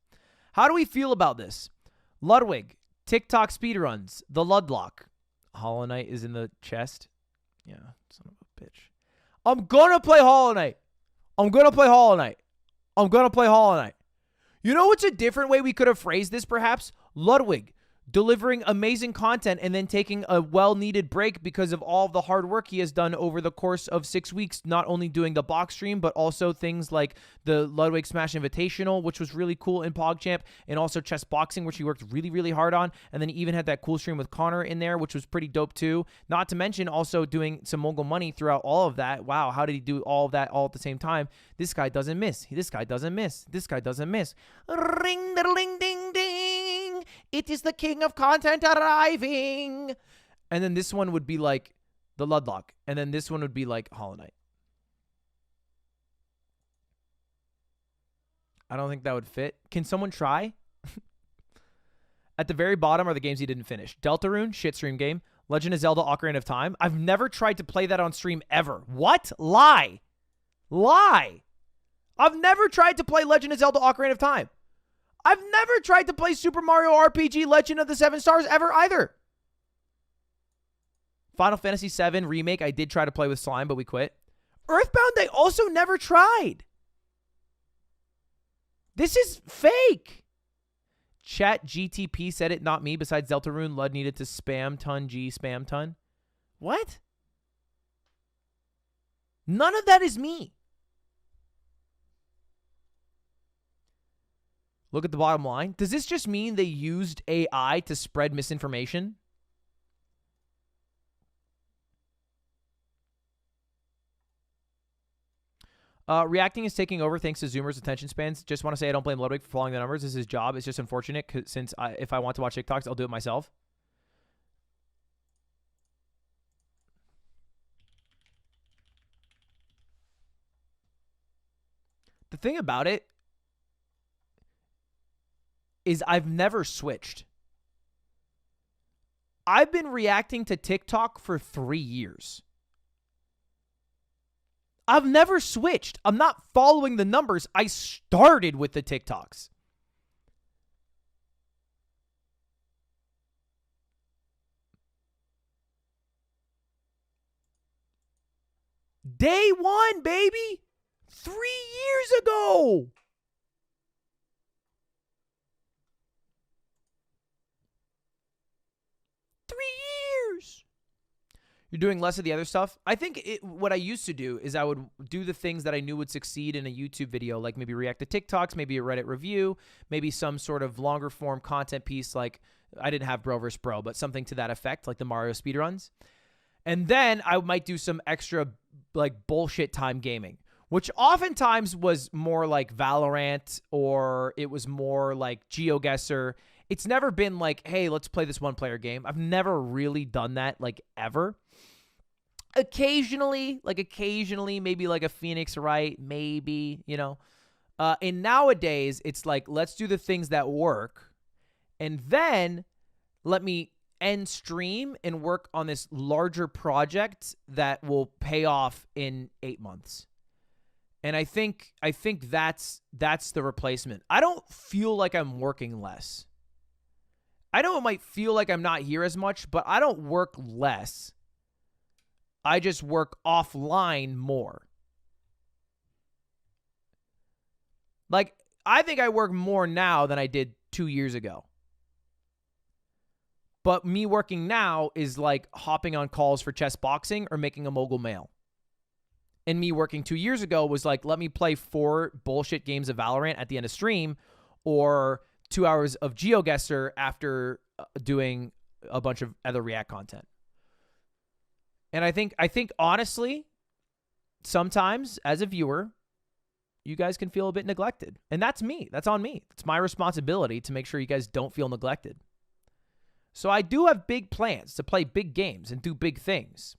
How do we feel about this? Ludwig, TikTok speedruns, the Ludlock. Hollow Knight is in the chest. Yeah, son of a bitch. I'm gonna play Hollow Knight. I'm gonna play Hollow Knight. I'm gonna play Hollow Knight. You know what's a different way we could have phrased this? Perhaps Ludwig delivering amazing content and then taking a well-needed break because of all of the hard work he has done over the course of 6 weeks, not only doing the box stream, but also things like the Ludwig Smash Invitational, which was really cool in PogChamp, and also chess boxing, which he worked really, really hard on. And then he even had that cool stream with Connor in there, which was pretty dope too. Not to mention also doing some Mogul Money throughout all of that. Wow, how did he do all of that all at the same time? This guy doesn't miss. This guy doesn't miss. This guy doesn't miss. Ring, ding, ding, ding. It is the king of content arriving. And then this one would be like the Ludlock. And then this one would be like Hollow Knight. I don't think that would fit. Can someone try? At the very bottom are the games he didn't finish. Deltarune, shit stream game. Legend of Zelda Ocarina of Time. I've never tried to play that on stream ever. What? Lie. Lie. I've never tried to play Legend of Zelda Ocarina of Time. I've never tried to play Super Mario RPG Legend of the Seven Stars ever either. Final Fantasy VII Remake, I did try to play with Slime, but we quit. Earthbound, I also never tried. This is fake. Chat GTP said it, not me. Besides Deltarune, Lud needed to spam ton G spam ton. What? None of that is me. Look at the bottom line. Does this just mean they used AI to spread misinformation? Reacting is taking over thanks to Zoomers' attention spans. Just want to say I don't blame Ludwig for following the numbers. This is his job. It's just unfortunate since if I want to watch TikToks, I'll do it myself. The thing about it is I've never switched. I've been reacting to TikTok for 3 years. I've never switched. I'm not following the numbers. I started with the TikToks. Day one, baby. 3 years ago. You're doing less of the other stuff. I think what I used to do is I would do the things that I knew would succeed in a YouTube video, like maybe react to TikToks, maybe a Reddit review, maybe some sort of longer form content piece like I didn't have Bro vs. Bro, but something to that effect, like the Mario speedruns. And then I might do some extra like bullshit time gaming, which oftentimes was more like Valorant or it was more like GeoGuessr. It's never been like, hey, let's play this one-player game. I've never really done that, like, ever. Occasionally, maybe like a Phoenix Wright, maybe, you know. And nowadays, it's like, let's do the things that work. And then let me end stream and work on this larger project that will pay off in 8 months. And I think that's the replacement. I don't feel like I'm working less. I know it might feel like I'm not here as much, but I don't work less. I just work offline more. Like, I think I work more now than I did 2 years ago. But me working now is like hopping on calls for chess boxing or making a mogul mail. And me working 2 years ago was like, let me play 4 bullshit games of Valorant at the end of stream or 2 hours of GeoGuessr after doing a bunch of other React content. And I think honestly, sometimes as a viewer, you guys can feel a bit neglected. And that's me. That's on me. It's my responsibility to make sure you guys don't feel neglected. So I do have big plans to play big games and do big things.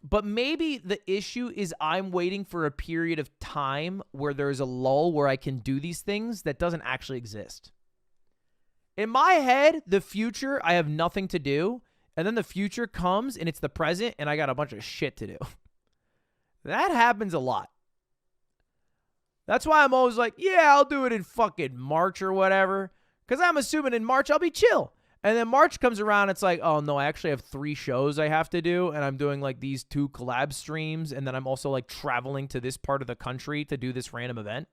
But maybe the issue is I'm waiting for a period of time where there's a lull where I can do these things that doesn't actually exist. In my head, the future, I have nothing to do. And then the future comes and it's the present and I got a bunch of shit to do. That happens a lot. That's why I'm always like, yeah, I'll do it in fucking March or whatever. Because I'm assuming in March I'll be chill. And then March comes around, it's like, oh no, I actually have 3 shows I have to do. And I'm doing like these 2 collab streams. And then I'm also like traveling to this part of the country to do this random event.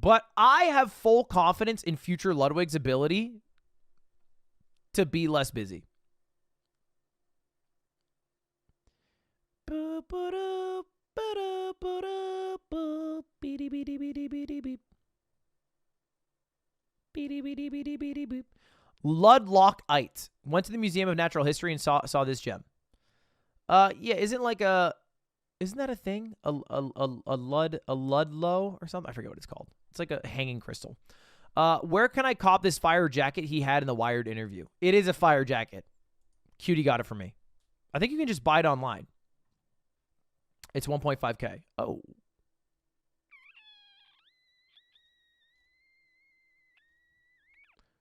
But I have full confidence in future Ludwig's ability to be less busy. Ludlockite. Went to the Museum of Natural History and saw this gem. Yeah, isn't that a thing? A Ludlow or something? I forget what it's called. It's like a hanging crystal. Where can I cop this fire jacket he had in the Wired interview? It is a fire jacket. Cutie got it for me. I think you can just buy it online. It's 1.5K. Oh.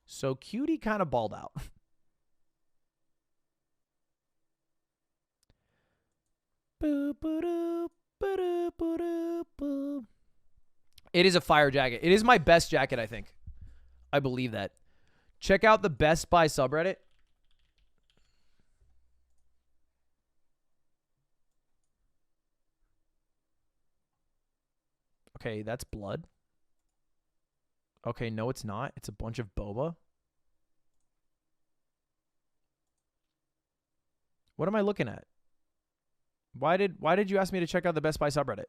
So Cutie kind of balled out. It is a fire jacket. It is my best jacket, I think. I believe that. Check out the Best Buy subreddit. Okay, that's blood. Okay, no, it's not. It's a bunch of boba. What am I looking at? Why did you ask me to check out the Best Buy subreddit?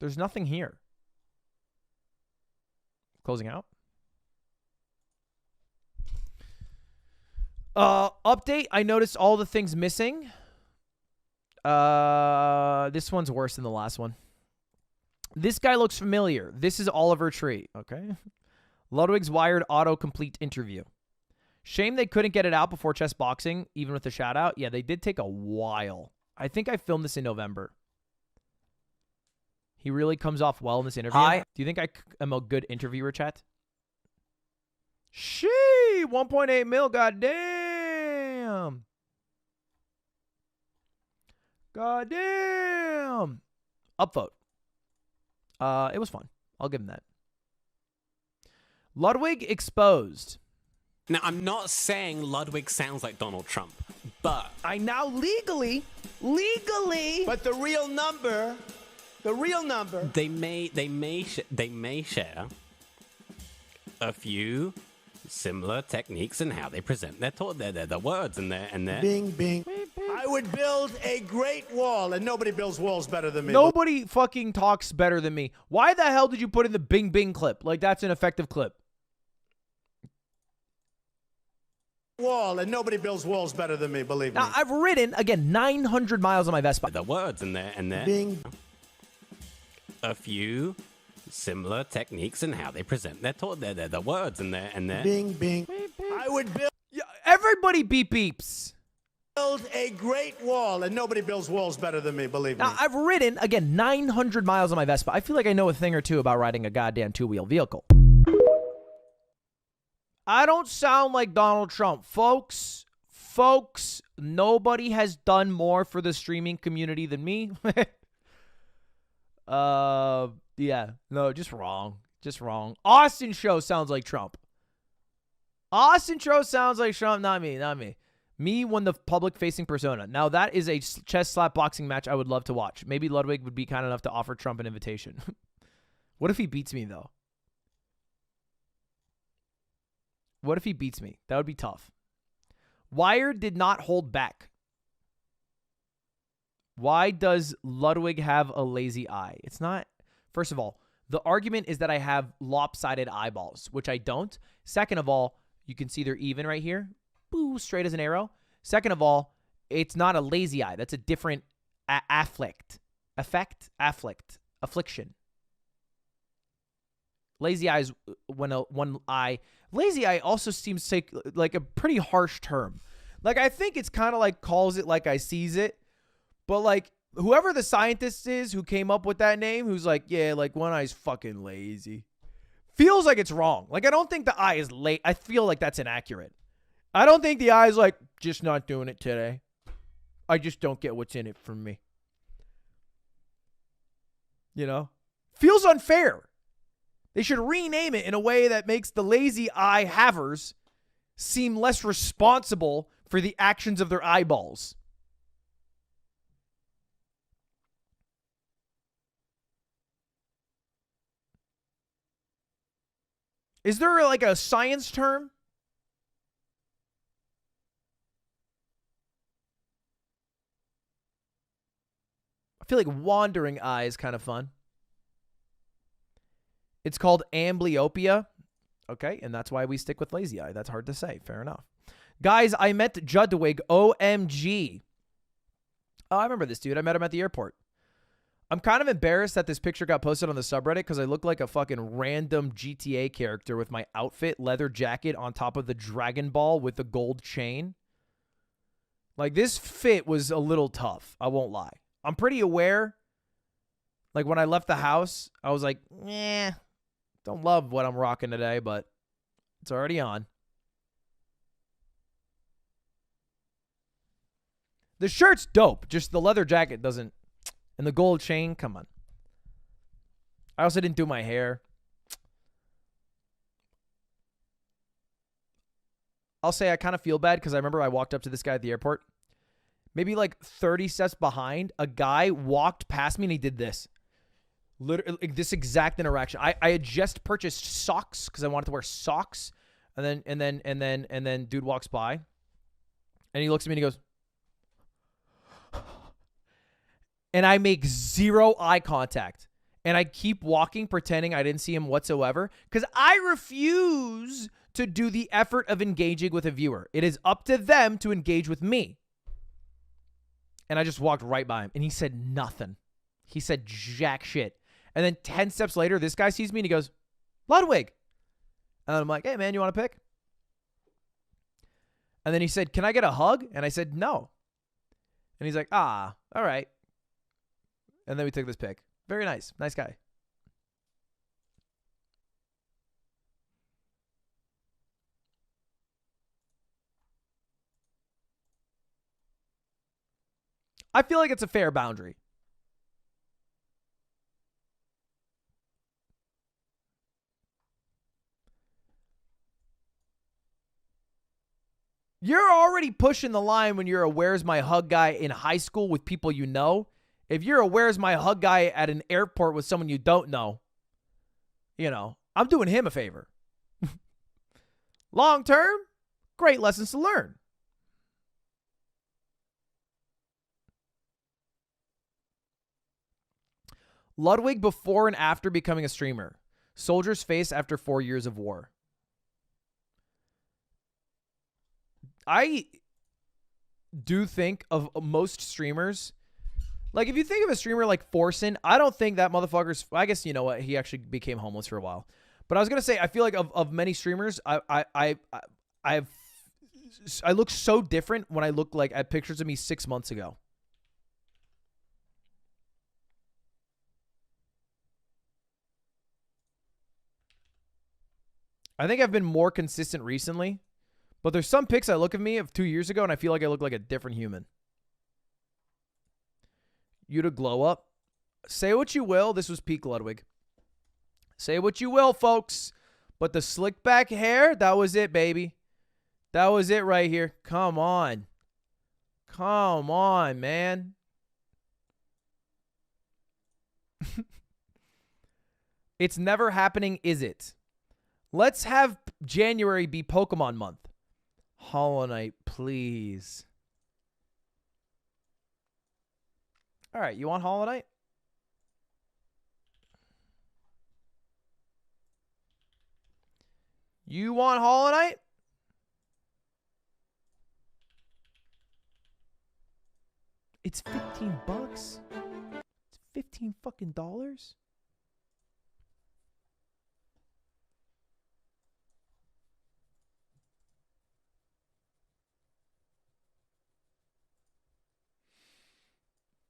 There's nothing here. Closing out. Update. I noticed all the things missing. This one's worse than the last one. This guy looks familiar. This is Oliver Tree. Okay. Ludwig's Wired autocomplete interview. Shame they couldn't get it out before chess boxing, even with the shout out. Yeah, they did take a while. I think I filmed this in November. He really comes off well in this interview.
Hi.
Do you think I am a good interviewer, chat? Shee, 1.8 mil, goddamn. Goddamn. Upvote. It was fun. I'll give him that. Ludwig exposed.
Now, I'm not saying Ludwig sounds like Donald Trump, but
I now legally,
But the real number,
they may share a few similar techniques in how they present their words and their
bing, bing. I would build a great wall, and nobody builds walls better than me.
Nobody fucking talks better than me. Why the hell did you put in the bing bing clip? Like, that's an effective clip.
Wall, and nobody builds walls better than me, believe me.
Now, I've ridden, again, 900 miles on my Vespa.
The words and their
bing.
A few similar techniques in how they present their words and their
bing, bing. I would build
everybody beep beeps.
Build a great wall, and nobody builds walls better than me, believe me.
Now, I've ridden, again, 900 miles on my Vespa. I feel like I know a thing or two about riding a goddamn two-wheel vehicle. I don't sound like Donald Trump. Folks, nobody has done more for the streaming community than me. Yeah, no, just wrong. Austin Show sounds like Trump. Austin Show sounds like Trump, not me. Me won the public-facing persona. Now, that is a chess slap boxing match I would love to watch. Maybe Ludwig would be kind enough to offer Trump an invitation. What if he beats me, though? What if he beats me? That would be tough. Wired did not hold back. Why does Ludwig have a lazy eye? It's not... First of all, the argument is that I have lopsided eyeballs, which I don't. Second of all, you can see they're even right here. Boo, straight as an arrow. Second of all, it's not a lazy eye. That's a different affliction. Lazy eye is when one eye... Lazy eye also seems to take like a pretty harsh term. Like, I think it's kind of like calls it like I sees it. But like, whoever the scientist is who came up with that name, who's like, yeah, like one eye's fucking lazy. Feels like it's wrong. Like, I don't think the eye is late. I feel like that's inaccurate. I don't think the eye's like, just not doing it today. I just don't get what's in it for me. You know? Feels unfair. They should rename it in a way that makes the lazy eye havers seem less responsible for the actions of their eyeballs. Is there like a science term? I feel like wandering eye is kind of fun. It's called amblyopia. Okay, and that's why we stick with lazy eye. That's hard to say. Fair enough. Guys, I met Ludwig. OMG. Oh, I remember this dude. I met him at the airport. I'm kind of embarrassed that this picture got posted on the subreddit because I look like a fucking random GTA character with my outfit, leather jacket on top of the Dragon Ball with the gold chain. Like, this fit was a little tough. I won't lie. I'm pretty aware. Like, when I left the house, I was like, don't love what I'm rocking today, but it's already on. The shirt's dope. Just the leather jacket doesn't. And the gold chain, come on. I also didn't do my hair. I'll say I kind of feel bad because I remember I walked up to this guy at the airport. Maybe like 30 steps behind, a guy walked past me and he did this. Literally, like this exact interaction. I had just purchased socks because I wanted to wear socks. And then dude walks by. And he looks at me and he goes, and I make zero eye contact. And I keep walking, pretending I didn't see him whatsoever. Because I refuse to do the effort of engaging with a viewer. It is up to them to engage with me. And I just walked right by him. And he said nothing. He said jack shit. And then 10 steps later, this guy sees me and he goes, Ludwig. And I'm like, hey, man, you want a pic? And then he said, can I get a hug? And I said, no. And he's like, all right. And then we took this pic. Very nice. Nice guy. I feel like it's a fair boundary. You're already pushing the line when you're a where's my hug guy in high school with people you know. If you're a where's my hug guy at an airport with someone you don't know, you know, I'm doing him a favor. Long term, great lessons to learn. Ludwig before and after becoming a streamer. Soldier's face after 4 years of war. I do think of most streamers, like if you think of a streamer like Forsen, I don't think that motherfucker's, I guess you know what, he actually became homeless for a while. But I was gonna say, I feel like of many streamers, I look so different when I look like at pictures of me 6 months ago. I think I've been more consistent recently. But there's some pics I look at me of 2 years ago and I feel like I look like a different human. You to glow up. Say what you will. This was peak Ludwig. Say what you will, folks. But the slick back hair, that was it, baby. That was it right here. Come on. Come on, man. It's never happening, is it? Let's have January be Pokemon month. Hollow Knight, please. All right, you want Hollow Knight? You want Hollow Knight? It's 15 bucks. It's 15 fucking dollars.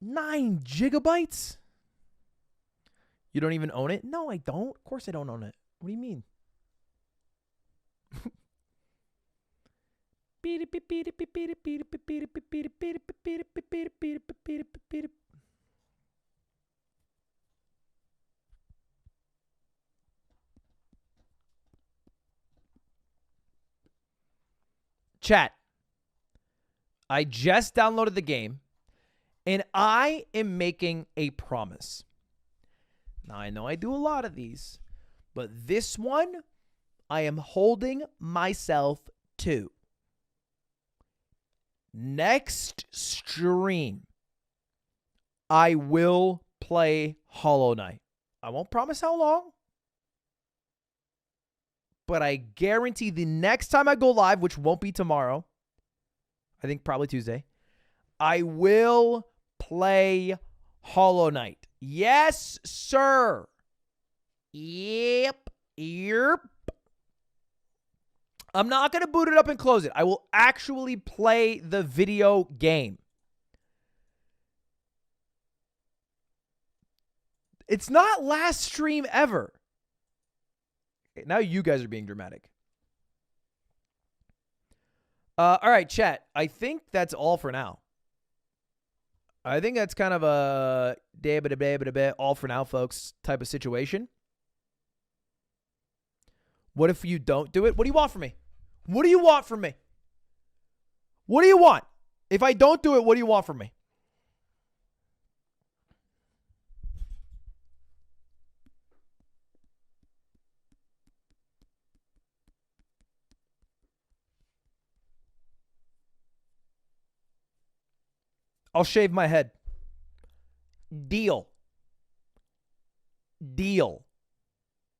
$9 GB? You don't even own it? No, I don't. Of course I don't own it. What do you mean? Chat. I just downloaded the game. And I am making a promise. Now, I know I do a lot of these, but this one, I am holding myself to. Next stream, I will play Hollow Knight. I won't promise how long, but I guarantee the next time I go live, which won't be tomorrow, I think probably Tuesday, I will play Hollow Knight. Yes, sir. Yep. I'm not going to boot it up and close it. I will actually play the video game. It's not last stream ever. Now you guys are being dramatic. All right, chat. I think that's all for now. I think that's kind of a all for now, folks type of situation. What if you don't do it? What do you want from me? What do you want from me? What do you want? If I don't do it, what do you want from me? I'll shave my head. Deal. Deal.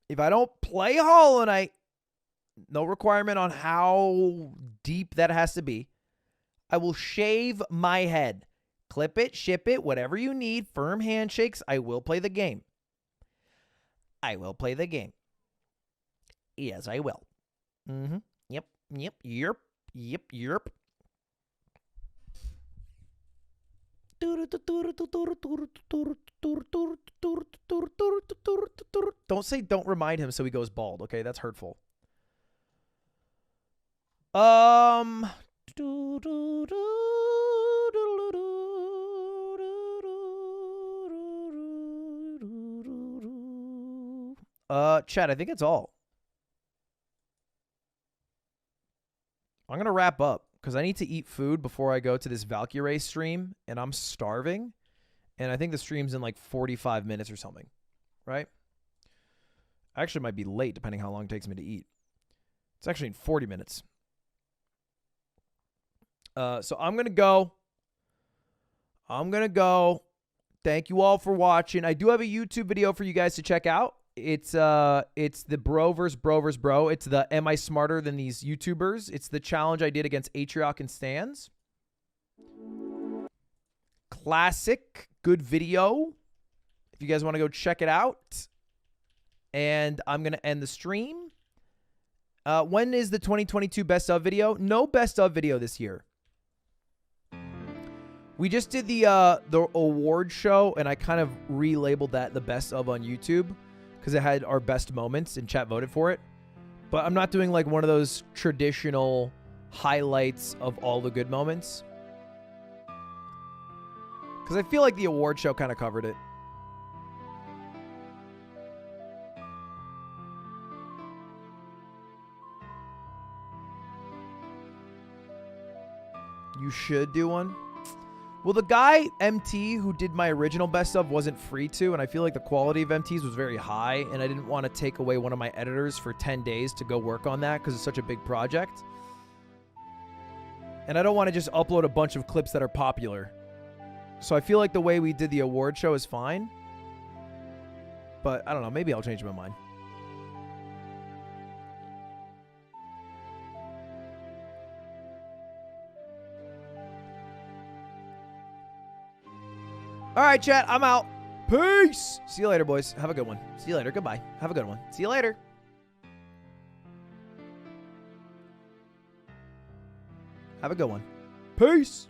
If I don't play Hollow Knight, no requirement on how deep that has to be, I will shave my head. Clip it, ship it, whatever you need. Firm handshakes. I will play the game. I will play the game. Yes, I will. Mm-hmm. Yep. Yep. Yerp. Yep. Yerp. Don't say don't remind him so he goes bald, okay? That's hurtful. Chat, I think it's all. I'm going to wrap up because I need to eat food before I go to this Valkyrie stream, and I'm starving. And I think the stream's in like 45 minutes or something, right? I actually might be late depending how long it takes me to eat. It's actually in 40 minutes. So I'm going to go. Thank you all for watching. I do have a YouTube video for you guys to check out. It's the bro versus bro versus bro. It's the am I smarter than these YouTubers? It's the challenge I did against Atrioc and Stans. Classic, good video. If you guys want to go check it out. And I'm going to end the stream. When is the 2022 best of video? No best of video this year. We just did the award show, and I kind of relabeled that the best of on YouTube because it had our best moments, and chat voted for it. But I'm not doing like one of those traditional highlights of all the good moments because I feel like the award show kind of covered it. You should do one. Well, the guy, MT, who did my original best of wasn't free to, and I feel like the quality of MT's was very high, and I didn't want to take away one of my editors for 10 days to go work on that because it's such a big project. And I don't want to just upload a bunch of clips that are popular. So I feel like the way we did the award show is fine. But I don't know, maybe I'll change my mind. All right, chat, I'm out. Peace. See you later, boys. Have a good one. See you later. Goodbye. Have a good one. See you later. Have a good one. Peace.